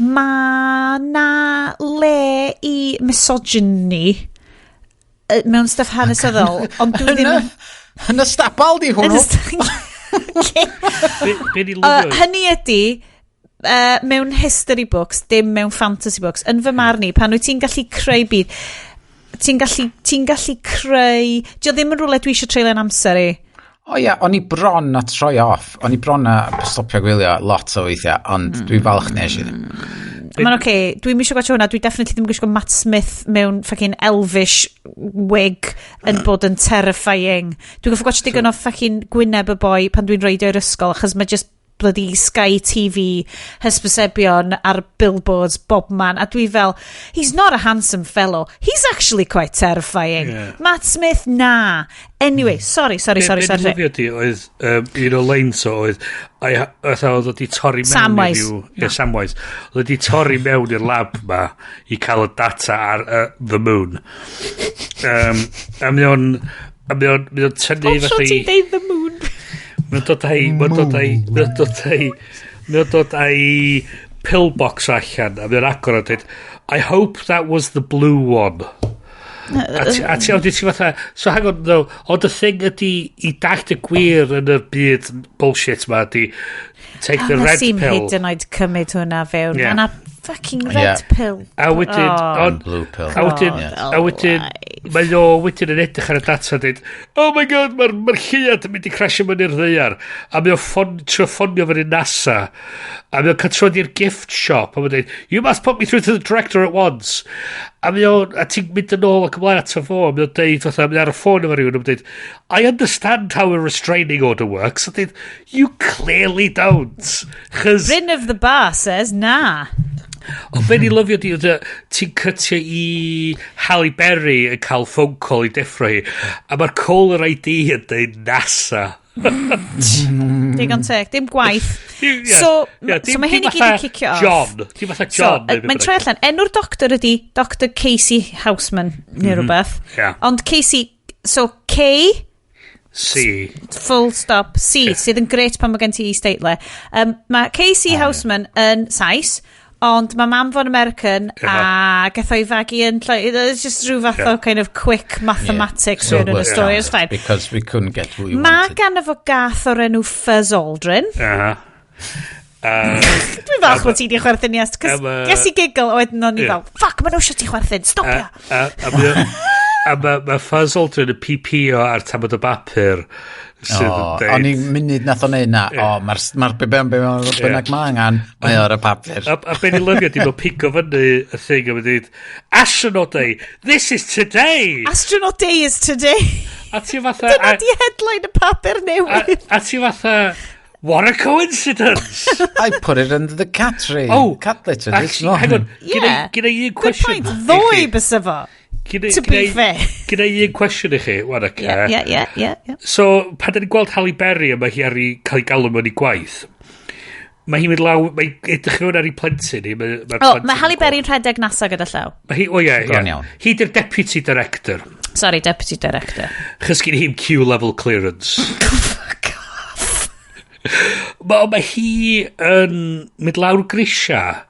ma na le i misogyny mewn stuff hanesyddol, ond dwi ddim... Yn y stabal di hwnnw. Hynny ydi mewn history books, dim mewn fantasy books. Yn fy marn i, pan wyt ti'n gallu creu byd, ti'n gallu creu... Dio ddim yn rhywle dwi eisiau treulio'n amser i. O ia, o'n i bron a troi off. O'n i bron a stopio gwylio lot o weithiau, ond dwi falch nes i ddim. Mae'n oce, dwi'n mysio gwachio hwnna, dwi definitely ddim yn gwisgo Matt Smith mewn fucking elvish wig yn bod yn terrifying. Dwi'n gofio gwachio digon o fucking gwyneb y boi pan dwi'n reidio i'r ysgol, achos mae just bloody Sky TV hysbysebion ar billboards bob man, a dwi fel, he's not a handsome fellow, he's actually quite terrifying. Matt Smith, na. Anyway, sorry. Be dwi'n lyfio di oedd, un o leins o oedd, oedd wedi torri mewn Samwise. Oedd wedi torri mewn i'r lab ma i cael y data ar the moon. A mi o'n tynnu fatha i... ti'n deud the moon? Mae'n dod ai pillbox allan a mae'n agor o dweud, I hope that was the blue one. A ti fatha, so hang on, no, ond y thing ydi i dallt y gwir yn y byd bullshit ma di take the red pill. Hyd yn oed cymryd hwnna fewn. Yna fucking red pill. A wedyn, blue pill. A wedyn, mae o wedyn yn edrych ar y data dweud, oh my god, mae'r lleiad yn mynd i crasio mewn i'r ddeiar. A mae o trio ffonio fyny NASA. A mae o'n cael trod i'r gift shop. A mae'n dweud, you must put me through to the director at once. A ti'n mynd yn ôl ac ymlaen at y ffôn. A mae o'n dweud, mae'n ar y ffôn efo rhywun. A mae'n dweud, I understand how a restraining order works. A dweud, you clearly don't. Bryn of the bar says, na. O be ni lyfio di, ti'n cytio i Halle Berry yn cael phone call i deffro hi, a mae'r caller ID yn dweud NASA. Digon teg, dim gwaith. So mae hyn i gyd yn cicio off. John, ti'n fatha John. Mae'n troi allan, enw'r doctor ydi Dr Casey Houseman, neu rhywbeth. Ond Casey, so K... C. Full stop. C, sydd yn gret pan mae gen ti i steitle. Mae Casey Houseman yn Sais, ond mae mam fo'n American a gath o'i fagu yn it's just rhyw fath o kind of quick mathematics yn y story. It's fine. Because we couldn't get who we wanted. Mae gan efo gath o'r enw Fuzz Aldrin. Dwi'n falch bod ti di chwerthin Iest, cos ges i giggle oedd o'n i fel, fuck, ma'n eisiau ti chwerthin, stopio. A mae Fuzz Aldrin y PPO ar tamad y bapur. O'n i'n munud nath o'n ei na, mae'r bynnag ma angan, mae o'r y papur. A be ni lyfio di, mae'n pigo fyny y thing a mae'n dweud, Astronaut Day, this is today! Astronaut Day is today! A ti fatha... Dyna di headline y papur newydd. A ti fatha... What a coincidence! I put it under the cat tree. Cat litter this morning. Gyda un cwestiwn. Good point, ddoi bys efo. To be fair. Gyda un cwestiwn i chi, wan ac So, pan da ni'n gweld Halle Berry a mae hi ar cael ei galw mewn i gwaith, mae hi'n mynd law, mae edrych mewn ar ei plentyn hi. Mae Halle Berry'n rhedeg NASA gyda llaw. Hi di'r deputy director. Sorry, deputy director. Chys gen hi'n Q-level clearance. Mae hi yn mynd lawr grisia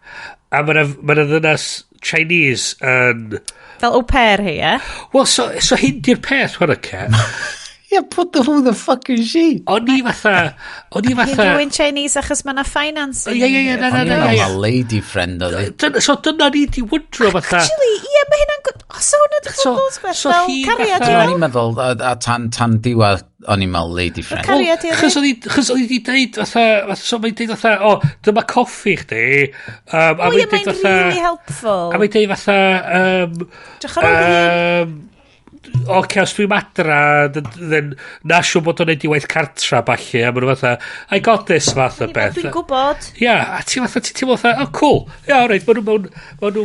a mae'n ddynas Chinese yn... Fel au pair hi, Wel, so hyn di'r peth, hwn ac Yeah, who the fuck is she? O'n i fatha... Hi'n rhywun Chinese achos mae'na finance. Mae lady friend o ddi. So dyna ni di wydro fatha... Actually, mae hynna'n... So hwnna di ffwrdd gwell fel cariad i O'n i'n meddwl, a tan diwedd, o'n i'n meddwl lady friend. Cariad i Chos o'n i di deud fatha... So mae'n deud fatha, dyma coffi chdi. Mae'n really helpful. A mae'n deud fatha... Drach ar ôl hyn. Os dwi'n adra, then na siw bod o'n neud i waith cartra bachu, a maen nhw fatha, I got this fath o beth. Dwi'n gwybod. A ti'n fatha, cool. Alright, maen nhw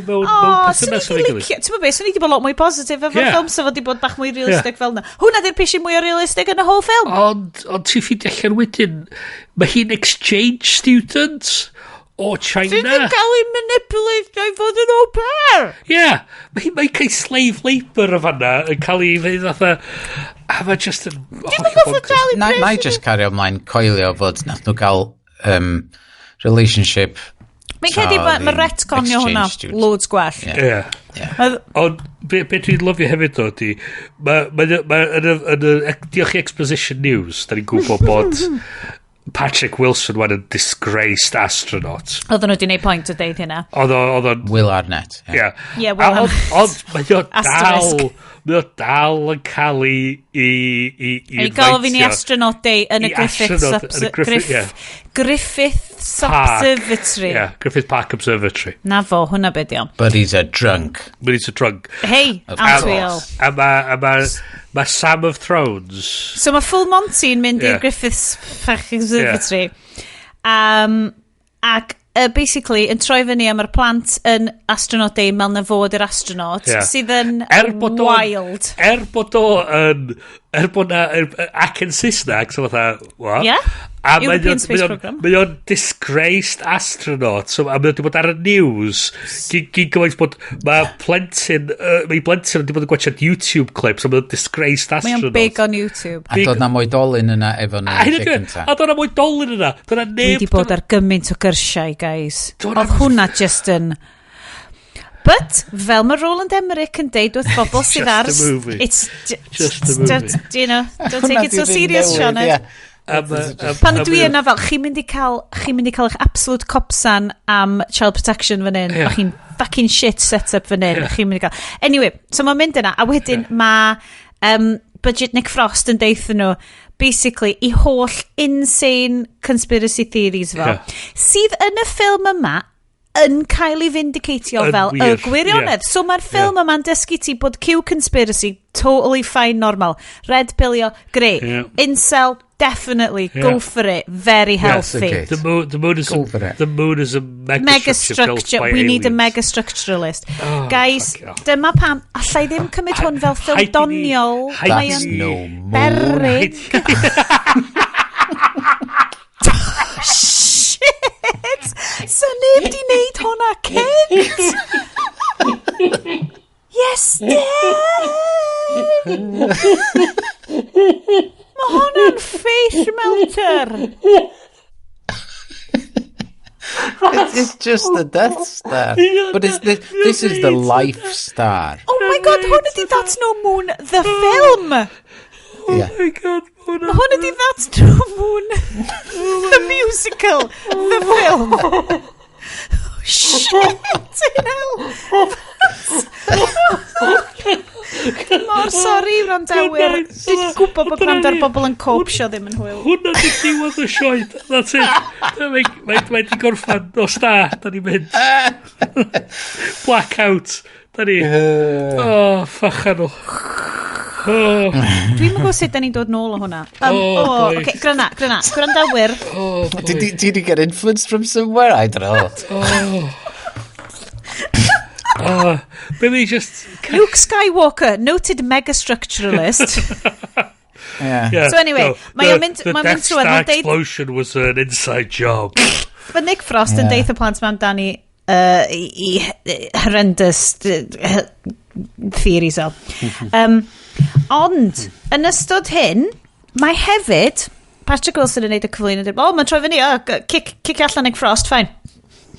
mewn perthynas o'r gilydd. Ti'n bod beth, swn i di bod lot mwy positif efo'r ffilm, so fod i bod bach mwy realistig fel yna. Hwna di'r pishyn mwy o realistig yn y whole ffilm. Ond ti'n ffeindio allan wedyn, mae hi'n exchange student o China. Ti'n cael ei manipulate i fod yn au pair. Mae'n cael slave labour o fanna yn cael ei fydd fatha... A mae just yn... Na i just cario ymlaen coelio fod nath nhw gael relationship... Mae'n cedi mae retconio hwnna loads gwell. Ond be dwi'n lyfio hefyd o di, yn y diolch i Exposition News, da ni'n gwybod bod... Patrick Wilson wan yn disgraced astronaut. Oedden nhw wedi gwneud point o deud hynna. Oedd o'n... Will Arnett. Will Arnett. Ond mae o dal mae o dal yn cael i gael fi'n i astronaut day yn y Griffiths Observatory. Griffith Park Observatory. Na fo, hwnna beth iawn. But he's a drunk. Hei, Antwiel. A mae Sam of Thrones. So mae Full Monty'n mynd i'r Griffiths Park Observatory. Ac basically yn troi fyny am yr plant yn astronaut day mewn na fod yr astronaut sydd yn wild. Bod na ac yn Saesneg, so fatha, what? European Space Programme. Mae o'n disgraced astronaut, so a mae o'n wedi bod ar y news gyn gymaint bod mae blentyn wedi bod yn gwachod YouTube clips, so mae o'n disgraced astronaut. Mae o'n big on YouTube. A dod na moedolyn yna efo na cynta. A dod na moedolyn yna. Dwi wedi bod ar gymaint o gyrsiau, guys. Oedd hwnna just yn... But, fel mae Roland Emmerich yn deud wrth bobl sydd ar... It's just a movie. You know, don't take it so serious, Sioned. Pan dwi yna fel, chi'n mynd i cael eich absolute copsan am child protection fan hyn, o'ch chi'n fucking shit set up fan hyn, chi'n mynd i cael. Anyway, so mae'n mynd yna, a wedyn mae Budget Nick Frost yn deithio nhw, basically, i holl insane conspiracy theories fel, sydd yn y ffilm yma, yn cael ei vindicatio fel y gwirionedd. So mae'r ffilm yma'n dysgu ti bod Q conspiracy totally fine, normal. Red pillio, great. Incel, definitely, go for it. Very healthy. Yes, the moon is a mega structure. We need a mega structuralist. Guys, dyma pam, allai ddim cymryd hwn fel ffilm doniol. That's no moon. Berig. So neb di wneud hwnna cynt. Yes, Dave. Mae hwnna'n face melter. It's just the Death Star. But this is the Life Star. Oh my god, hwnna That's No Moon, the film. Oh my god. Hwnna That's No Moon, the musical, the film. Oh, shit, in hell. Mor sori wrandawyr. Dwi'n gwybod bod gwrando ar bobl yn copsio ddim yn hwyl. Hwna di diwedd y sioed. That's it. Mae di gorffan o star. Da ni mynd. Blackout. Da ni. Oh, ffachan o. Dwi'n gwybod sut da ni'n dod nôl o hwnna. Okay, gryna. Gwrandawyr. Did you get influenced from somewhere? I don't know. Luke Skywalker, noted megastructuralist. Yeah. So anyway, the Death Star explosion was an inside job. But Nick Frost yn deith y plant mewn dani i horrendous theories o. Ond, yn ystod hyn, mae hefyd, Patrick Wilson yn neud y cyflwyno, mae'n troi fyny, kick allan Nick Frost, fine.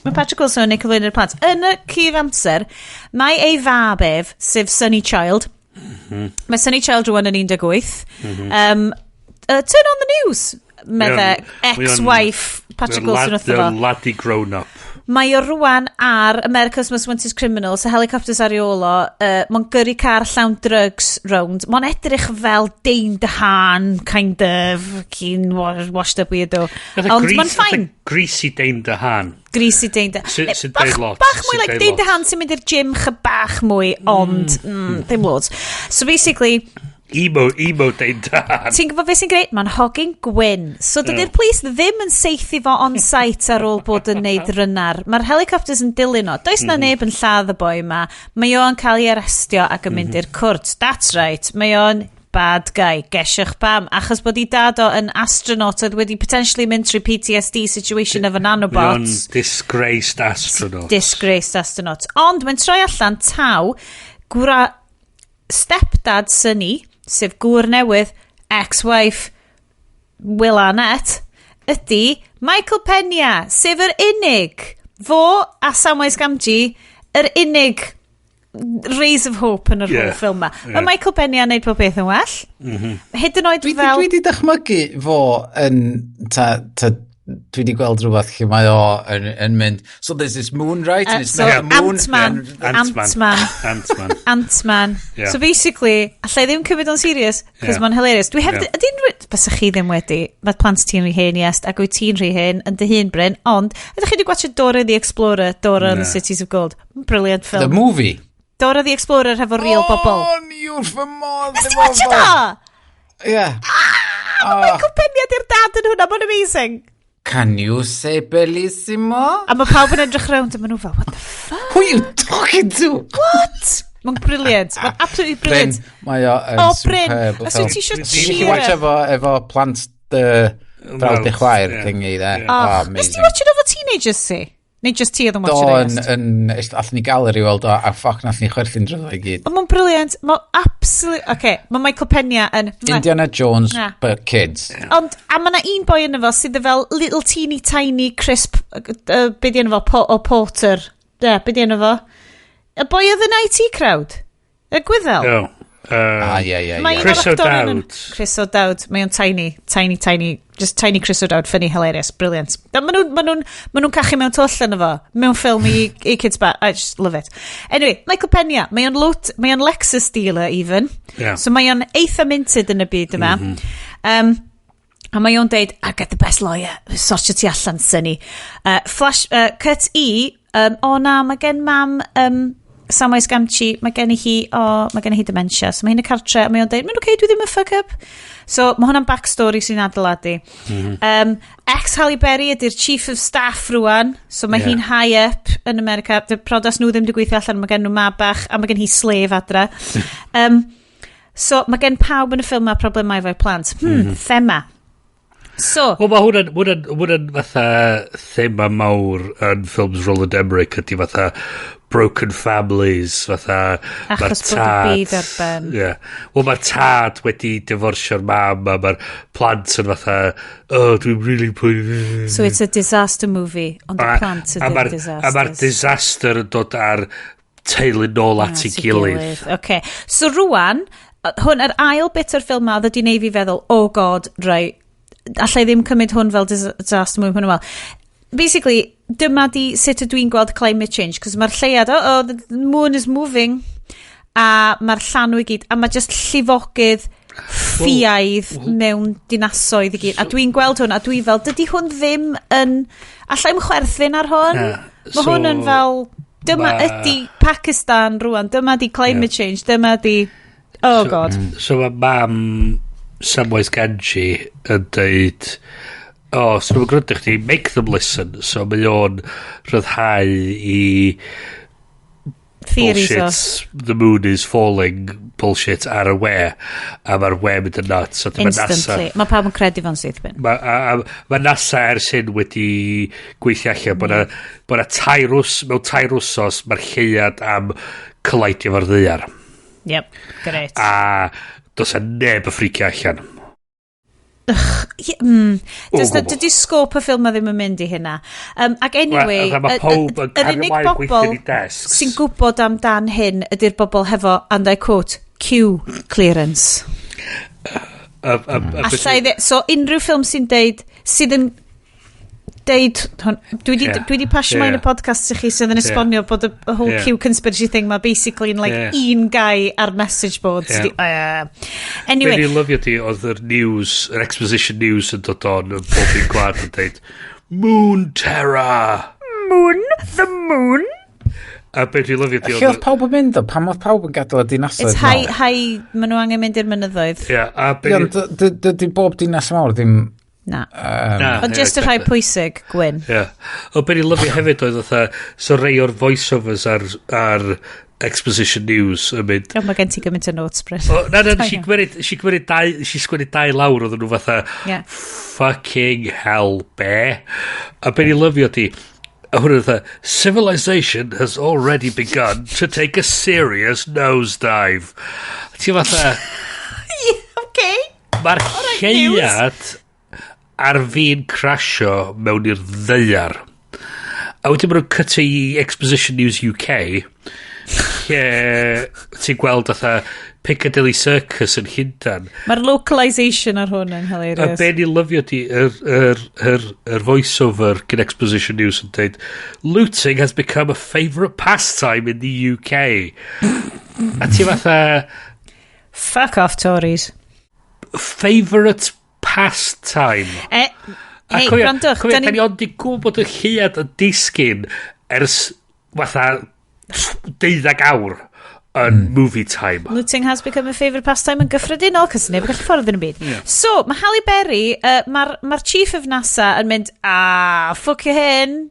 Mae Patrick Wilson yn neud cyflwyno'r plant. Yn y cyf amser, mae ei fab ef, sef Sunny Child. Mae Sunny Child rwan yn 18. Turn on the news. Medde ex-wife Patrick Wilson wrth efo. Laddie grown up. Mae o rwan ar America's Most Wanted Criminals, y helicopters ar ei olo, mae'n gyrru car llawn drugs round. Mae'n edrych fel Dane DeHaan, kind of, keen washed up weirdo. Ond mae'n ffain. Greasy Dane DeHaan. Greasy Dane DeHaan. Bach mwy like Dane DeHaan sy'n mynd i'r gym bach mwy, ond ddim loads. So basically... Emo Dane DeHaan. Ti'n gwybod beth sy'n greit? Mae'n hogyn gwyn. So dydy'r police ddim yn seithi fo on-site ar ôl bod yn neud rynnar. Mae'r helicopters yn dilyn o. Does na neb yn lladd y boi yma. Mae o'n cael ei arestio ac yn mynd i'r cwrt. That's right. Mae o'n bad guy. Gesiwch pam. Achos bod ei dad o yn astronaut oedd wedi potentially mynd trwy PTSD situation efo nanobots. Mae o'n disgraced astronaut. Disgraced astronaut. Ond mae'n troi allan taw stepdad Sunny, sef gŵr newydd, ex-wife Will Arnett, ydy Michael Pena, sef yr unig, fo a Samwise Gamgee, yr unig rays of hope yn yr whole ffilm ma. Mae Michael Pena yn neud pob beth yn well. Hyd yn oed fel... Dwi wedi dychmygu fo yn dwi wedi gweld rhywbeth lle mae o yn mynd, so there's this moon, right? And it's not the moon. Ant-Man. Yeah. So basically, allai ddim cymryd o'n serious, cos mae'n hilarious. Dwi hefyd, bys chi ddim wedi, mae plant ti'n rhy hen, Iest, ac wyt ti'n rhy hen, yn dy hun, Bryn, ond, ydych chi wedi gwachio Dora the Explorer, Dora and the Cities of Gold? Brilliant film. The movie? Dora the Explorer hefo real bobl. O, niwr fy modd. Ys ti'n watch o? Yeah. Michael Peniad i'r dad yn hwnna, mae'n amazing. Can you say bellissimo? A mae pawb yn edrych rownd a maen nhw fel, what the fuck? Who are you talking to? What? Mae'n brilliant. Mae'n absolutely brilliant. Mae o yn superb. Os wyt ti eisiau cheer? Ti'n watch efo plant fel dy chwaer thingy there. Nes ti watch it efo teenagers si? Neu just ti oedd yn watch it? Allen ni galeri weld o, a ffoc nath ni chwerthu'n dryddo i gyd. Mae'n brilliant. Mae'n absolute... Oce, mae Michael Peniad yn... Indiana Jones, but kids. Ond, a mae yna un boi yn efo sydd fel little teeny tiny crisp... Be di yn efo? O Porter. Be di yn efo? Y boi oedd yn IT crowd. Y Gwyddel. Chris O'Dowd. Chris O'Dowd. Mae o'n tiny, just tiny Chris O'Dowd, funny, hilarious, brilliant. Mae nhw'n cachu mewn twll yn efo, mewn ffilm i kids back. I just love it. Anyway, Michael Peniad, mae o'n Lexus dealer even. Yeah. So mae o'n eitha minted yn y byd yma. A mae o'n deud, I get the best lawyer. Sortio ti allan, syni. Cut E, mae gen mam... Samwais Gamchi, mae gen i hi dementia. So mae hi'n y cartre, a mae o'n dweud, mae'n okay, dwi ddim yn fuck up. So mae hwnna'n backstory sy'n adeiladu. Ex-Halle Berry ydy'r chief of staff rwan. So mae hi'n high up yn America. Prodas nhw ddim wedi gweithio allan, mae gen nhw mabach, a mae gen hi slave adra. So mae gen pawb yn y ffilm a problemau efo'i plant. Thema. So... O, mae hwnna'n fatha thema mawr yn ffilms Roland Emmerich ydy fatha broken families, fatha... Achos bod y byd ar ben. Wel, mae'r tad wedi divorcio'r mam, a mae'r plant yn fatha, dwi'n really pwynt... So it's a disaster movie, ond y plant ydy'r disasters. A mae'r disaster yn dod ar teulu nôl at ei gilydd. Okay. So rwan, hwn, yr ail bit o'r ffilm ma, oedd wedi neud fi feddwl, oh god, right, allai ddim cymryd hwn fel disaster movie hwn yn wel. Basically, dyma di sut ydw i'n gweld climate change, cos mae'r lleiad, the moon is moving, a mae'r llanw i gyd, a mae just llifogydd ffiaidd mewn dinasoedd i gyd, a dwi'n gweld hwn, a dwi fel, dydy hwn ddim yn, allai mchwerthin ar hwn, mae hwn yn fel, dyma ydy Pakistan rwan, dyma di climate change, dyma di, god. So mae mam Samwais Gamchi yn dweud... so mae'n gwrando chdi, make them listen. So mae o'n rhyddhau i bullshit, the moon is falling bullshit ar y we, a mae'r we mynd yn nuts. So instantly. Mae pawb yn credu fo'n sydd bin. Mae NASA ers hyn wedi gweithio allan bod mewn tair wsos mae'r lleiad am collidio fo'r ddaear. Yep, great. A dos a neb y ffricio allan. Dydy scope y ffilm a ddim yn mynd i hynna. Ac anyway, yr unig bobl sy'n gwybod amdan hyn ydy'r bobl hefo, and I quote, Q clearance. So unrhyw ffilm sy'n deud, sydd yn deud, dwi di pasio mae'n y podcast sy'ch chi sydd yn esbonio bod y whole Q conspiracy thing ma basically yn un guy ar message boards. Anyway. Be ni'n lyfio di oedd yr news, yr exposition news yn dod on yn bob un gwad yn deud Moon Terror! The moon? A be ni'n lyfio di... Lle oedd pawb yn mynd o? Pam oedd pawb yn gadael y dinasoedd? It's high, maen nhw angen mynd i'r mynyddoedd. Dydy bob dinas mawr ddim... Na. Ond just y rhai pwysig, Gwyn. O, be ni'n lyfio hefyd oedd so rei o'r voiceovers ar exposition news yn mynd... Mae gen ti gymaint o notes, Bryn. Si sgwennu dau lawr oedd nhw fatha fucking hell, be? A be ni'n lyfio di, a hwnnw fatha, civilization has already begun to take a serious nosedive. Ti fatha... Okay. Mae'r lleiad... ar fi'n crasio mewn i'r ddaear. A wedyn maen nhw'n cytu i Exposition News UK lle ti'n gweld atha Piccadilly Circus yn Llundain. Mae'r localisation ar hwn yn A hilarious. be ni'n lyfio di, yr voice-over gyn Exposition News yn dweud, looting has become a favourite pastime in the UK. A ti fatha... Fuck off, Tories. Favourite pastime. Hei, gwrandwch. Da ni ond i gwybod bod y Lleiad yn disgyn ers fatha 12 awr yn movie time. Looting has become a favourite pastime yn gyffredinol, cos neb yn gallu ffordd yn y byd. Yeah. So, mae Halle Berry, mae'r chief of NASA yn mynd, fuck you hyn.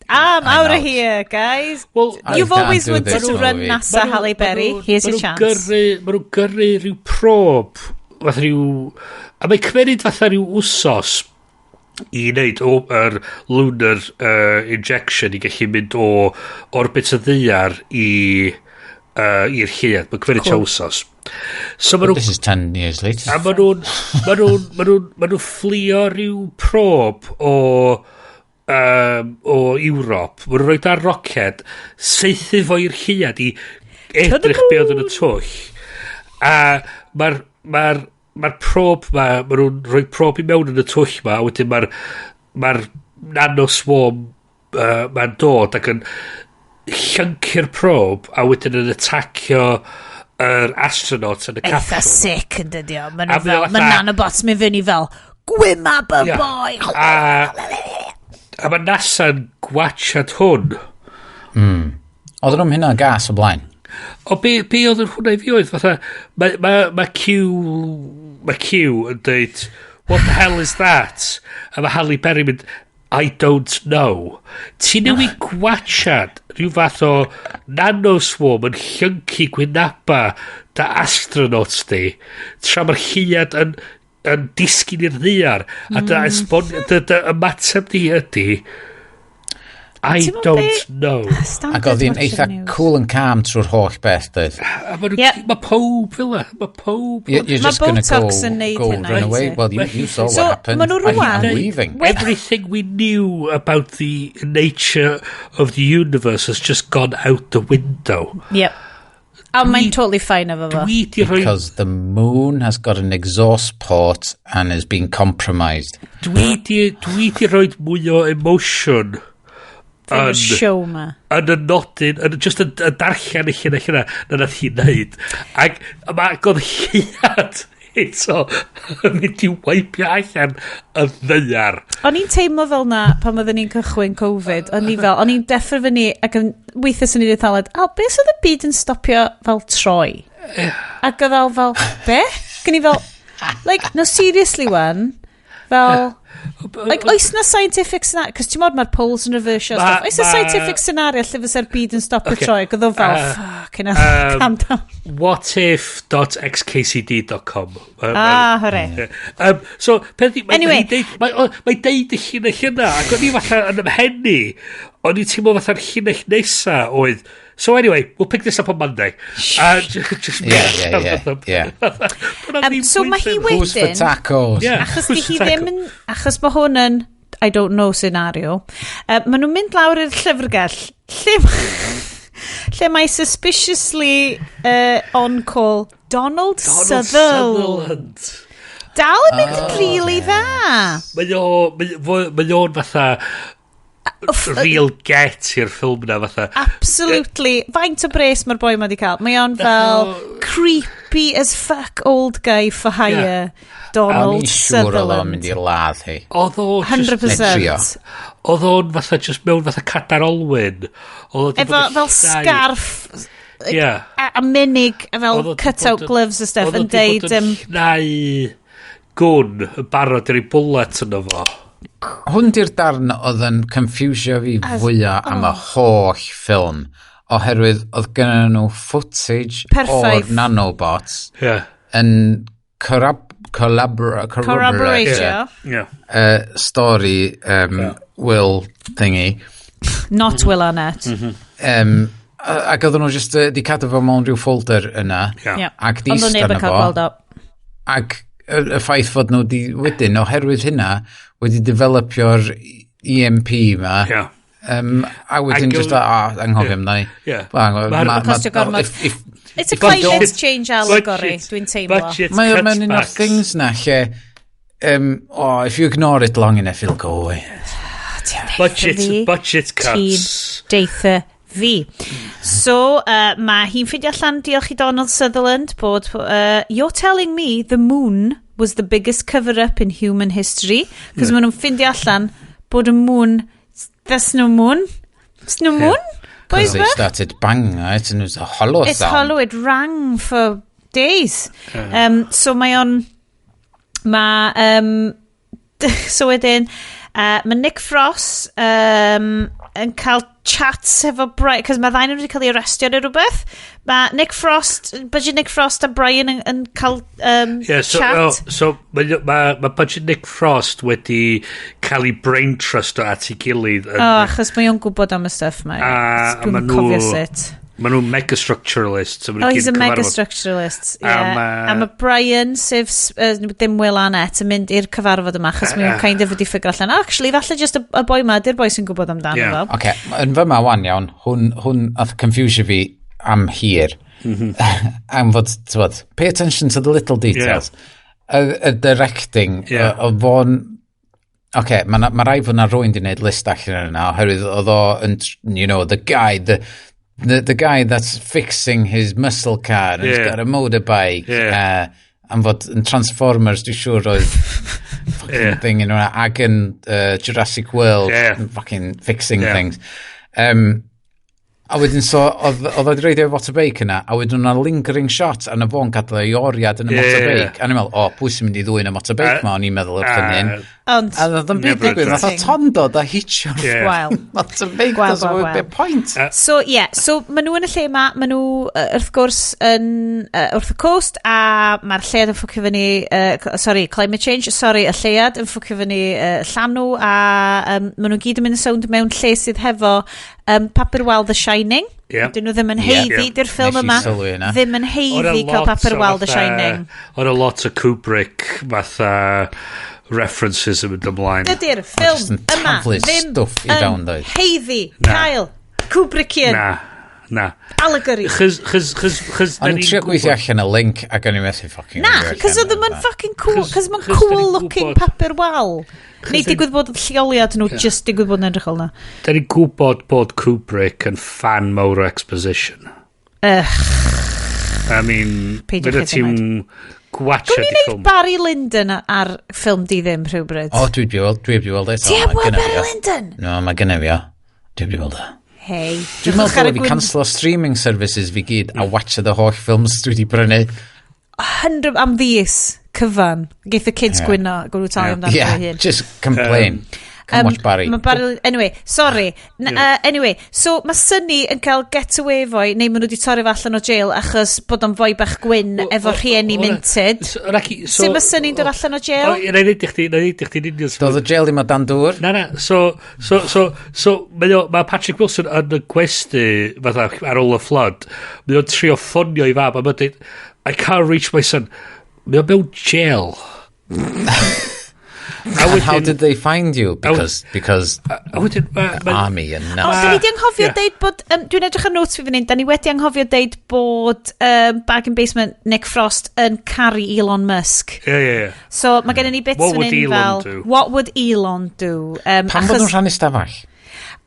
I'm out of here, guys. Well, you've always wanted to run NASA, Halle Berry. Here's your chance. Mae nhw'n gyrru rhyw prob, fatha rhyw... A mae'n cymeryd fatha rhyw wsos i wneud yr lunar injection i gallu mynd orbit y ddaear i'r Lleiad. Mae'n cymeryd wsos. So this is 10 years later. A ma nhw'n fflio rhyw prob o Ewrop. Mae nhw'n rhoi dar roced, seithi fo i'r Lleiad i edrych be oedd yn y twll. A mae'r prob ma nhw'n rhoi prob i mewn yn y twll ma, a wedyn mae'r nanoswarm ma'n dod ac yn llyncu'r prob, a wedyn yn atacio yr astronauts yn y capsule. Eitha sick yn dydi o. Mae nanobots mynd fyny fel, gwymab y boi. A mae NASA'n gwachad hwn. Oedden nhw'n hynna gas o blaen? O be oedd yn hwnna i fi oedd? Fatha, mae Q yn dweud, what the hell is that? A mae Halle Berry mynd, I don't know. Ti'n newid gwachad rhyw fath o nanoswarm yn llyncu gwynaba da astronauts di, tra mae'r Lleiad yn disgyn i'r ddaear, a dy ymateb di ydy, I don't know. Ac oedd hi'n eitha cool and calm trwy'r holl beth, dweud. Mae pob fel Mae pob... You're just going to go run away. Well, you saw what happened. I'm leaving. Everything we knew about the nature of the universe has just gone out the window. Yep. I'm totally fine over that. Because the moon has got an exhaust port and is being compromised. Dwi di roi mwy o emotion yn y show ma. Yn y nodyn, just y darllen i hynna na nath hi'n neud. Ac mae god Lleiad eto yn mynd i waipio allan y ddaear. O'n i'n teimlo fel na pan oedden ni'n cychwyn Covid, o'n i'n deffro fyny ac yn weithio sy'n ni'n ddeithaled, beth oedd y byd yn stopio fel troi? Ac oedd fel, be? Gyn i fel, no seriously one, fel... oes na scientific scenario, cos ti'n modd mae'r poles yn reversio stuff, oes na scientific scenario lle fysa'r byd yn stopio troi, ac oedd o fel, fuck, calm down. Whatif.xkcd.com hooray. So, anyway, mae deud y hynna, ac o'n i fatha yn ymhenni, o'n i teimlo fatha'r hynna nesa oedd, so anyway, we'll pick this up on Monday. Yeah. So mae hi wedyn... Who's for tacos? Achos di hi ddim yn... Achos mae hwn yn... I don't know scenario. Mae nhw'n mynd lawr i'r llyfrgell. Lle mae suspiciously on-call Donald Sutherland. Dal yn mynd really dda. Mae o'n fatha... real get i'r ffilm na fatha. Absolutely. Faint o bres mae'r boi ma di cael. Mae o'n fel creepy as fuck old guy for hire. Donald Sutherland. O'n i siŵr oedd o'n mynd i'r ladd hi. Oedd o 100%. Oedd o'n fatha just mewn fatha cadar olwyn. Efo fel scarf a menig fel cut-out gloves a stuff yn deud... Oedd o'n llnau gwn yn barod i'r bullet yn efo. Hwn di'r darn oedd yn confusio fi fwyaf am y holl ffilm, oherwydd oedd gynnu nhw footage o'r nanobots yn corroboratio stori Will thingy. Not Will Arnett. Ac oedd nhw just di cadw fo mewn rhyw folder yna, ac di stan efo. Ac y ffaith fod nhw wedyn, oherwydd hynna, wedi developio'r EMP ma. A wedyn just anghofio amdani. Costio gormod. It's a climate change allegory, dwi'n teimlo. Mae'n un o'r things na lle, if you ignore it long enough, it'll go away. Budget cuts. Deitha fi. So, mae hi'n ffindio allan, diolch i Donald Sutherland, bod, you're telling me the moon was the biggest cover-up in human history, because maen nhw'n ffindio allan bod y moon, there's no moon. There's no moon? Because they started banging it, and it was a hollow sound. It's hollow, it rang for days. So mae o'n... so wedyn, mae Nick Frost yn cael chats efo Brian, cos mae ddain wedi cael ei arrestio neu rhywbeth. Mae Budget Nick Frost a Brian yn cael chat. So mae Budget Nick Frost wedi cael ei brain trust o at ei gilydd. Achos mae o'n gwybod am y stuff mae. Dwi'n cofio sut. Mae nhw'n mega-structuralist. He's a mega-structuralist, yeah. A mae Brian, sef dim Will Arnett, yn mynd i'r cyfarfod yma, achos mae o'n kind of wedi ffigur allan. Actually, falle just y boi ma, di'r boi sy'n gwybod amdano fo. Oce, yn fyma wan iawn, hwn oedd confusio fi am hir. Am fod, pay attention to the little details. Y directing, o fo'n... Oce, mae rai fod na rwy'n di wneud list allan yna, oherwydd oedd o, the guy that's fixing his muscle car and he's got a motorbike and fod yn Transformers dwi'n siŵr oedd fucking thing yn hwnna ag yn Jurassic World fucking fixing things a wedyn so oedd oedd reidio motorbike yna a wedyn yna lingering shot a na fo'n gadw ei oriad yn y motorbike a ni'n meddwl pwy sy'n mynd i ddwy'n y motorbike ma o'n i'n meddwl wrth hyn a oedd yn byd digwydd nath o tondo da hitio'r motorbike that's a bit point so ma nhw yn y lle ma nhw wrth gwrs yn wrth y coast a mae'r llead yn ffwcio fyny climate change y llead yn ffwcio fyny llanw a ma nhw gyd yn mynd yn sownd mewn lle sydd hefo papur wal The Shining dyn nhw ddim yn heiddi di'r ffilm yma ddim yn heiddi cael papur wal The Shining o'n a lot o Kubrick fatha references yn mynd ymlaen dydy'r ffilm yma ddim yn heiddi cael Kubrickian na allegory o'n trio gweithio allan y link ac o'n i'n methu fucking cos oedd yn fucking cool cos mae'n cool looking papur wal neu digwydd bod lleoliad nhw just digwydd bod yn edrych o'na da ni'n gwybod bod Kubrick yn fan mawr o exposition I mean bydde ti'n gwatcha di ffilm Barry Lyndon ar ffilm di ddim rhywbryd dwi wedi weld eto ti heb weld Barry Lyndon? No mae gynnu fi dwi wedi weld e Hei. Dwi'n meddwl bod fi cancel o streaming services fi gyd a watcha the holl ffilms dwi wedi brynu 100 am fys cyfan geith y kids gwyno gwrw talu amdano fi hyn just complain come watch Barry anyway sorry anyway so mae Sunny yn cael get away foi neu maen nhw wedi torri fe allan o jail achos bod o'n foi bach gwyn efo rhieni minted sut mae Sunny'n dod allan o jail? na i chdi doedd o jail ddim o dan dŵr so mae Patrick Wilson yn y gwesti fatha ar ôl y flood mae o'n trio ffonio i fab a mae'n dweud I can't reach my son mae o'n mewn jail and how did they find you? Because army and nuts. Da ni wedi anghofio deud bod, dwi'n edrych ar notes fi fan hyn, da ni wedi anghofio deud bod Bag and Basement Nick Frost yn caru Elon Musk. Yeah. So mae gen ni bits fan hyn fel, what would Elon do? Pan bod nhw'n rhannu stafell?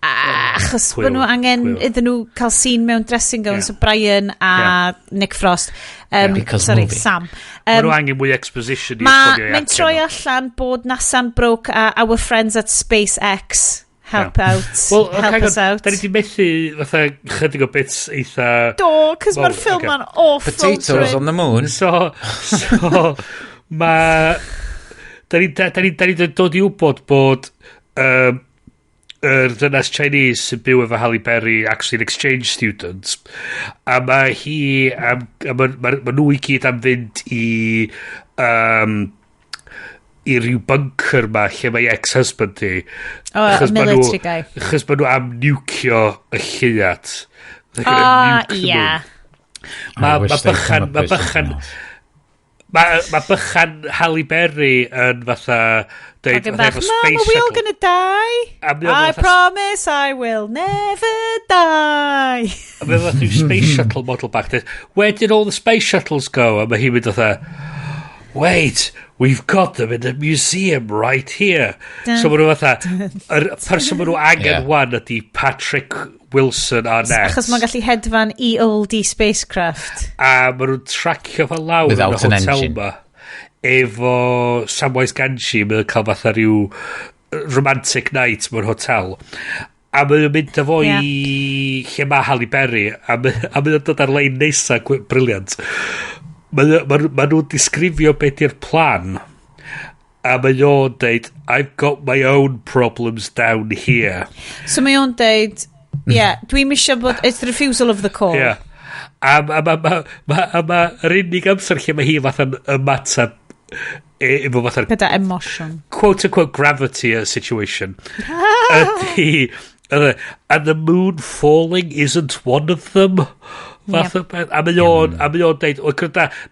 Achos bod nhw angen iddyn nhw cael scene mewn dressing gown so Brian a Nick Frost Sam mae nhw angen mwy exposition mae'n troi allan bod NASA'n broke a our friends at SpaceX help us out da ni di methu fatha chydig o bits eitha cos mae'r ffilm ma'n awful potatoes on the moon so mae da ni dod i wybod bod dynas Chinese sy'n byw efo Halle Berry actually an exchange student a mae hi mae nhw i gyd am fynd i ryw bunker ma lle mae ex-husband hi military guy achos mae nhw am niwcio y lleuad mae bychan Mae bychan Halle Berry yn fatha... Mom, are we all gonna die? I promise I will never die. A mae fatha space shuttle model bach. Where did all the space shuttles go? A mae hi'n mynd fatha... Wait, we've got them in the museum right here. So mae nhw fatha... Yr person mae nhw angen wan ydi Patrick Wilson Arnett. Achos mae'n gallu hedfan i oldie spacecraft. A mae nhw'n tracio fa lawr yn y hotel ma. Efo Samwise Gamgee, mae'n cael fatha rhyw romantic night mewn hotel. A mae'n mynd â fo i lle mae Halle Berry. A mae'n dod ar lein nesa, briliant. Mae nhw'n disgrifio beth i'r plan. A mae nhw'n deud, I've got my own problems down here. So mae nhw'n deud, dwi'n mysio bod, it's the refusal of the call. Yeah. A mae'r unig amser lle mae hi fatha'n ymateb efo fatha'r... Gyda emotion. Quote-unquote gravity situation. And the moon falling isn't one of them. Fath o beth. A mae o'n deud,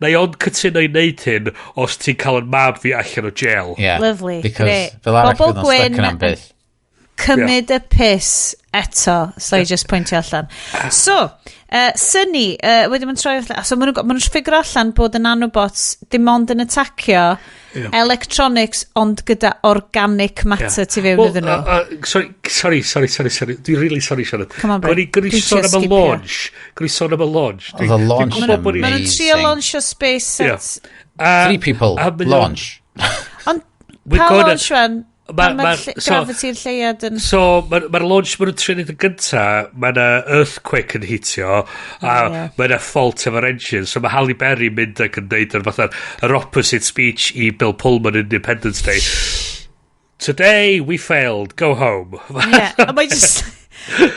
na i o'n cytuno i wneud hyn os ti'n cael yn mab fi allan o jail. Yeah. Lovely. Because fel arall fydd o'n stuck yn am byth. Cymryd y piss eto, so I just pwyntio allan. So, Sunny, wedyn mae'n troi allan, so maen nhw'n ffigur allan bod y nanobots dim ond yn atacio electronics ond gyda organic matter tu fewn iddyn nhw. Sorry. Dwi'n really sorry, Sioned. Come on, Bryn. Gwni sôn am y launch. The launch is amazing. Maen nhw'n trio launch o space sets. 3 people launch. Ond pa launch fan? Mae'r gravity lleiad yn... So, mae'r launch maen nhw'n trinid yn gynta, mae'na earthquake yn hitio, a mae'na fault efo'r engine, so mae Halle Berry mynd ac yn deud yr opposite speech i Bill Pullman Independence Day. Today we failed, go home. A mae just...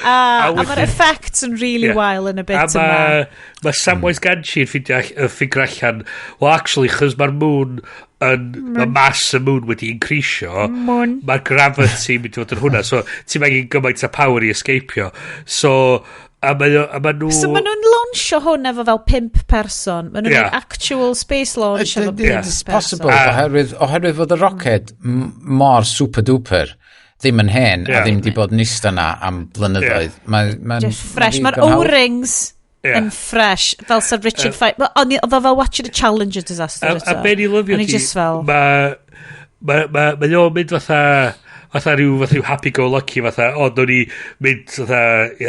a mae'r effects yn really wild yn y bit yma. Mae Samwise Gamgee yn ffigur allan, well actually, chys mae'r moon mae mass y moon wedi increasio, mae'r gravity mynd i fod yn hwnna, so ti'n megin gymaint o power i escapio. So nhw'n launchio hwn efo fel 5 person. Mae nhw'n actual space launch efo 5 person. It's possible, oherwydd fod y rocket mor super duper ddim yn hen a ddim di bod nista na am blynyddoedd. Just fresh. Mae'r O-rings yn fresh, fel Sir Richard Fight. Oedd o fel watching a Challenger disaster. A be ni lyfio ti, mae nhw'n mynd fatha rhyw happy-go-lucky, fatha, nhw'n ni mynd fatha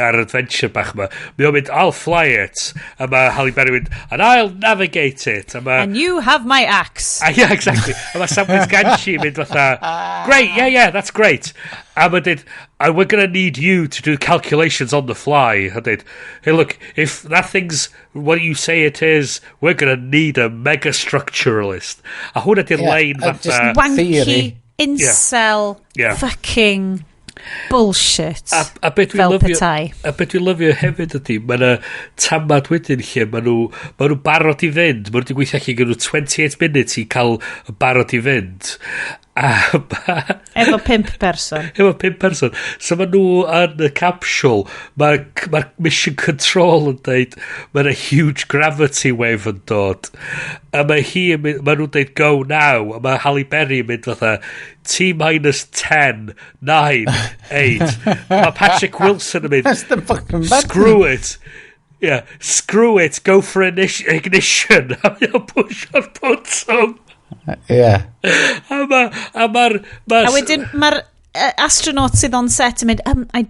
ar adventure bach ma. Mae o'n mynd, I'll fly it. A mae Halle Berry mynd, and I'll navigate it. And you have my axe. Yeah, exactly. A mae Samwise Gamgee mynd fatha, great, yeah, that's great. A mae dweud, and we're going to need you to do calculations on the fly. A dweud, hey, look, if that thing's what you say it is, we're going to need a mega structuralist. A hwnna di'r lein fatha... Wanky, incel, fucking bullshit. A beth dwi'n lyfio hefyd ydy, mae yna tamad wedyn lle, mae nhw barod i fynd. Mae nhw wedi gweithio allan gyda 28 minutes i cael barod i fynd. Efo 5 person. Efo 5 person. So mae nhw yn y capsule, mae'r mission control yn dweud, mae'na huge gravity wave yn dod. A mae nhw'n dweud go now, a mae Halle Berry yn mynd fatha, T-10, 9, 8. Mae Patrick Wilson yn mynd, screw it. Yeah, screw it, go for ignition. A mae'n push o'r bottom. Yeah. A wedyn mae'r astronaut sydd on set yn mynd, I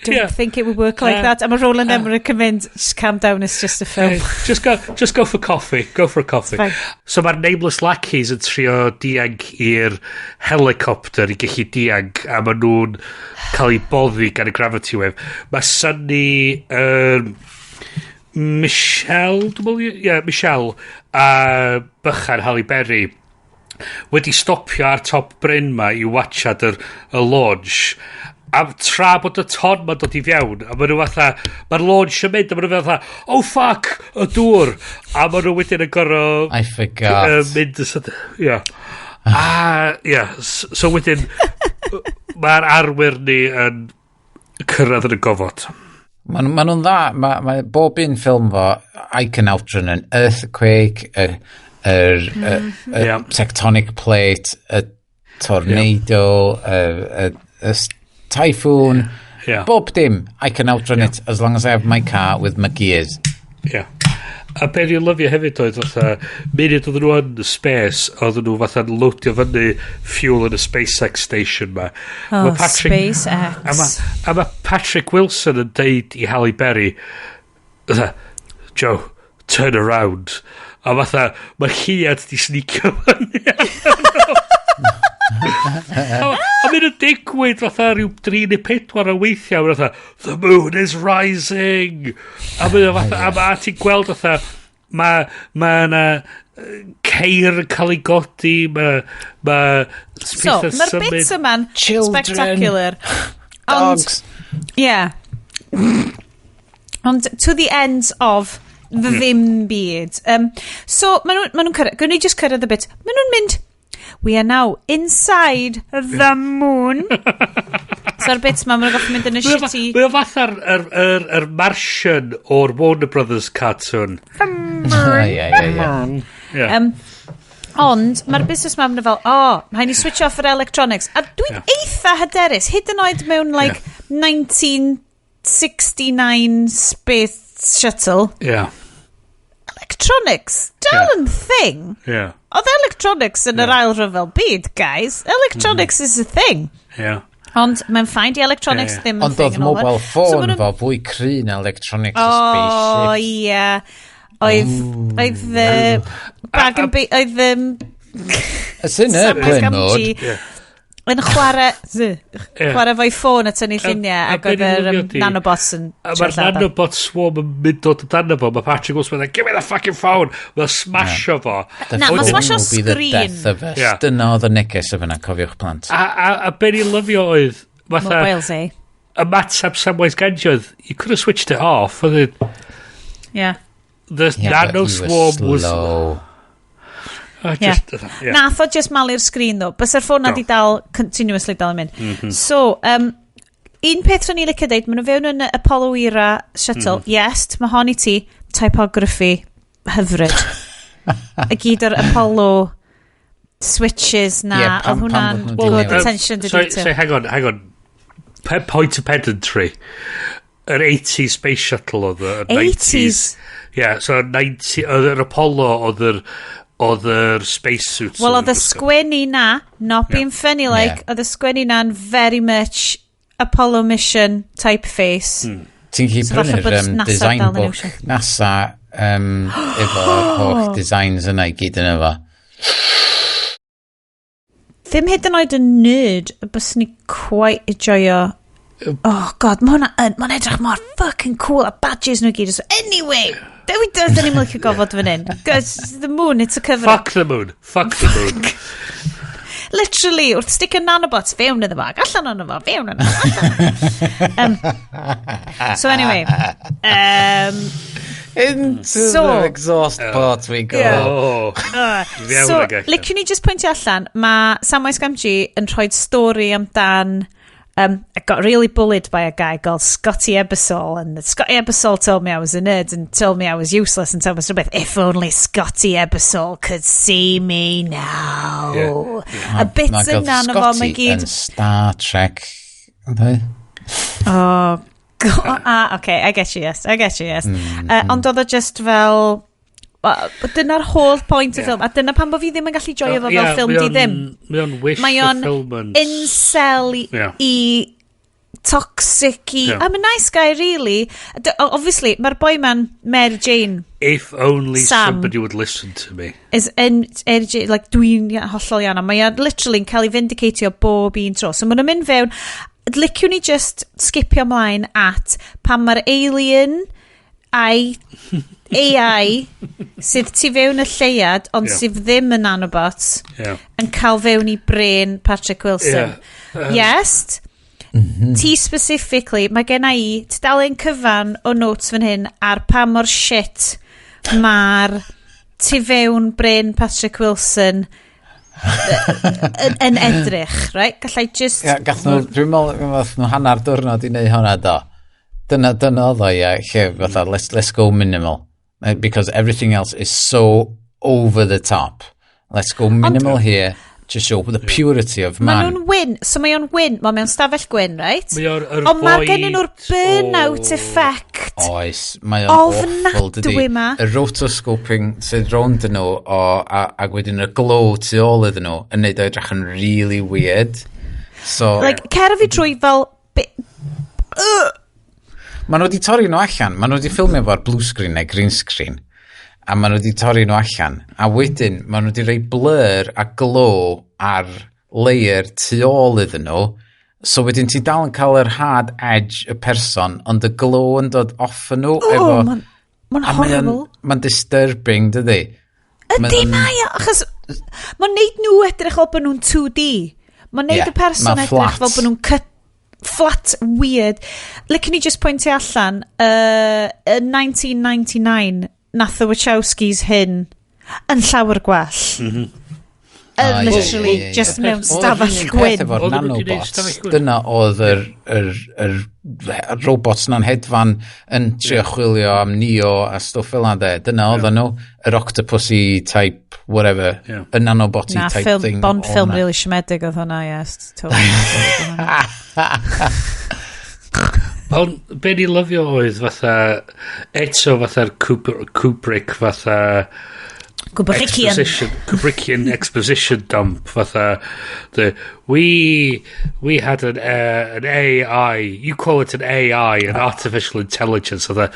don't think it would work like that. A mae Roland Emmerich yn mynd, just calm down, it's just a film. Just go for coffee. Go for a coffee. Fine. So mae'r nameless lackeys yn trio diag i'r helicopter i gallu diag, a maen nhw'n cael ei boddi gan y gravity wave. Mae Sunny... Michelle, a bychan Halle Berry wedi stopio ar top bryn ma i watchad y launch, a tra bod y ton ma'n dod i fewn, a maen nhw fatha, mae'r launch yn mynd, a maen nhw fatha, oh fuck, y dŵr, a maen nhw wedyn yn gorau I forgot mynd so wedyn mae'r arwyr ni yn cyrraedd yn y gofod. Mae nhw'n dda, mae bob un ffilm fo, Icon Outrun, an Earthquake, tectonic plate, y tornado, y typhoon, bob dim. I can outrun it as long as I have my car with my gears. Yeah. A be ni'n lyfio hefyd oedd fatha, munud oedden nhw yn space, oedden nhw fatha loadio fyny fuel yn y SpaceX station ma. SpaceX. A mae Patrick Wilson yn deud i Halle Berry, fatha, Joe, turn around. A fatha, mae Lleiad di sneacio fyny. A mynd yn digwydd fatha rhyw 3 neu 4 o weithiau fatha, the moon is rising a ma ti'n gweld fatha ma ceir yn cael ei godi mae'r bits yma'n spectacular dogs ond to the ends of the ddim byd so ma nhw'n cyrraedd gwneud just cyrraedd y bit ma nhw'n mynd we are now inside the moon. So'r bits ma, ma'n goffi mynd yn y shitty... Mae'n fath ar Martian o'r Warner Brothers cartoon. Ond, mae'r business ma yn fel, rhaid ni switch off yr electronics. A dwi'n eitha hyderus, hyd yn oed mewn, 1969 Space Shuttle. Electronics, dal yn thing. Oedd electronics yn yr ail ryfel byd, guys. Electronics is a thing. Ond mae'n ffain di electronics ddim yn thing. Ond oedd mobile phone fo fwy cry na electronics o spaceship. Oedd bag and beat, oedd It's in airplane mode. Yn chwarae fo'i ffôn a tynnu lluniau ac oedd yr nanobots yn Mae'r nanobot swarm yn mynd dod o dano fo. Mae Patrick Wilson yn give me the fucking phone. Mae'n smasho fo. Mae smasho screen. Dyna oedd y neges o fyna, cofiwch plant. A be ni'n lyfio oedd Mobiles, y matab Samwise Ganjo oedd you could have switched it off. The nano swarm was slow. Nath o just malu'r sgrin ddo bys yr ffôn na di dal continuously dal yn mynd so un peth rhan i licio deud maen nhw fewn yn y Apollo era shuttle yes mae hon i ti typography hyfryd y gyd o'r Apollo switches na oedd hwnna'n good attention to detail so hang on point of pedantry yr 80s space shuttle oedd y 90s so 90 oedd yr Apollo oedd yr spacesuits. Wel, oedd y sgwennu na, not being funny like, oedd y sgwennu na'n very much Apollo mission typeface. Ti'n chi prynu'r design book NASA efo'r holl designs yna i gyd yn efo. Ddim hyd yn oed yn nerd, y bys ni quite enjoyo. Oh god, mae'n edrych mor fucking cool a badges nhw gyd. Anyway, dyn ni'n licio gofod fan hyn. Because the moon, it's a cover. Fuck the moon. Literally, wrth stick a nanobots fewn iddo fo, allan o'n fo, fewn o'n fo. So anyway, into the exhaust part we go. So, liciwn ni just pwyntio allan, mae Samwise Gamgee yn rhoi stori amdan I got really bullied by a guy called Scotty Ebersol, and Scotty Ebersol told me I was a nerd and told me I was useless and told me something. If only Scotty Ebersol could see me now. A bit of none of all my gyd. And Star Trek. Oh, God. Okay, I get you, yes. Ond oedd o just fel... dyna'r whole point o ffilm a dyna pan bod fi ddim yn gallu joio fo fel ffilm di ddim mae o'n incel i toxic i I'm a nice guy really obviously mae'r boi man Mary Jane if only somebody would listen to me is like dwi'n hollol iawn mae o'n literally yn cael ei vindicatio bob un tro so ma'n mynd fewn liciwn ni just skipio mlaen at pan mae'r alien AI sydd tu fewn y Lleiad ond sydd ddim yn nanobots yn cael fewn i brain Patrick Wilson yes ti specifically mae gen i tudalen cyfan o notes fan hyn ar pa mor shit mae'r tu fewn brain Patrick Wilson yn edrych right gallai just dwi'n meddwl nhw hanner diwrnod i neu hwnna do dyna oedd o lle fatha let's go minimal because everything else is so over the top. Let's go minimal here to show the purity of man. Mae nhw'n win. So mae o'n win. Mae o'n stafell gwyn, right? Ond mae gen nhw'r burnout effect. Oes. Mae o'n awful, dydi. Y rotoscoping sydd rownd yn nhw ac wedyn y glow tu ôl iddyn nhw yn neud o edrych yn really weird. So... Like, cer fi trwy fel... Mae nhw wedi torri nhw allan. Mae nhw wedi ffilmio fo'r blue screen neu green screen. A maen nhw wedi torri nhw allan. A wedyn, maen nhw wedi rhoi blur a glow ar layer tu ôl iddyn nhw. So wedyn ti dal yn cael yr hard edge y person, ond y glow yn dod off yn nhw. Mae'n horrible. Mae'n disturbing, dydi? Ydy mae, achos mae'n neud nhw edrych fel bod nhw'n 2D. Mae'n neud y person edrych fel bod nhw'n flat, weird. Licen ni just pwyntio allan, 1999, nath y Wachowskis hyn yn llawer gwell. Literally, just mewn stafell gwyn. Efo'r nanobots, dyna oedd yr robots na'n hedfan yn trio chwilio am Neo a stwff fel yna. Dyna oedd nhw, yr octopussy type, whatever, y nanobot type thing. Bond film really siomedig oedd hwnna, yes. Ond be ni lyfio oedd fatha eto fatha'r Kubrick fatha Kubrickian exposition dump fatha we had an AI, you call it an AI, an artificial intelligence, fatha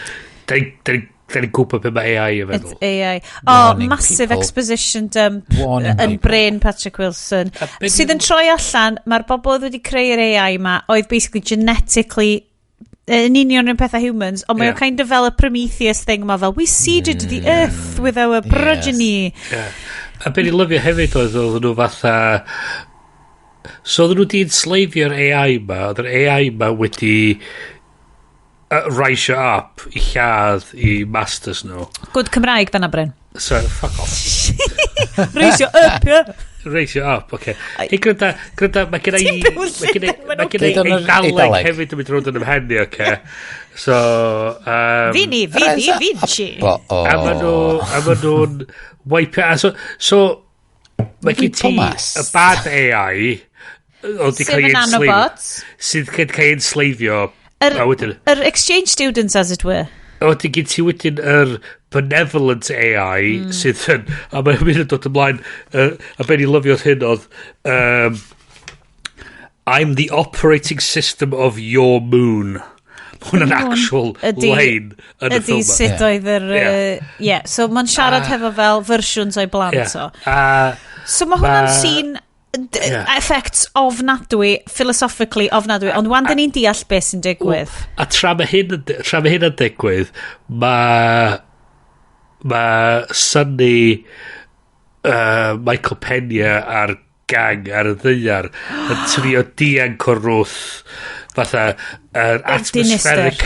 Then gwybod beth mae AI yn feddwl. It's AI. Oh, massive people. Exposition dump yn brain Patrick Wilson. Sydd yn troi allan, mae'r bobl wedi creu'r AI ma, oedd basically genetically yn union yn pethau humans, ond mae'n kind of fel a Prometheus thing ma fel, we seeded the earth with our progeny. A be ni lyfio hefyd oedd nhw fatha, so oedd nhw di enslavio'r AI ma, oedd yr AI ma wedi raisio up i lladd i masters nhw. Good Cymraeg, fanna Bryn. So, fuck off. Raisio up, Raisio up, oce. Ei, gryda, mae gen i Eidaleg hefyd yn mynd rownd yn ymhenni, oce. So, Vinci. A maen nhw'n waipio, so, mae gen ti y bad AI, sydd yn cael ei ensleifio. Yr exchange students, as it were. O, ti gyd ti wedyn yr benevolent AI sydd yn, a mae'n mynd yn dod ymlaen, a ben i lyfio'r hyn oedd, I'm the operating system of your moon. Hwna'n actual line yn y ffilm. Ydy sut oedd yr... so mae'n siarad hefo fel fersiwns o'i blant o. So mae hwnna'n sîn... effects ofnadwy, philosophically ofnadwy, ond wan dyn ni'n deall beth sy'n digwydd. A tra mae hyn yn digwydd, mae synnu Michael Pena a'r gang ar y ddaear yn trio dianc o'r rwth fatha atmospheric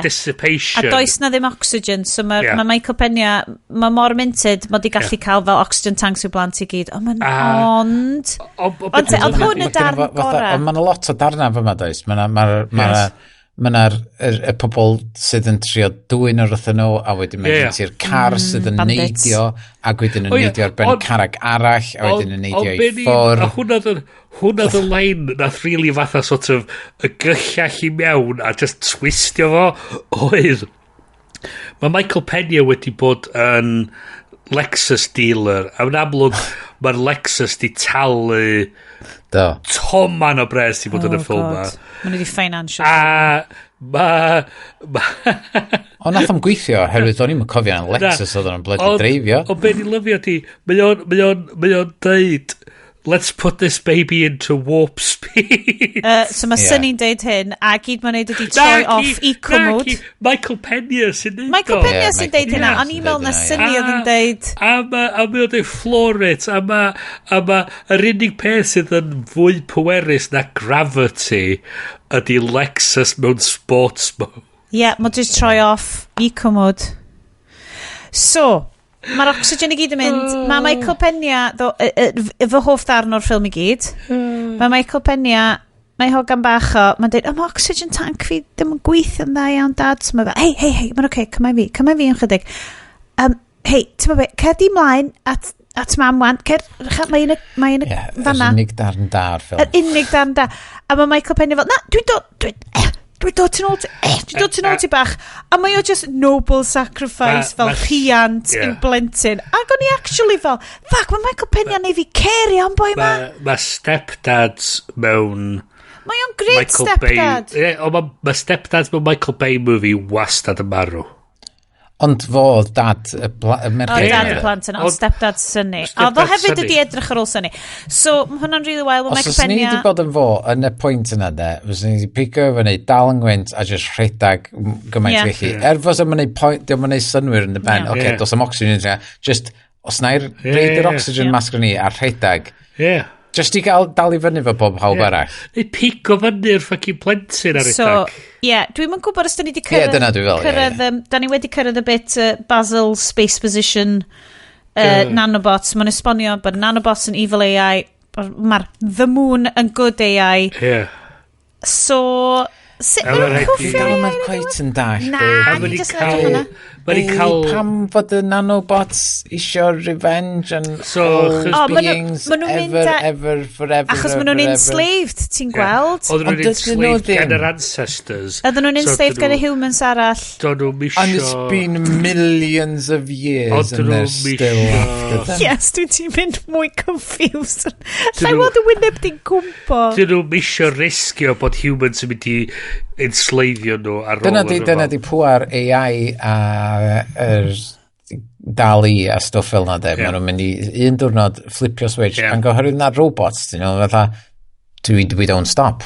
dissipation. A does na ddim oxygen, so mae Michael Pena, mae mor minted, mae di gallu cael fel oxygen tanks i'w blant i gyd. O, mae'n ond hwn y darn gorau. Ond mae'n lot o darna fyma, does. Mae'na'r pobl sydd yn trio dwy'n o'r wrth nhw, a wedyn mae'n ti'r car sydd yn neidio, a wedyn yn neidio ar ben carag arall, a wedyn yn neidio i ffwr. A hwnna the line nath really fatha sort of y gyllall i mewn a just twistio fo oedd mae Michael Pena wedi bod yn Lexus dealer a yn amlwg mae'r Lexus di talu toman o bres i bod yn y ffilm ma. Mae'n wedi financial. A o nath am gweithio herwydd o'n i'n cofio yn Lexus oedd o'n bloody dreifio. O be ni lyfio ti mae o'n deud let's put this baby into warp speed. So mae Sunny'n deud hyn, a gyd mae'n neud ydi troi off eco-mode. Michael Pena sy'n deud Michael Pena sy'n deud hynna, o'n i'n meddwl na Sunny oedd yn deud. A mae'n deud floor it, a mae'r unig peth sydd yn fwy pwerus na gravity ydi Lexus mewn sports mode. Mae just troi off eco-mode. So... Mae'r oxygen i gyd yn mynd. Mae Michael Pena fy hoff darn o'r ffilm i gyd. Mae Michael Pena, mae hogan bach o, mae'n dweud, mae oxygen tank fi ddim yn gweithio'n dda iawn, dad. So mae fe, hei, mae'n oce, cymau fi yn chydig. hei, ti'n meddwl, cer di mlaen at mam wan, mae'n fanna. Yr unig darn da o'r ffilm. Yr unig darn da. A mae Michael Penny fel, na, dwi'n dod ti'n ôl ti bach. A mae o just noble sacrifice fel rhiant i'w blentyn. Ac o'n i actually fel, fuck, mae Michael Penny a neu fi ceri am boi ma. Mae stepdads mewn... Mae o'n great stepdad. Mae stepdads mewn Michael Bay movie wastad yn marw. Ond fo, dad, y merched. Dad y plant yna, ond stepdad syni. A ddo hefyd ydi edrych ar ôl syni. So, mae hwnna'n really wild. Os oes ni wedi bod yn fo, yn y pwynt yna de, fos ni wedi pigo fyny, dal yn gwynt, a just rhedag gymaint felly. Fos am wneud point, diolch yn wneud synwyr yn y ben. Oce, dos am oxygen, just, os na'r reid yr oxygen masg ni a rhedag. Just i gael dal i fyny fo bob hawb arall. Neu pigo fyny'r ffocin plentyn ar rhedag. So, dwi'n mynd gwybod os da ni wedi cyrraedd... dyna dwi fel, da ni wedi cyrraedd y bit Basil Space Position nanobots. Mae'n esbonio bod nanobots yn evil AI. Mae'r The Moon yn good AI. So... Sut mae'n cwffio? Mae'n cweit yn dall. Na, ni jyst yn edrych hwnna. Pam fod y nanobots isio revenge and all beings ever, forever. Achos maen nhw'n enslaved, ti'n gweld? Oedden nhw'n enslaved gan yr ancestors. Oedden nhw'n enslaved gan y humans arall. And it's been millions of years and they're still after them. Yes, dwi'n mynd mwy confused. Llai weld y wyneb di'n cwmpo. Dyn nhw'n misio risgio bod humans yn mynd i enslavio nhw ar ôl. Dyna di pŵar AI a Dali a stwff fel na de. Maen nhw'n mynd i un diwrnod flipio switch and goherwydd na robots, dyn nhw fatha we don't stop.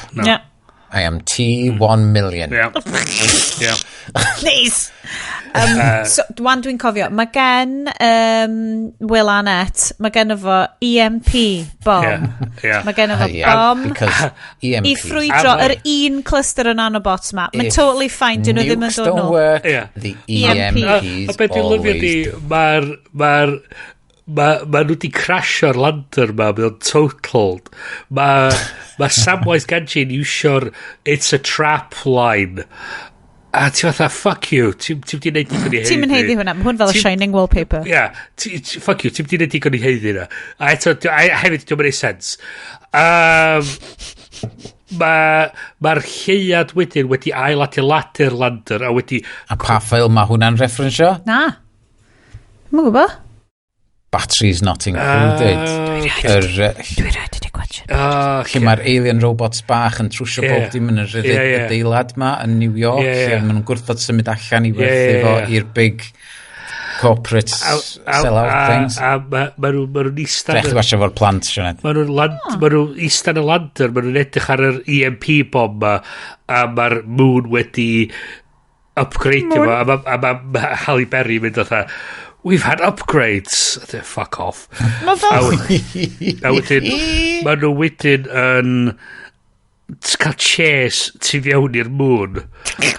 I am T1 million. Nice. So, dwi'n cofio, mae gen Will Arnett, mae gen efo EMP bomb. Mae gen efo bomb i ffrwydro yr un cluster yn nanobots ma. Mae totally fine, dyn nhw ddim yn dod nhw. The EMPs a beth i'n lyfio di, mae nhw wedi crasho'r lander ma, mae'n totaled. Mae Samwise Gamgee yn iwsio'r It's a Trap line. A ti fatha, fuck you, ti wedi gwneud digon i heiddi. Ti'n mynd heiddi hwnna, mae hwn fel y Shining Wallpaper. Fuck you, ti wedi gwneud digon i heiddi hwnna. A eto, hefyd, diolch yn ei sens. Mae'r lleiad wedyn wedi ailadeiladu'r lander a wedi... A pa ffeil mae hwnna'n referensio? Na. Mae'n gwybod? Batteries not included. Dwi rhaid wedi gwachod. Lle mae'r alien robots bach yn trwsio bob dim yn yr adeilad ma yn New York, lle maen nhw'n gwrthod symud allan i werthu fo i'r big corporate sell-out things. A maen nhw'n eistedd... Drech gwachio fo'r plant, Sioned. Maen nhw'n eistedd y lander, maen nhw'n edrych ar yr EMP bomb ma, a mae'r moon wedi upgrade fo, a mae Halle Berry mynd o dda... We've had upgrades. Fuck off. A wedyn, maen nhw wedyn yn cael chase tu fewn i'r moon.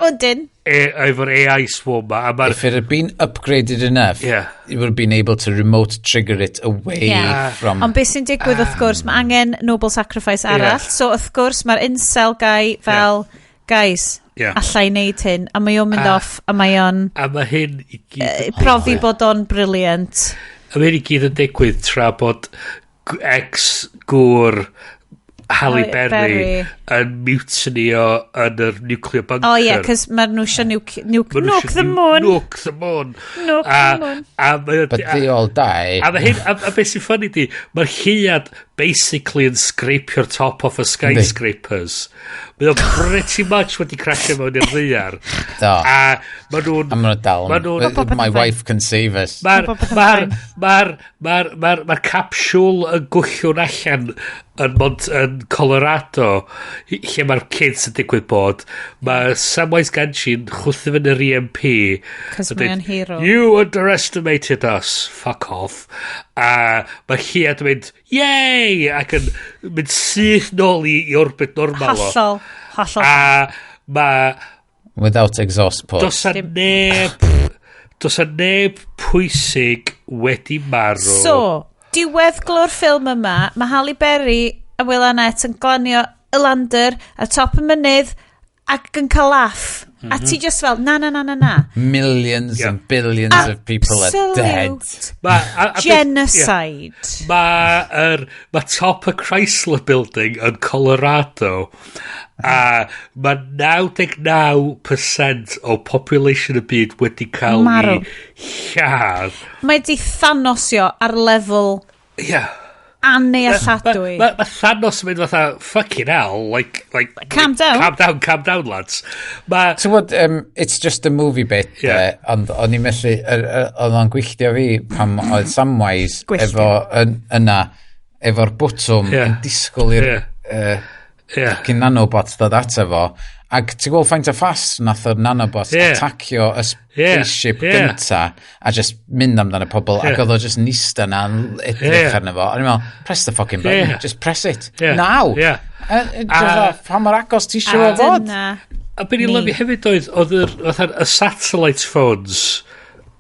Wedyn? Efo'r AI swarm ma. If it had been upgraded enough, you would have been able to remote trigger it away from... Ond beth sy'n digwydd, wrth gwrs, mae angen noble sacrifice arall. So, wrth gwrs, mae'r incel guy fel, guys... allai neud hyn, a mae o'n mynd off, a mae o'n profi bod o'n brilliant. A mae hyn i gyd yn digwydd tra bod ex-gŵr Halle Berry yn mutinio yn yr nuclear bunker. Oh yeah, cos mae'r nhw eisiau nuke the moon. Nuke the moon. But they all die. A beth sy'n ffynnu di, mae'r lleiad basically yn scrapio'r top off y skyscrapers. Mae o'n pretty much wedi crasio mewn i'r ddiar. A maen nhw'n... I'm gonna dal. My wife can save us. Mae'r capsiwl yn gwllwn allan yn Colorado, lle mae'r kids yn digwydd bod. Mae Samwise Gamgee yn chwthu fy'n yr EMP. Cos mae'n hero. You underestimated us. Fuck off. A mae Lleiad yn mynd, yay! Ac yn mynd syth nôl i orbit normal o. Hollol. A mae... Without exhaust port. Does a neb pwysig wedi marw. So, diweddglo'r ffilm yma, mae Halle Berry a Will Arnett yn glanio y lander a top y mynydd ac yn cael laff. A ti just fel, na. Millions and billions of people are dead. Genocide. Mae top y Chrysler Building yn Colorado a mae 99% o population y byd wedi cael ei lladd. Mae di Thanosio ar lefel annealladwy. Mae Thanos yn mynd fatha, fucking hell, like calm down, lads. So what, it's just a movie bit, ond o'n i'n methu, oedd o'n gwylltio fi pam oedd Samwise efo'r bwtwm yn disgwyl i'r fucking nanobot ddod ato fo, ac ti'n gweld faint o ffast nath o'r nanobot atacio y spaceship gynta a just mynd amdano pobl ac oedd o just nista na edrych arno fo a ni'n meddwl, press the fucking button, just press it now pa mor agos ti eisiau o fod a beth i'n lyfio hefyd oedd y satellite phones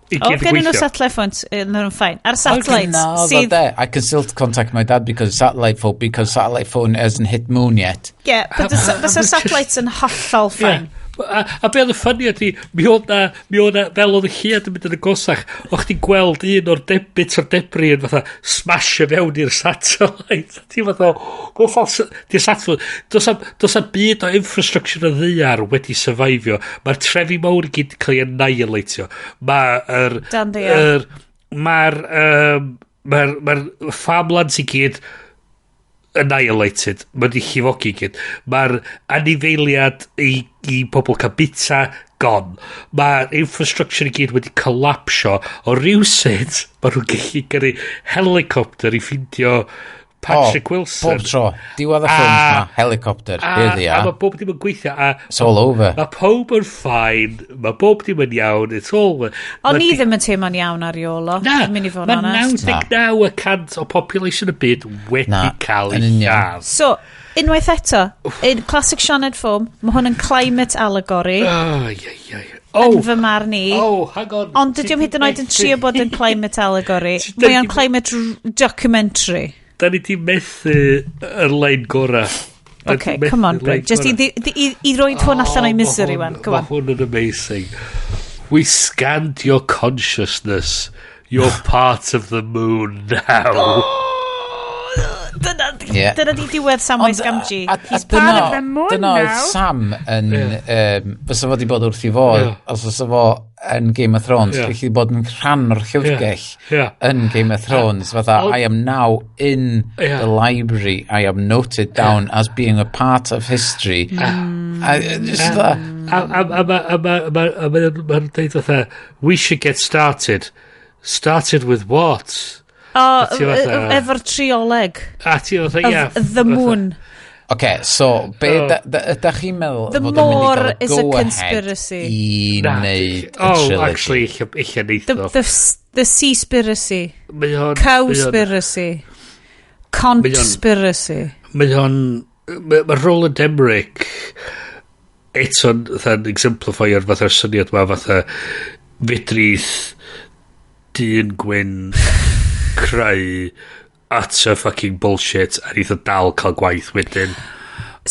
gen nhw satellite phones nhw'n ffain ar satellites sydd I can still contact my dad because satellite phone hasn't hit moon yet but the satellites yn hollol ffain a be oedd y ffynnu ydi mi oedd na fel oedd y lliad yn mynd yn agosach o'ch ti'n gweld un o'r bit o'r debris yn fatha smasho fewn i'r satellite ti'n fatha does a byd o infrastructure y ddiar wedi survivio mae'r trefi mawr i gyd cael ei annihilatio mae'r farmlands i gyd annihilated mae di llifogi gyd mae'r anifeiliad i pobl cael bita gone mae'r infrastructure i gyd wedi collapsio o rywsyd mae nhw'n gallu gyrru helicopter i ffindio Patrick Wilson bob tro diwedd y ffilms ma helicopter a mae bob dim yn gweithio it's all over mae pob yn fine mae bob dim yn iawn it's all ond ni ddim yn teimlo'n iawn ar iolo mae 99% o population y byd wedi cael ei lladd so unwaith eto in classic Sioned form mae hwn yn climate allegory yn fy marn ni ond dydym hyd yn oed yn trio bod yn climate allegory mae o'n climate documentary da ni di methu yr lein gorau. Okay, come on, Bryn. Just i roed hwn allan o'i misery, wan. Come on. Mae hwn yn amazing. We scanned your consciousness. You're part of the moon now. Dyna di diwedd Samwise Gamgee. He's part of the moon now. Dyna oedd Sam yn... Fysa fo di bod wrth i fod. Os fysa fo yn Game of Thrones. Felly bod yn rhan o'r llyfrgell yn Game of Thrones. Fatha, I am now in the library. I am noted down as being a part of history. Just that. Mae'n dweud fatha, we should get started. Started with what? Efo'r trioleg of the moon so ydych chi'n meddwl the more is a conspiracy i wneud actually ich neitho the seaspiracy cowspiracy conspiracy mae Roland Emmerich eto'n exemplifio'r fatha'r syniad ma fatha fedrith dyn gwyn creu utter fucking bullshit a neith o dal cael gwaith wedyn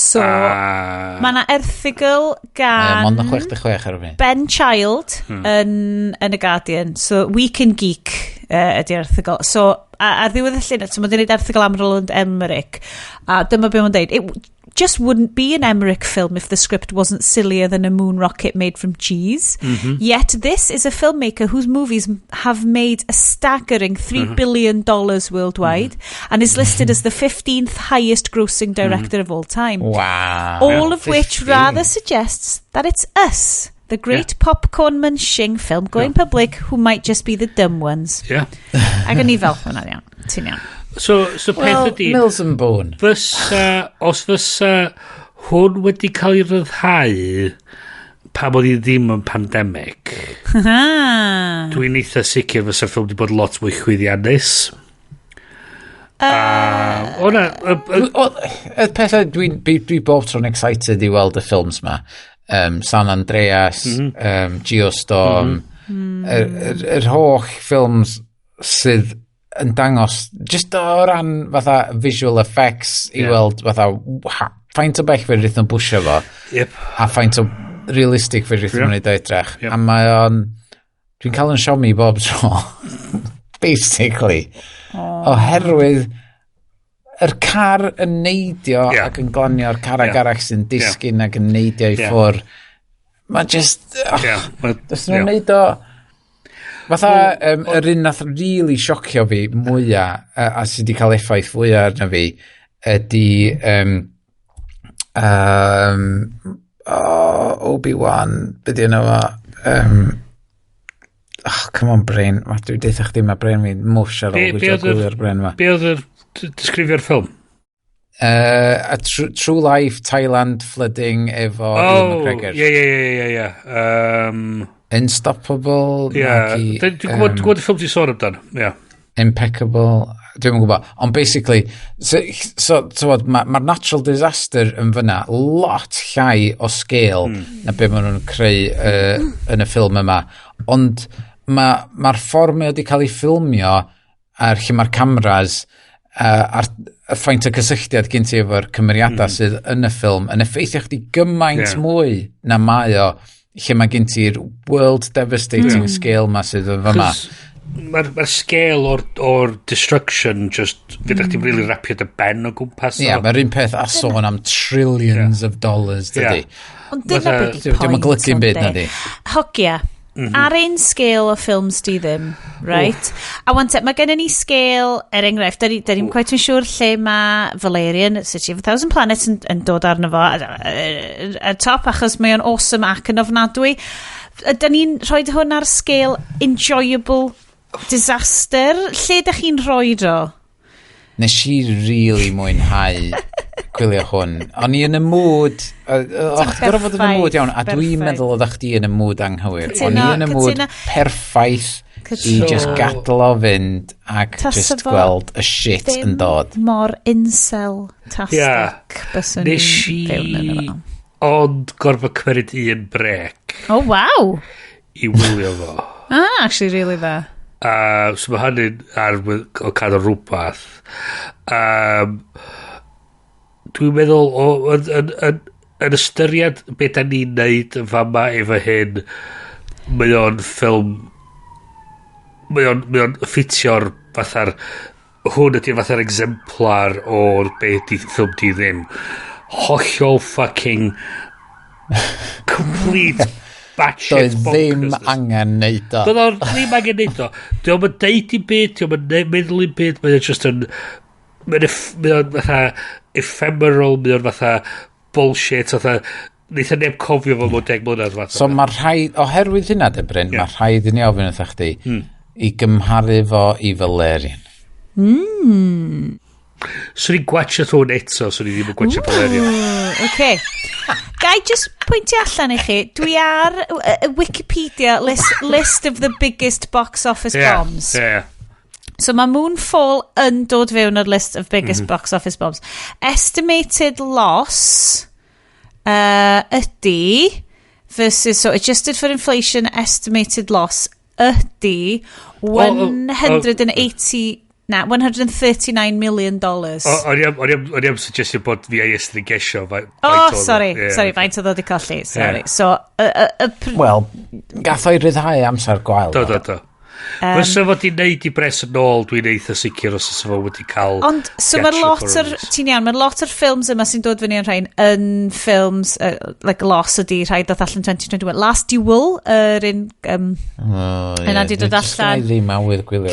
so mae na erthigol gan Ben Child yn y Guardian so Week in Geek ydy erthigol so ar ddiwedd y llun so mae dyn ni'n erthigol am Roland Emmerich a dyma be mae'n deud it just wouldn't be an Emmerich film if the script wasn't sillier than a moon rocket made from cheese. Yet this is a filmmaker whose movies have made a staggering $3 billion worldwide and is listed as the 15th highest grossing director of all time. Wow. All of which rather suggests that it's us, the great popcorn munching film going public who might just be the dumb ones. Ac yn ni fel hwnna iawn. Ti'n iawn. So peth ydi Mills and Bone os fysa hwn wedi cael ei ryddhau pam oedd hi ddim yn pandemic dwi'n eitha sicr fysa'r ffilm wedi bod lot mwy chwyddiannus y pethau dwi bob tro'n excited i weld y ffilms ma San Andreas Geostorm yr holl ffilms sydd yn dangos just o ran fatha visual effects i weld fatha faint o bell fe rydyn nhw'n bwysio fo a faint o realistig fe rydyn nhw'n ei edrych. A mae o'n... Dwi'n cael yn siomi bob tro. Basically. Oherwydd yr car yn neidio ac yn glanio'r car ag arach sy'n disgyn ac yn neidio i ffwr. Mae'n just... Dys nhw'n neud o... Fatha, yr un nath really siocio fi mwyaf, a sydd wedi cael effaith fwyaf arna fi, ydy Obi-Wan, beth yna fo? Come on, brain. Dwi'n deitha chdi, mae brain fi'n mwsh ar ôl gwylio'r brain yma. Be oedd yr disgrifio'r ffilm? A True Life, Thailand, Flooding, efo Ian McGregor. Unstoppable. Dwi'n gwybod y ffilm ti'n sôn amdan. Impeccable. Dwi'n gwybod. Ond basically, mae'r natural disaster yn fyna lot llai o scale na be maen nhw'n creu yn y ffilm yma. Ond mae'r ffordd mae wedi cael ei ffilmio ar lle mae'r cameras a'r ffaint o cysylltiad gynt ti efo'r cymeriadau sydd yn y ffilm yn effeithio chdi gymaint mwy na mae o lle mae gynt ti'r world devastating scale ma sydd yn fyma. Mae'r scale o'r destruction just fydd chdi'n really rapio dy ben o gwmpas. Mae'r un peth a sôn am trillions of dollars dydi. Ond dyna beth yw point. Dwi'n glygu'n byd na di. Hogia. Ar ein scale o ffilms di ddim, right? A wante, mae gennym ni scale, enghraifft, da ni'n quite yn siŵr lle mae Valerian, City of a Thousand Planets yn dod arno fo, a top, achos mae o'n awesome ac yn ofnadwy. Da ni'n rhoi hwn ar scale enjoyable disaster. Lle da chi'n rhoi o? Nes i really mwynhau gwylio hwn. O'n i yn y mood, gorau fod yn y mood iawn, a dwi'n meddwl oeddech chdi yn y mood anghywir. O'n i yn y mood perffaith i just gadl o fynd ac just gweld y shit yn dod. Mor incel-tastic byswn ni'n fewn yn yma. Ond gorfod cymryd un brec. Oh, wow! I wylio fo. Actually, really dda. So mae hynny'n o cadw rhywbeth. Dwi'n meddwl yn ystyried beth da ni'n neud yn fama efo hyn, mae o'n ffilm, mae o'n ffitio'r fatha'r, hwn ydy'r fatha'r exemplar o'r beth di ffilm di ddim. Hollol fucking complete batshit bonkers. Doedd ddim angen neud o. Doedd ddim angen neud o. Dwi'n mynd deud i byd, dwi'n mynd meddwl i byd, mae'n just yn, mae'n fatha ephemeral, mae'n fatha bullshit, fatha, neitha neb cofio fo mewn 10 mlynedd. So mae rhaid, oherwydd hynna dy Bryn, mae rhaid i ni ofyn wrthach chdi i gymharu fo i Valerian. Swn i'n gwachio hwn eto, swn i ddim yn gwachio Valerian. Okay. Gai just pwyntio allan i chi, dwi ar Wikipedia list of the biggest box office bombs. So mae MOONFALL yn dod fewn o'r list of biggest box office bombs. Estimated loss ydy versus, so adjusted for inflation, estimated loss ydy $139 million. O'n i am suggestio bod fi a Iestyn yn gesio. Sorry, faint o ddod i colli. Sorry. So, Wel, gath o'i ryddhau amser gwael. Do. Fysa fod i'n neud i bres yn ôl, dwi'n eitha sicr os ys fo wedi cael... Ond, so mae'r lot o'r... Ti'n iawn, mae'r lot o'r ffilms yma sy'n dod fyny yn rhain yn ffilms, like Loss ydi rhai dod allan 2021. Last Duel, yr un... yna di dod allan.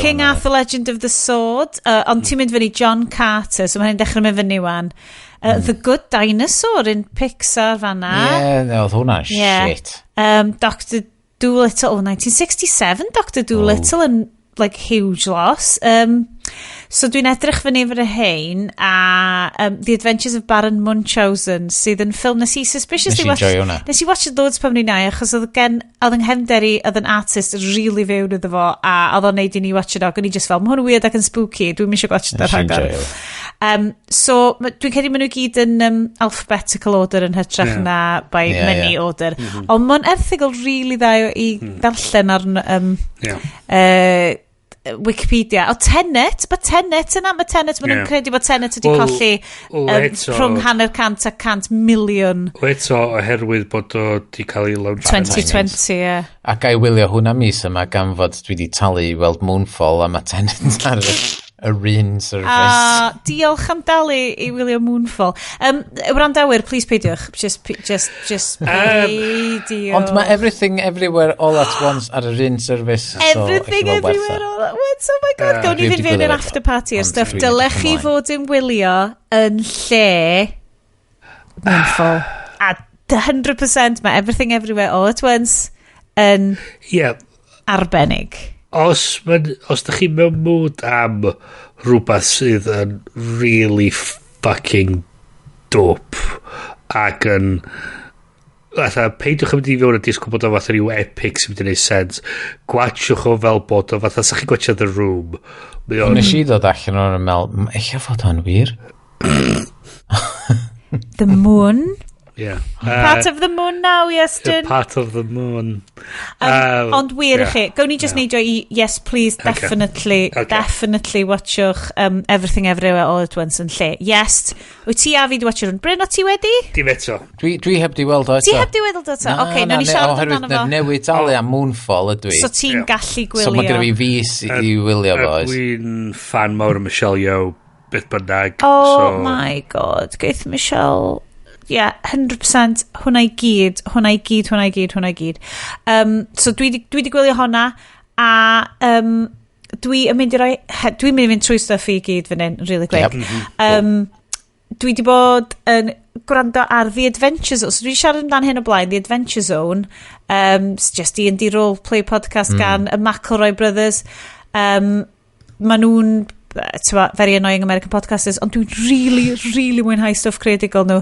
King Arthur Legend of the Sword, ond ti'n mynd fyny John Carter, so mae'n dechrau mynd fyny wan. The Good Dinosaur in Pixar fanna. Oedd hwnna shit. Dr. Dolittle, 1967, Dr. Dolittle yn, like, huge loss. So dwi'n edrych fyny fyr y hein, a The Adventures of Baron Munchausen, sydd yn ffilm nes i suspiciously watch... Nes i watch loads pan ni'n ai, achos oedd yng nghefnderi, oedd yn artist really fewn iddo fo, a oedd o'n neud i ni watch it og, o'n i just fel, mae hwn yn weird ac yn spooky, dwi'n mysio watch it ar rhagor. So, dwi'n credu maen nhw gyd yn alphabetical order yn hytrach na by many order. Ond mae'n erthigol really dda i ddarllen ar Wikipedia. O Tenet, mae Tenet yna, mae nhw'n credu bod Tenet wedi colli rhwng 100 a 100 miliwn. O eto, oherwydd bod o di cael ei launch 2020, ie. A gai wylio hwnna mis yma gan fod dwi wedi talu i weld Moonfall a mae Tenet ar y run service. Diolch am dalu i wylio Moonfall. Wrandawyr, please peidiwch. Just peidiwch. Ond mae Everything Everywhere All at Once ar y run service. Everything Everywhere All at Once. Oh my god. Gawn ni fynd fewn i'r after party o stuff. Dylech chi fod yn wylio yn lle Moonfall. A 100% mae Everything Everywhere All at Once yn arbennig. Os da chi mewn mood am rhywbeth sydd yn really fucking dope ac yn peidiwch am di fewn a disgwyl bod o fath rhyw epic sy'n mynd i neud sense, gwachwch o fel bod o fatha sa chi gwachio The Room. Nes i ddod allan o'r ymel, eich fod o'n wir? The Moon. Yeah. Part of the Moon now, Iestyn. Part of the Moon. Ond wir i chi. Gawn ni just neidio i, yes, please, definitely watchwch Everything Everywhere All at Once yn lle. Yes. Wyt ti a fi di watcho rhywun? Bryn, o ti wedi? Dim eto. Dwi heb di weld o eto. Ti heb di weld o eto? Oce, nawn ni siarad amdano fo. Oherwydd newid talu am Moonfall ydw i. So ti'n gallu gwylio. So mae gyda fi fis i wylio fo. Dwi'n fan mawr o Michelle Yeoh, beth bynnag. Oh my god, geith Michelle... Yeah, 100% hwnna i gyd. So dwi di gwylio honna a dwi'n mynd i fynd trwy stuff i gyd fan hyn really quick. Dwi di bod yn gwrando ar The Adventure Zone. So dwi di siarad amdan hyn o blaen, The Adventure Zone, just D&D roleplay podcast gan y McElroy Brothers. Ma nhw'n very annoying American podcasters, ond dwi'n really mwynhau stuff creadigol nhw.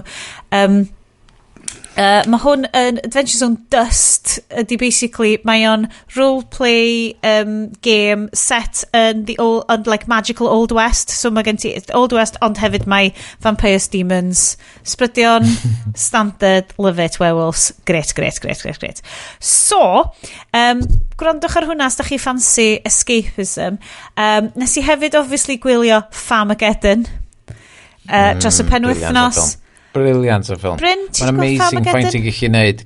Mae hwn yn Adventure Zone Dust ydy basically, mae o'n roleplay game set in the old, like magical Old West, so mae gen ti Old West ond hefyd mae vampires, demons, sbrydion, standard, love it, werewolves, great. So gwrandwch ar hwnna os da chi fancy escapism. Nes i hefyd obviously gwylio Farmageddon dros y penwythnos. Briliant o ffilm. Bryn, ti'n gweld Farmageddon? Mae'n amazing faint i'n gallu neud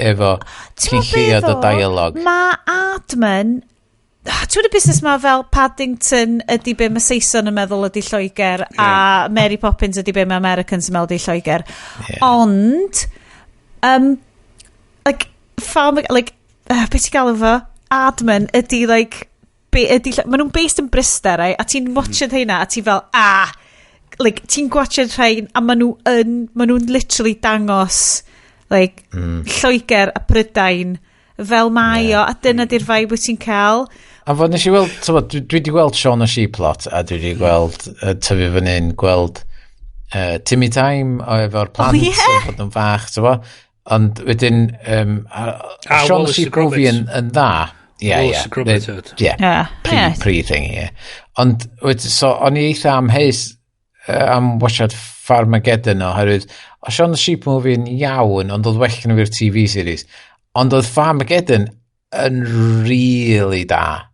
efo cynlluad o dialog. Mae admin, ti'n y busnes ma fel Paddington ydy be mae Saeson yn meddwl ydy Lloegr a Mary Poppins ydy be mae Americans yn meddwl ydy Lloegr. Ond beth ti'n gael efo admin ydy mae nhw'n based yn Brister a ti'n watchad heina a ti fel ti'n gwachod rhain a ma nhw'n literally dangos Lloegr a Prydain fel mae o a dyna di'r vibe wyt ti'n cael. A fod nes i weld, dwi wedi gweld Shaun o Sheep lot a dwi wedi gweld tyfu fan hyn, gweld Timmy Time efo'r plant fod yn fach, ond wedyn Shaun o Sheep movie yn dda. Pre-thing, ond so o'n i eitha amheus am wasiad Farmageddon oherwydd o Shaun o Sheep movie yn iawn ond oedd well yn yw'r TV series ond oedd Farmageddon yn really da.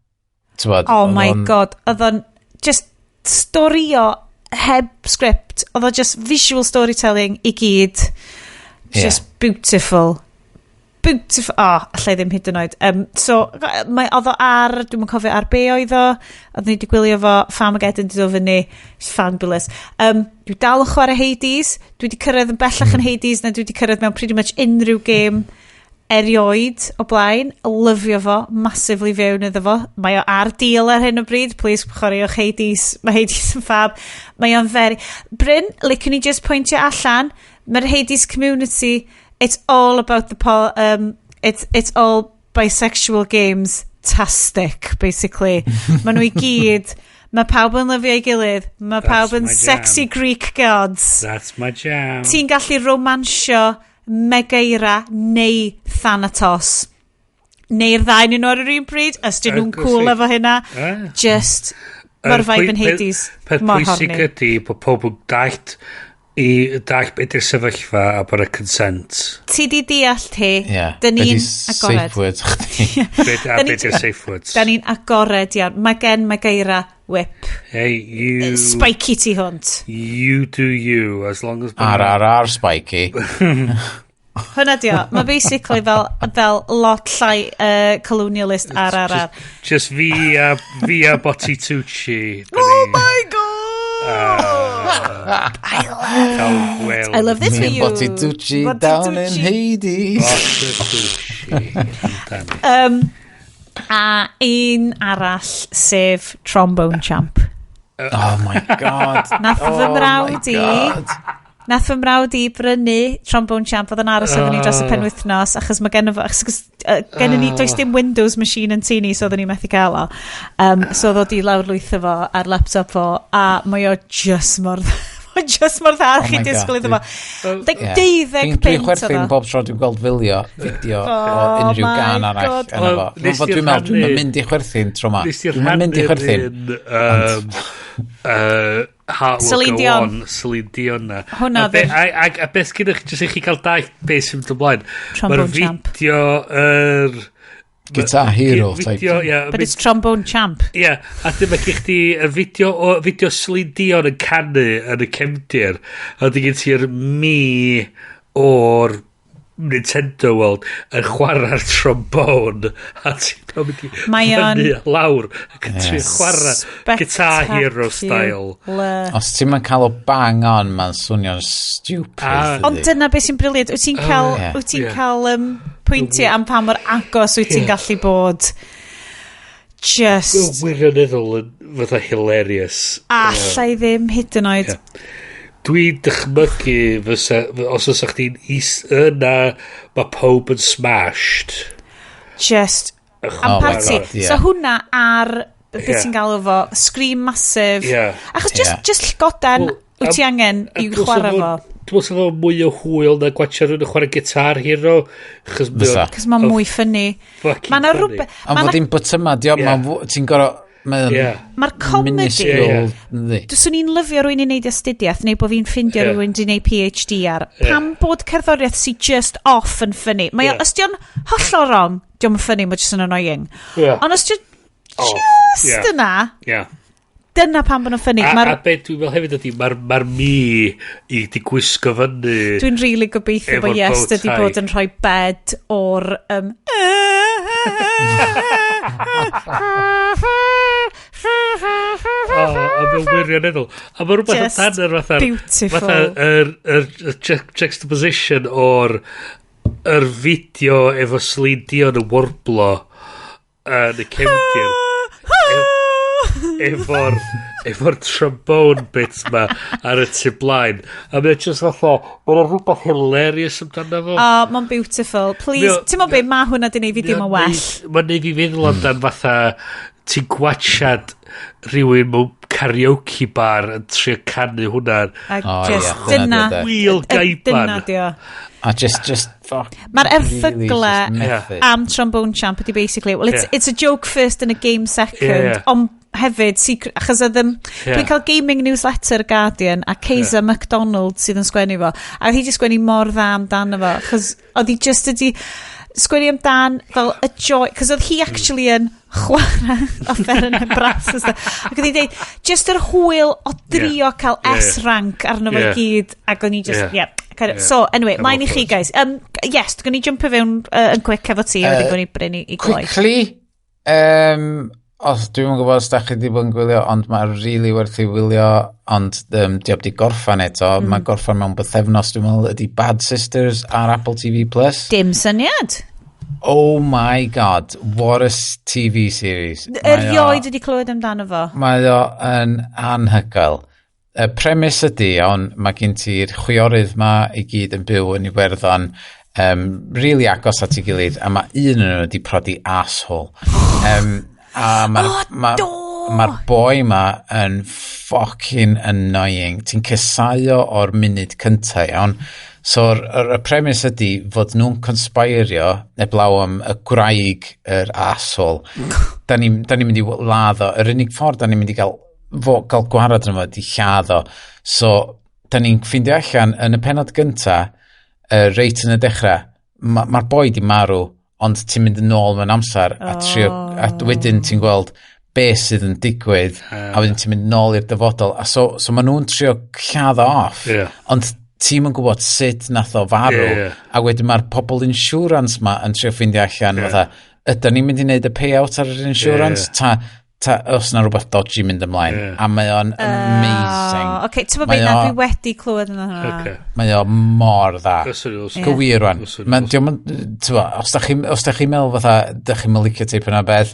Oh my god, oedd o'n just storio heb script, oedd o just visual storytelling i gyd, just beautiful, allai ddim hyd yn oed. So oedd o dwi'n mwyn cofio ar be oedd o, oedd ni wedi gwylio fo Farmageddon di do fyny, fabulous. Dwi dal yn chwarae Hades, dwi wedi cyrraedd yn bellach yn Hades na dwi wedi cyrraedd mewn pretty much unrhyw game erioed o blaen, lyfio fo, massively fewn iddo fo. Mae o ar deal ar hyn o bryd, please chwaraewch Hades, mae Hades yn fab, mae o'n very... Bryn, licwn ni just pwyntio allan, mae'r Hades community, it's all about it's all bisexual games, tastic, basically. Mae nhw i gyd, mae pawb yn lyfio ei gilydd, mae pawb yn sexy Greek gods. That's my jam. Ti'n gallu romansio Megaira neu Thanatos neu'r ddau nhw'n ar yr un bryd os dyn nhw'n cool efo hynna just mae'r vibe yn Hades peth pwysig ydy bod pob yn dallt I dall beth yw'r sefyllfa a bod y consent. Ti di deall hi, dyn ni'n agored. Safe words chdi. Beth yw'r safe words? Dyn ni'n agored iawn. Mae geira whip. Hey, you... Spiky ti hwnt. You do you, as long as... RRR Spiky. Hwna dio. Mae basically fel lot llai colonialist RRR. Just via Botti Tucci. Oh my god! I love this for you. Botti Tucci down in Hades. A un arall sef Trombone Champ. Oh my god. Nath fy mrawd i brynu Trombone Champ oedd yn aros efo ni dros y penwythnos achos mae gen ni does dim Windows machine yn tu ni so oedden ni methu cael o so oedd o di lawrlwytho fo ar laptop fo a mae o just mor dda chi disgwyl iddo fo 12 pint oedd o bob tro dwi'n gweld fideo o unrhyw gan arall yna fo dwi'n meddwl dwi'n mynd i chwerthin tro ma dwi'n mynd i chwerthin Celine Dion na hwnna a beth gyda chi jyst i chi cael daith beth sy'n mynd ymlaen Trombone Champ Guitar Hero type but it's Trombone Champ a dyma chi chdi y fideo Celine Dion yn canu yn y cefndir a di gen ti'r mi o'r Nintendo World yn chwarae'r trombone a ti'n mynd i fyny lawr ac yn trio chwarae Guitar Hero style os ti'n ma'n cael o bang on ma'n swnio'n stupid ond dyna beth sy'n briliant wyt ti'n cael pwyntiau am pa mor agos wyt ti'n gallu bod just wirioneddol yn fatha hilarious allai ddim hyd yn oed dwi'n dychmygu os oes chdi'n yna mae pob yn smashed just am party so hwnna ar beth sy'n galw fo screen massive achos just llygoden wyt ti angen i chwarae fo dwi'n meddwl fo mwy o hwyl na gwachio rhywun yn chwarae Guitar Hero cos mae'n mwy ffynnu mae'n rhywbeth ond fod i'n bytyma ti'n gorau mae'r comedy dyswn i'n lyfio rwy'n i wneud astudiaeth neu bod fi'n ffindio rwy'n di wneud PhD ar pam bod cerddoriaeth sy'n just off yn ffynnu os di'n hollol wrong di'n ffynnu mae just yn annoying ond os di'n just yna dyna pam bod nhw'n ffynnu a beth dwi'n fel hefyd ydy mae'r mi i di gwisgo fyny dwi'n really gobeithio bod Iestyn ydy bod yn rhoi bed o'r a mewn wirioneddol a mae rhywbeth yn fatha yr juxtaposition o'r fideo efo Celine Dion yn warblo yn y cefndir efo'r trombone bits ma ar y tu blaen a mae'n just fatha mae'n rhywbeth hilarious amdano fo mae'n beautiful please ti'n mo beth mae hwnna di neud fideo ma well mae'n neud fi feddwl amdan fatha ti'n gwachad rhywun mewn karaoke bar yn trio canu hwnna dyna wheel gaiban a just mae'r erthygle am Trombone Champ ydy basically it's a joke first and a game second ond hefyd achos dwi'n cael gaming newsletter Guardian a Keiser MacDonald sydd yn sgwennu fo a hi di sgwennu mor dda amdano fo achos oedd hi just ydi sgwennu amdan fel y joy cos oedd hi actually yn chwarae offer yn y bras ac oedd hi dweud just yr hwyl o drio cael S-rank arno fo gyd ac oedd hi just so anyway mlaen i chi guys yes dwi'n ni jump fewn yn quick efo ti a wedyn gwni Bryn i gloi quickly os dwi'n yn gwybod os da chi wedi bod yn gwylio ond mae'n really werth i wylio ond di wedi gorffan eto mae gorffan mewn bythefnos dwi'n meddwl ydi Bad Sisters ar Apple TV+. Dim syniad oh my god what a TV series erioed wedi clywed amdano fo mae o yn anhygoel y premise ydi mae gen ti'r chwiorydd ma i gyd yn byw yn Iwerddon really agos at ei gilydd a mae un yn nhw wedi prodi asshole a mae'r boi ma yn fucking annoying ti'n cysau o'r munud cyntaf iawn so y premise ydi fod nhw'n conspirio eblaw am y gwraig yr asshole da ni'n mynd i laddo yr unig ffordd da ni'n mynd i gael gwarad yn yma di lladdo so da ni'n ffindio allan yn y penod gynta, reit yn y dechrau, mae'r boi di marw, ond ti'n mynd yn ôl mewn amser, a wedyn ti'n gweld be sydd yn digwydd, a wedyn ti'n mynd nôl i'r dyfodol, a so maen nhw'n trio lladd off, ond ti'n yn gwybod sut nath o farw, a wedyn mae'r pobl insurance ma yn trio ffindio allan, fatha, ydyn ni'n mynd i wneud y payout ar yr insurance, ta os na rhywbeth dodgy mynd ymlaen, a mae o'n amazing. Oce, ti'n bod beth na dwi wedi clywed yna hwnna. Mae o mor dda. Gywir rwan. Os da chi'n meddwl fatha, da chi'n meddwl licio teip yna beth,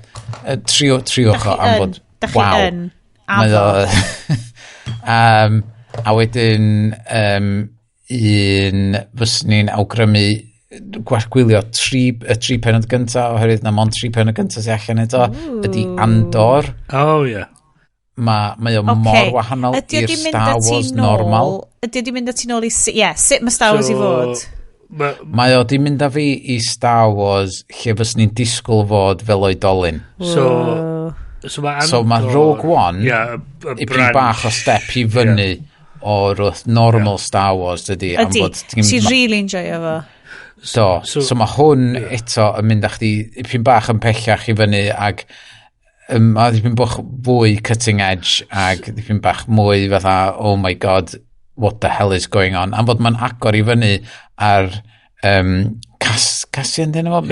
triwch o am bod, waw. Mae o... A wedyn, fyswn ni'n awgrymu gwylio y tri penod gyntaf, oherwydd na mond 3 penod gyntaf sy'n allan eto, ydy Andor. Mae o mor wahanol i'r Star Wars normal. Ydy wedi mynd â ti nôl i... sut mae Star Wars i fod? Mae o di mynd â fi i Star Wars lle fys ni'n disgwyl fod fel oedolyn. So mae Rogue One ipyn bach o step i fyny o'r normal Star Wars dydy. Ydy, ti'n really enjoyo fo. So mae hwn eto yn mynd â chdi ipyn bach yn pellach i fyny ac mae ipyn bach fwy cutting edge ac ipyn bach mwy fatha, oh my god, what the hell is going on? Am fod mae'n agor i fyny ar Cassian dyn nhw?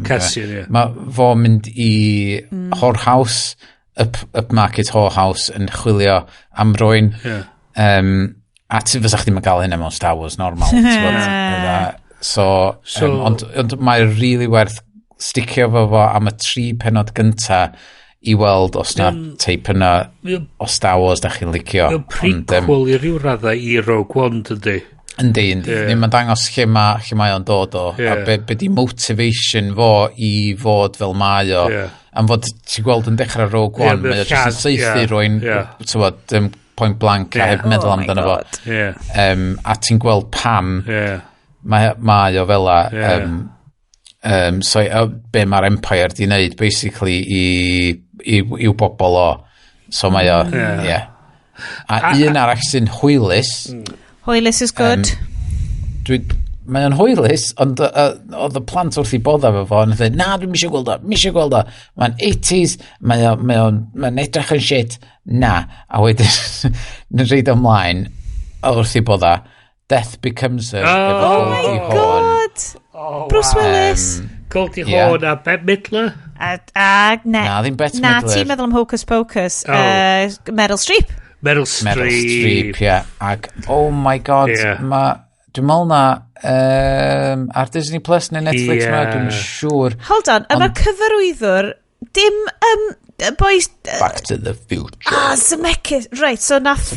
Cassian, ie. Mae fo mynd i whorehouse, upmarket whorehouse yn chwilio am rwy'n. A ti fysa chdi mae'n gael hynny mewn Star Wars normal. Ond mae'n really werth sticio fo am y 3 penod gynta i weld os na teip yna o Star Wars da chi'n licio. Mae'n prequel i ryw raddau i Rogue One, dydy. Yndi. Mae'n dangos lle mae o'n dod o. A be di motivation fo i fod fel mae o. Am fod ti'n gweld yn dechrau Rogue One, mae o jyst yn seithi rwy'n, point blank, a heb meddwl amdano fo. A ti'n gweld pam mae o fel a so be mae'r Empire di wneud basically i'w bobl o, so mae o a un arall sy'n hwylus is good. Mae o'n hwylus, ond oedd y plant wrth i bodda fo yn dweud, na, dwi'n misio gweld o. Mae'n 80s, mae'n edrych yn shit, na. A wedyn, yn reid ymlaen, wrth i bodda, Death Becomes Her, efo Goldie Hawn. Bruce Willis. Goldie Hawn a Bette Midler. Na, ddim Bette Midler. Na, ti'n meddwl am Hocus Pocus. Meryl Streep. Meryl Streep, Ac, oh my god, dwi'n meddwl na ar Disney Plus neu Netflix dwi'n siŵr. Hold on, yma cyfarwyddwr, dim boys... Back to the Future. Zemeckis, right, so nath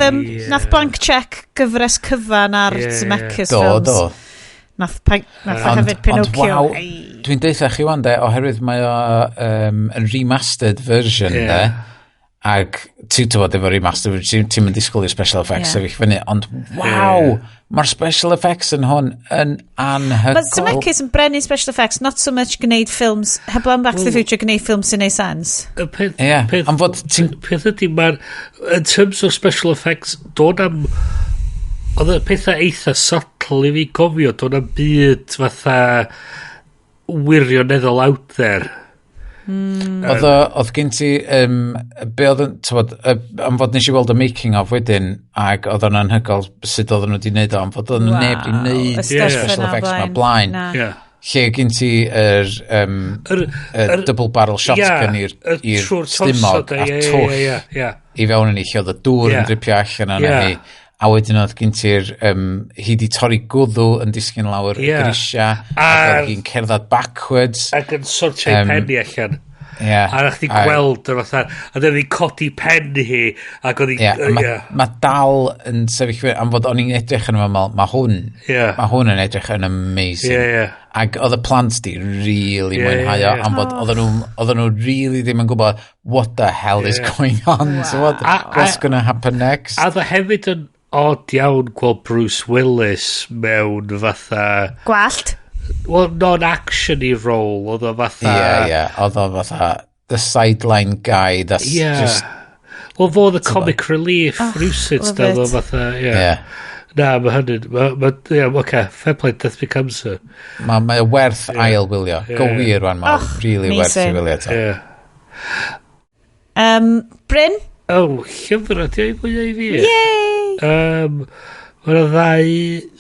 blank check gyfres cyfan ar Zemeckis films. Do. Nath hefyd Pinocchio. Dwi'n deitha chi wan de, oherwydd mae o yn remastered version de, ac ti'n bod efo remastered version, ti'n mynd disgwyl i'r special effects sef ich fyny, ond mae'r special effects yn hwn yn anhygoel. Mae Zemeckis yn brennu special effects, not so much gwneud ffilms, heblaw Back to the Future gwneud ffilms sy'n neud sens. Peth ydy, in terms of special effects, dod am, oedd y pethau eitha subtle i fi gofio, dod am byd fatha wirioneddol out there. Oedd gen ti be oedd am fod nes i weld y making of wedyn ac oedd yn anhygoel sut oedd nhw wedi gwneud o am fod oedd neb wedi gwneud special effects ma blaen lle gen ti double barrel shotgun i'r stimog a'r twll i fewn yn ei lle oedd y dŵr yn dripio allan yna hi a wedyn oedd gen ti'r hi di torri gwddw yn disgyn lawr y grisia ac oedd hi'n cerdded backwards ac yn sortio penni allan a ddech chi gweld a dyn ni'n codi pen hi ac oedd mae dal yn sefyll am fod o'n i'n edrych yn ymwneud mae hwn yn edrych yn amazing ac oedd y plant di really mwynhau o am fod oedd nhw really ddim yn gwybod what the hell is going on so what's gonna happen next a dda hefyd yn odd iawn gweld Bruce Willis mewn fatha gwallt well, non-action-y role, oedd o fatha... oedd o fatha the sideline guy that's just Wel, fodd y comic relief, rhywsyd, love it. fatha, Na, mae hynny, oce, fair play, Death Becomes Her. Mae werth ail wylio. Go wir wan, mae'n really werth i wylio to. Bryn? Llyfr, di o'i mwyaf i fi? Yay! Mae'na ddau,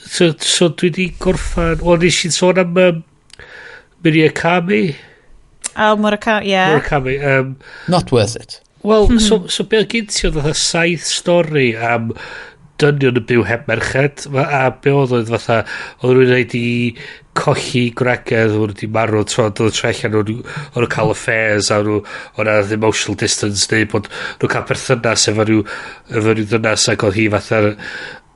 so dwi di gorffan, nes i'n sôn am Murakami. Murakami, Murakami. Not worth it. Wel, so be oedd gyntio oedd fatha 7 stori am dynion yn byw heb merched, a be oedd fatha, oedd rwy'n rhaid i colli gwragedd, oedd wedi marw, oedd y trellan, oedd nhw'n cael affairs, a oedd na emotional distance, neu bod nhw'n cael perthynas efo rhyw ddynas, ac oedd hi fatha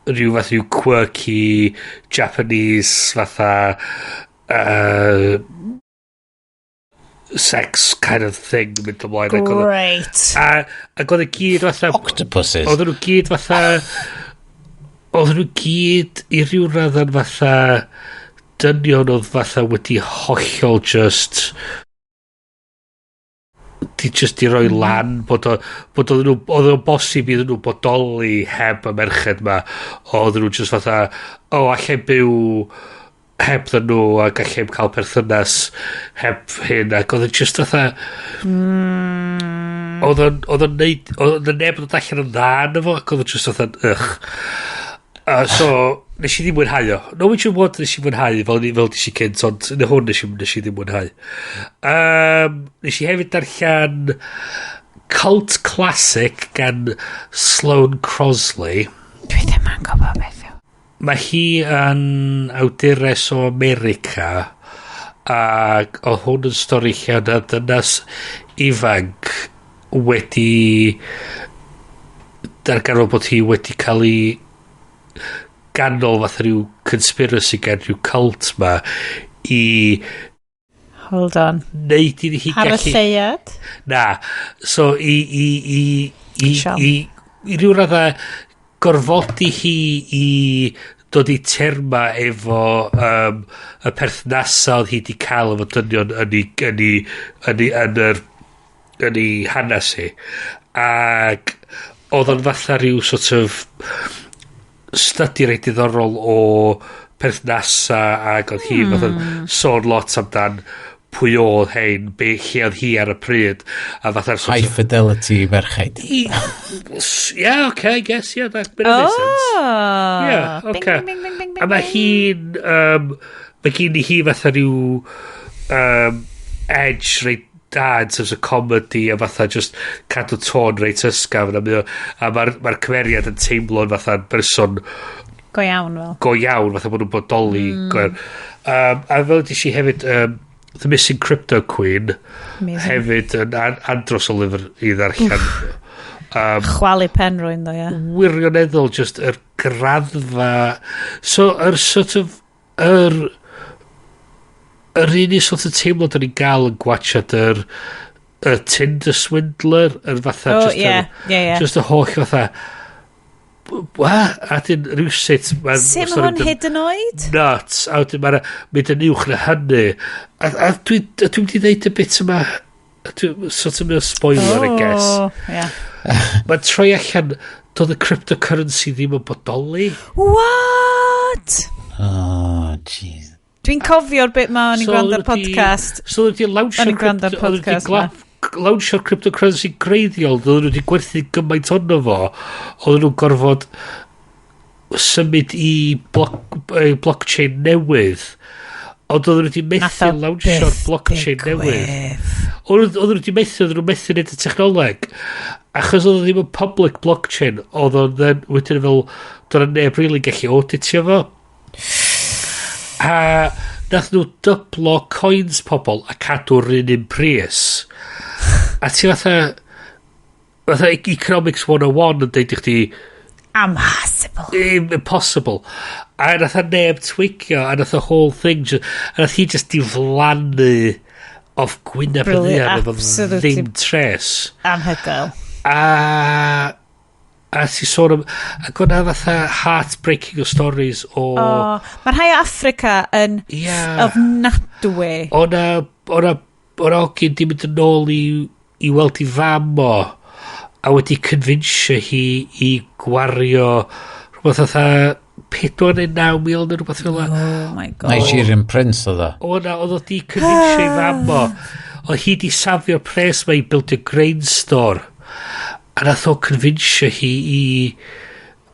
rhyw quirky Japanese fatha sex kind of thing mynd ymlaen. Great. Ac oedd y gyd fatha octopuses. Oedd nhw gyd i ryw raddan fatha dynion oedd fatha wedi hollol just i roi lan bod o'n bosib iddyn nhw bodoli heb y merched ma, oedd nhw just fatha allai byw heb ddyn nhw a gallai'n cael perthynas heb hyn, ac oedd yn just fatha oedd yn neb yn dod allan yn dda yn efo, ac oedd yn just fatha so nes i ddim mwynhau o, no which one nes i mwynhau fel nes i cynt, ond yn hwn nes i ddim mwynhau. Nes i hefyd darllen cult classic gan Sloane Crosley. Dwi ddim yn gwybod beth yw. Mae hi yn awdures o America, ac oedd hwn yn stori lle yna dynas ifanc wedi darganfod bod hi wedi cael ei ganol fath rhyw conspiracy gan rhyw cult ma i hold on neud i hi gallu Haclediad? Na, so i ryw radda gorfodi hi i dod i terma efo y perthnasa oedd hi di cael efo dynion yn ei hanes hi, ac oedd o'n fatha rhyw sort of study reit diddorol o perthnasa, ac oedd hi fatha sôn lot amdan pwy oedd hein, lle oedd hi ar y pryd, a fatha high fidelity merchaid. I guess, that's bit of essence. Okay. A mae hi'n mae gen i hi fatha rhyw edge reit da in terms of comedy, a fatha just cadw tôn reit ysgaf, a mae'r cymeriad yn teimlo'n fatha'n person go iawn fatha bod nhw'n bodoli a fel ydych chi hefyd The Missing Crypto Queen hefyd yn andros o lyfr i ddarllen chwalu pen rwy'n ddo, wirioneddol just yr graddfa, so yr sort of yr un i sort of teimlo da ni'n gael yn gwachad yr Tinder Swindler, yr fatha just y holl fatha a dyn rhywsut sut mae hwn hyd yn oed? Nuts, a dyn mae'n mynd yn uwch na hynny, a dwi'n wedi dweud y bit yma sort of spoiler I guess mae'n troi allan doedd y cryptocurrency ddim yn bodoli. What? Oh jeez. Dwi'n cofio'r bit ma o'n i'n gwrando'r podcast. So wedi lawnsio'r cryptocurrency greiddiol, oedden nhw wedi gwerthu gymaint onno fo, oedden nhw'n gorfod symud i blockchain newydd, ond oedden nhw wedi methu lawnsio'r blockchain newydd. Oedden nhw wedi methu wneud y technoleg, achos oedd ddim yn public blockchain, oedd o'n wedyn fel doedd neb really gallu auditio fo. A nath nhw dyblo coins pobl a cadw'r un pris, a ti fatha Economics 101 yn deud i chdi impossible, a nath a neb twigio, a nath y whole thing a nath hi just diflannu off gwyneb yn ddian efo ddim tres anhygoel, a ti sôn am ac o'na fatha heartbreaking o stories o mae rhai o Africa yn ofnadwy. O'na ogyn di mynd yn ôl i weld i fam o, a wedi convinsio hi i gwario rhywbeth fatha 4 neu 9 mil neu rhywbeth fel yna. Oh my god. Nigerian Prince oedd o. Oedd o di convinsio i fam o. Oedd hi di safio'r pres ma i build a grain store. A nath o convinsio hi i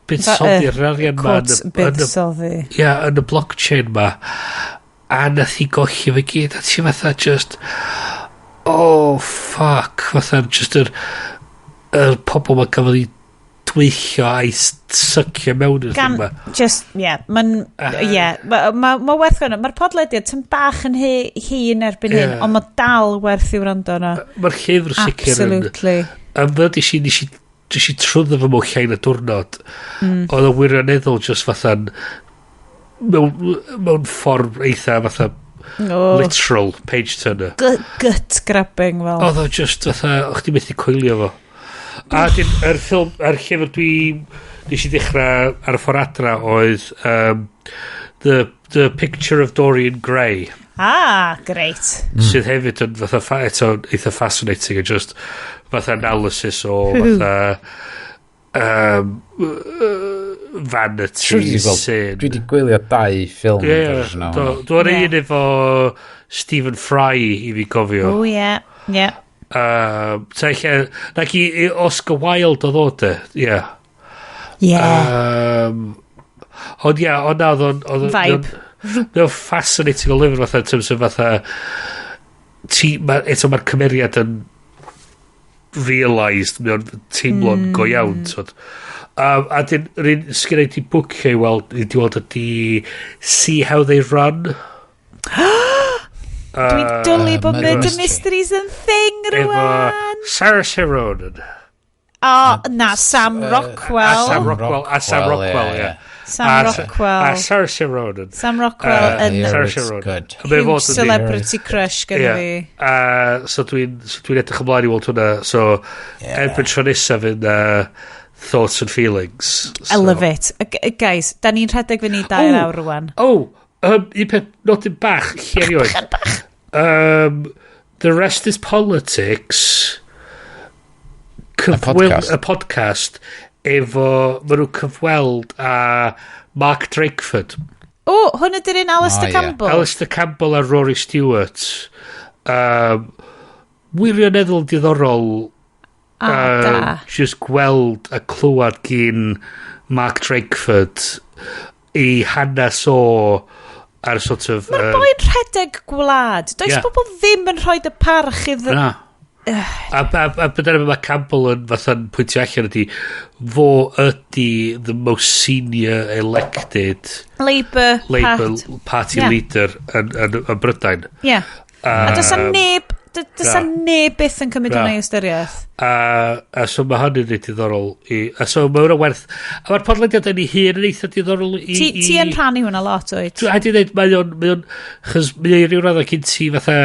buddsoddi'r arian ma. Buddsoddi. Ia, yn y blockchain ma. A nath hi golli fe gyd. A ti fatha just... Oh, fuck. Fatha just yr pobl ma gafodd i dweithio a'i sycio mewn i'r thing ma. Just, ma werth gwrando. Mae'r podlediad yn bach yn hun erbyn hyn, ond mae dal werth i wrando yna. Mae'r llyfr sicr yn... Absolutely. A fyd nes i trwyddo fy mewn llain y diwrnod. Oedd y wirioneddol just fatha'n mewn ffordd eitha fatha literal page turner. Gut grabbing fel. Oedd o just fatha, o'ch di methu coelio fo. A dyn, yr llyfr nes i ddechrau ar y ffordd adra oedd The Picture of Dorian Gray. Ah, great. Sydd hefyd yn fatha eto eitha fascinating a just fatha analysis o fatha vanity sin. Dwi wedi gwylio 2 ffilm. Dwi'n un efo Stephen Fry i fi gofio. Oh, yeah. Ta eich nag i Oscar Wilde oedd o de. Ond oedd o'n vibe. Mae'n fascinating o lyfr fatha in terms of fatha eto mae'r cymeriad yn realised mewn teimlo'n go iawn a dyn rhywun sgynnu di bwcio i weld ydi See How They Run. Dwi'n dwlu bod Murder Mysteries yn thing rwan. Saoirse Ronan. Sam Rockwell. Sam Rockwell, ie. Sam Rockwell. A Saoirse Ronan. Sam Rockwell yn huge celebrity crush gyda fi. So dwi'n edrych ymlaen i weld hwnna. So, erbyn tro nesaf yn Thoughts and Feelings. I love it. Guys, da ni'n rhedeg fy ni 2 awr rwan. Un peth nodyn bach lle erioed. The Rest is Politics. A podcast efo ma nhw cyfweld a Mark Drakeford. Hwn ydy'r un Alistair Campbell. Alistair Campbell a Rory Stewart. Wirioneddol diddorol just gweld a clywed gyn Mark Drakeford i hanes o ar sort of... Mae'r boi'n rhedeg gwlad. Does bobl ddim yn rhoi y parch iddo... Na. A bydden mae Campbell yn fatha'n pwyntio allan ydy fo ydy the most senior elected Labour Party leader yn Brydain. A does neb byth yn cymryd hwnna i ystyriaeth. A so mae hynny'n ei diddorol a so mae hwnna werth a mae'r podlediad yn ei hun yn eitha diddorol ti yn rhannu hwnna lot oed? A di dweud mae o'n chys mae ryw radd o gyn ti fatha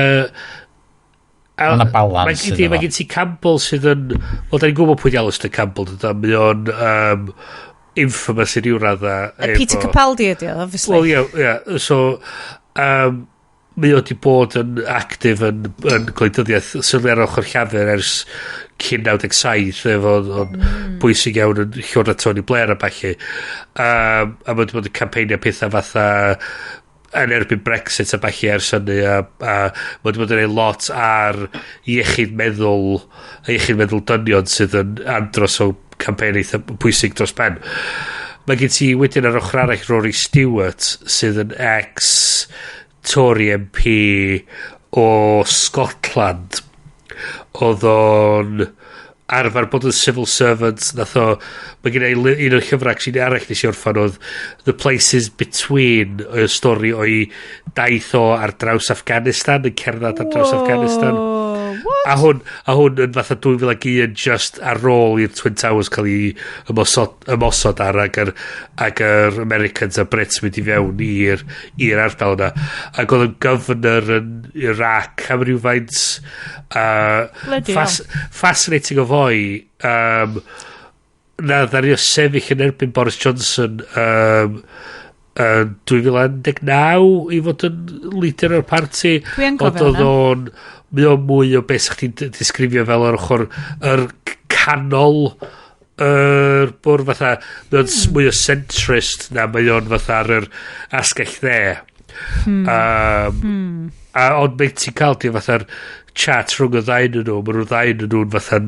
Mae'n a balans. Mae gen ti Campbell sydd yn... Wel, da ni'n gwybod pwy di Alistair Campbell. Mae o'n infamous i ryw radda. Peter Capaldi ydi o, obviously. Wel, so... Mae o di bod yn actif yn gwleidyddiaeth sylwi ar ochr llafur ers cyn 97 efo bwysig iawn yn llwr a Tony Blair a bachu. A mae wedi bod yn campeinio pethau fatha... yn erbyn Brexit a bachu ers hynny a wedi bod yn ei lot ar iechyd meddwl dynion sydd yn andros o campaign eitha pwysig dros ben. Mae gen ti wedyn ar ochr arall Rory Stewart sydd yn ex-Tory MP o Scotland oedd o'n arfer bod yn civil servant mae gen i un o'r llyfrau sy'n arall nes i orffan oedd The Places Between o'r stori o'i daith o ar draws Afghanistan yn cerdded ar draws Afghanistan a hwn yn fatha 2001 just ar ôl i'r Twin Towers cael ei ymosod ar ag yr Americans a Brits mynd i fewn i'r ardal yna ac oedd yn governor yn Iraq am rhywfaint fascinating o foi na ddari o sefyll yn erbyn Boris Johnson 2019 i fod yn leader o'r parti dwi'n cofio hwnna mae o'n mwy o beth chdi'n disgrifio fel yr ochr yr canol bwr fatha, mae'n mwy o centrist na mae o'n fatha ar yr asgell dde. Ond mae ti'n cael ti fatha'r chat rhwng y ddain yn nhw, mae nhw'n ddain yn nhw'n fatha'n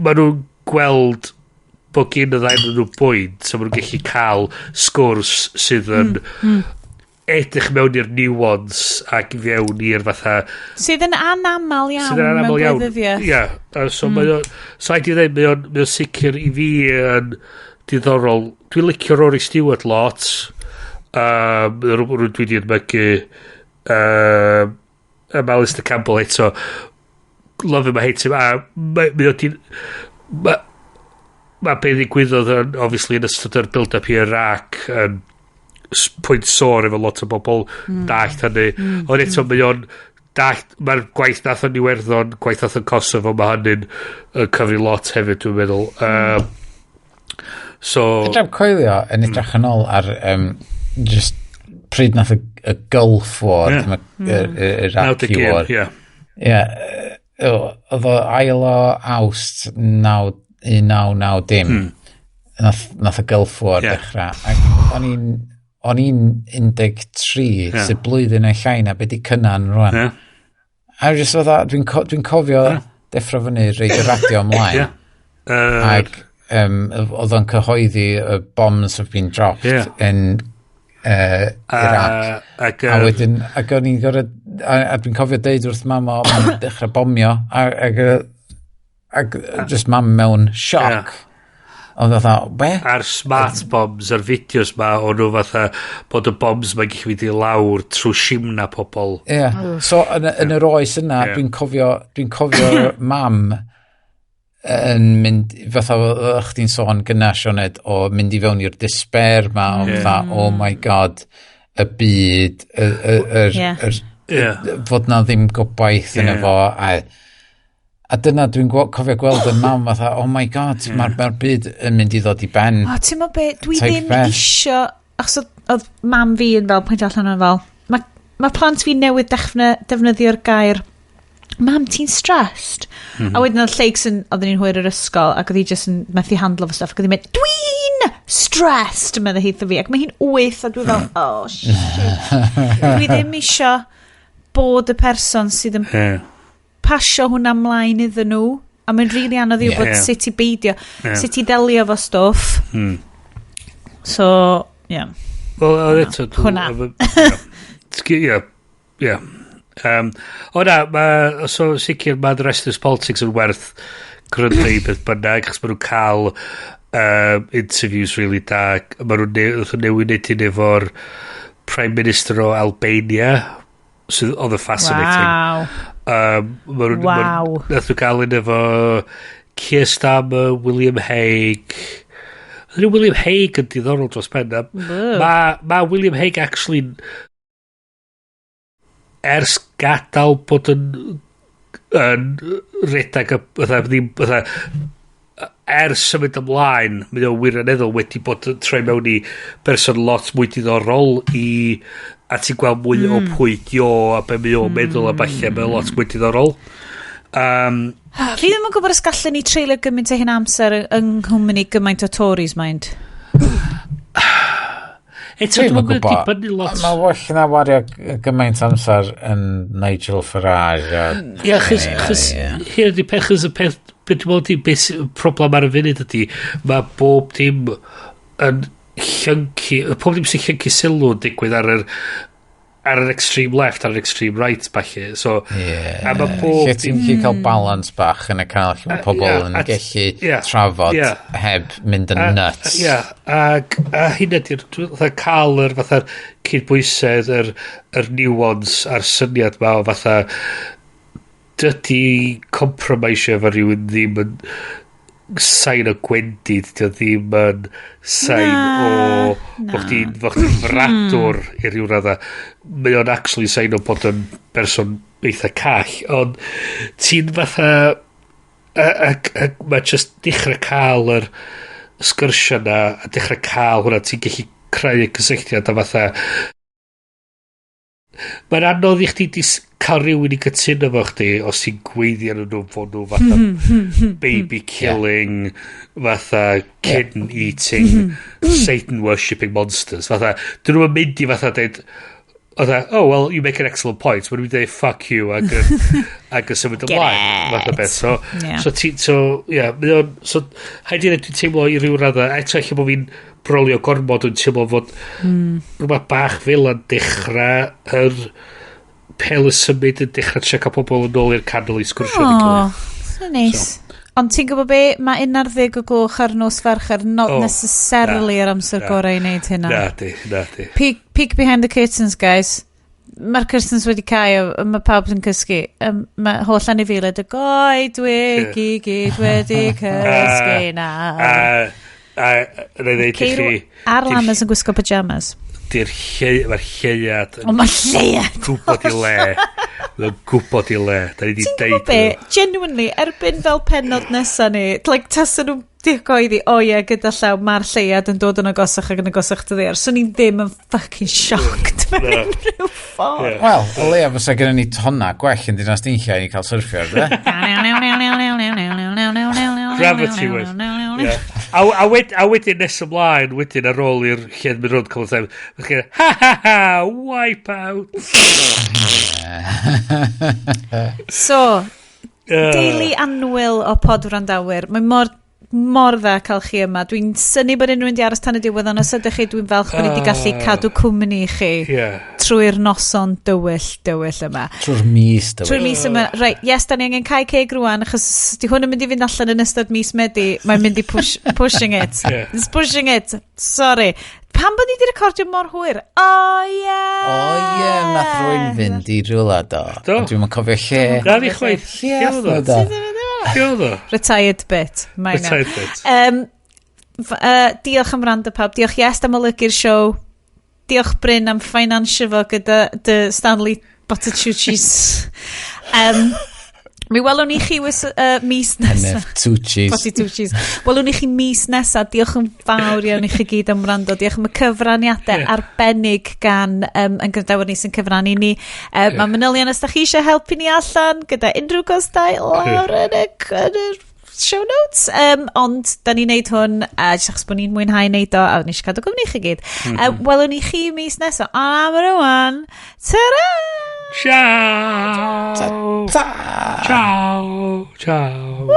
mae nhw'n gweld bod gyn y ddain yn nhw bwynt, so mae nhw'n gallu cael sgwrs sydd yn edrych mewn i'r nuance ac fewn i'r fatha sydd yn anamal iawn mewn gwleidyddiaeth. So so i di ddweud mae o'n sicr i fi yn diddorol. Dwi'n licio Rory Stewart lot, rwy'n dwi di ydmygu Alistair Campbell eto, love him, I hate him, mae beth ddigwyddodd yn obviously yn ystod yr build-up i Iraq yn pwynt sôr efo lot o bobl dallt hynny, ond eto mae o'n dallt, mae'r gwaith nath o'n Iwerddon, gwaith nath o'n Kosovo, mae hynny'n cyfri lot hefyd, dwi'n meddwl. So Ydw'n coelio yn edrych yn ôl ar just pryd nath y Gulf War, yr Iraqi War. Oedd o ail o Awst 1990 nath y Gulf War dechrau. O'n i'n 13 sydd blwyddyn yn llai na beth i cynnan rwan. A just dwi'n cofio deffro fyny reid y radio ymlaen. Ac oedd o'n cyhoeddi bombs have been dropped in Iraq. A wedyn, ac o'n i'n gorau, a dwi'n cofio deud wrth mam o, mae'n dechrau bomio, ac just mam mewn sioc. Oedd fatha, be? A'r smart bombs, a'r fideos ma, o'n nhw fatha bod y bombs mae'n gallu fynd i lawr trwy simna pobl. So yn yr oes yna, dwi'n cofio mam yn mynd, fatha o'ch ti'n sôn gyna Sioned, o mynd i fewn i'r despair ma, o fatha, oh my god, y byd, fod na ddim gobaith yn efo, a dyna dwi'n cofio gweld y mam fatha, oh my god, mae'r byd yn mynd i ddod i ben. Ti'n mo be, dwi ddim isio, achos oedd mam fi yn fel, pwynt allan yn fel, mae plant fi newydd defnyddio'r gair, mam, ti'n stressed? A wedyn oedd lleics oedden ni'n hwyr yr ysgol, ac oedd hi just yn methu handlo fo stuff, ac oedd hi'n mynd, dwi'n stressed, meddwl hi fi, ac mae hi'n 8, a dwi'n fel, oh shit. Dwi ddim isio bod y person sydd yn pasio hwnna ymlaen iddyn nhw, a mae'n rili anodd i wybod sut i beidio, sut i delio fo stwff. So, Wel, eto, hwnna. O na, so sicr mae'r restless politics yn werth grynu beth bynnag, achos maen nhw'n cael interviews really da, maen nhw'n newid hyn efo'r Prime Minister o Albania, sydd oedd yn fascinating. Nath nhw gael un efo Keir Starmer, William Hague. William Hague yn diddorol dros ben. Mae William Hague actually ers gadael bod yn redag ers symud ymlaen, mae o wirioneddol wedi bod yn troi mewn i berson lot mwy diddorol a ti'n gweld mwy o pwydio a be mae o'n meddwl a falle mae lot mwy diddorol. Fi ddim yn gwybod os gallen ni treulio gymaint o hyn amser yng nghwmni gymaint o Tories, mind. Eto, dwi'n gwybod. Mae well na wario gymaint amser yn Nigel Farage. Chys hyn ydi peth, chys y peth, beth dwi'n meddwl beth problem ar y funud ydi, mae bob dim yn llyncu, pob dim sy'n llyncu sylw yn digwydd ar yr extreme left, ar yr extreme right falle, so a mae pob lle ti'n gallu cael balans bach yn y canol, lle mae pobl yn gallu trafod heb mynd yn nuts. A hyn ydy'r cael yr fatha'r cydbwysedd, yr nuance a'r syniad ma o fatha dydi compromisio efo rhywun ddim yn sain o gwendid, dio ddim yn sain o bod chdi'n fradwr i ryw radda. Mae o'n actually sain o bod yn person eitha call, ond ti'n fatha mae just dechrau cael yr sgyrsio na, a dechrau cael hwnna, ti'n gallu creu y cysylltiad a fatha Mae'n anodd i chdi cael rhywun i cytuno fo chdi os ti'n gweithio nhw fod nhw fatha baby killing, fatha kitten eating, Satan worshipping monsters. Fatha, dyn nhw'n mynd i fatha dweud, oh, well, you make an excellent point. Mae'n mynd i dweud, fuck you, ac yn symud ymlaen. Fatha beth. So, haid i'n dwi'n teimlo i ryw radda, eto eich bod fi'n brolio gormod yn teimlo fod rhywbeth bach fel yn dechrau yr pel y symud yn dechrau trio cael pobl yn ôl i'r canol i sgwrsio yn y so nice. Ond ti'n gwybod be, mae 11 o gloch ar nos Fercher not necessarily yr amser gorau i wneud hynna. Na di. Peek behind the curtains, guys. Mae'r curtains wedi cael, mae pawb yn cysgu. Mae holl anifeiliaid y goed gyd wedi cysgu na. Ceirw ar lamas yn gwisgo pyjamas. Mae'r lleiad Mae'r lleiad gwybod i le. Mae'n gwybod i le. Da ni di deud. Ti'n gwybod be? Genuinely, erbyn fel penod nesa ni, like, tasyn nhw digoeddi, gyda llaw, mae'r lleiad yn dod yn agosach ac yn agosach dy ddeir. So ni ddim yn fucking shocked mewn rhyw ffordd. Wel, o leia fysa gyda ni honna gwell yn dinas dinllau i cael syrffio, de? Gravity with. A wedyn nes ymlaen, wedyn ar ôl i'r lle'n mynd rwnd cael ddim, ha, wipe out. So, daily anwyl o pod wrandawyr. Mae mor dda cael chi yma. Dwi'n syni bod unrhyw wedi aros tan y diwedd, ond os ydych chi, dwi'n falch bod ni wedi gallu cadw cwmni i chi trwy'r noson dywyll yma. Trwy'r mis yma. Right, yes, da ni angen cael ceg rwan, achos di hwn yn mynd i fynd allan yn ystod mis Medi, mae'n mynd i pushing it. It's pushing it. Sorry. Pam bod ni wedi recordio mor hwyr? Nath rwy'n fynd i rhywle do. Dwi'n cofio lle. Na ni chwaith. Retired bit. Diolch am rand y pawb. Diolch Iestyn am olygu'r siow. Diolch Bryn am finansio fo gyda dy Stanley Bottichuchis. Mi welwn ni chi mis nesaf. Bottichuchis. Welwn ni chi mis nesaf. Diolch yn fawr iawn i chi gyd am rando. Diolch am y cyfraniadau arbennig gan yn grydawyr ni sy'n cyfrannu ni. Mae manylion os da chi eisiau helpu ni allan gyda unrhyw gostau lawr yn y show notes. Ond da ni'n neud hwn jyst achos bod ni'n mwynhau neud o a ni eisiau cadw gwmni chi gyd. Welwn ni chi mis nesaf. Am rwan. Ta-ra! Ciao! Ciao! Ciao!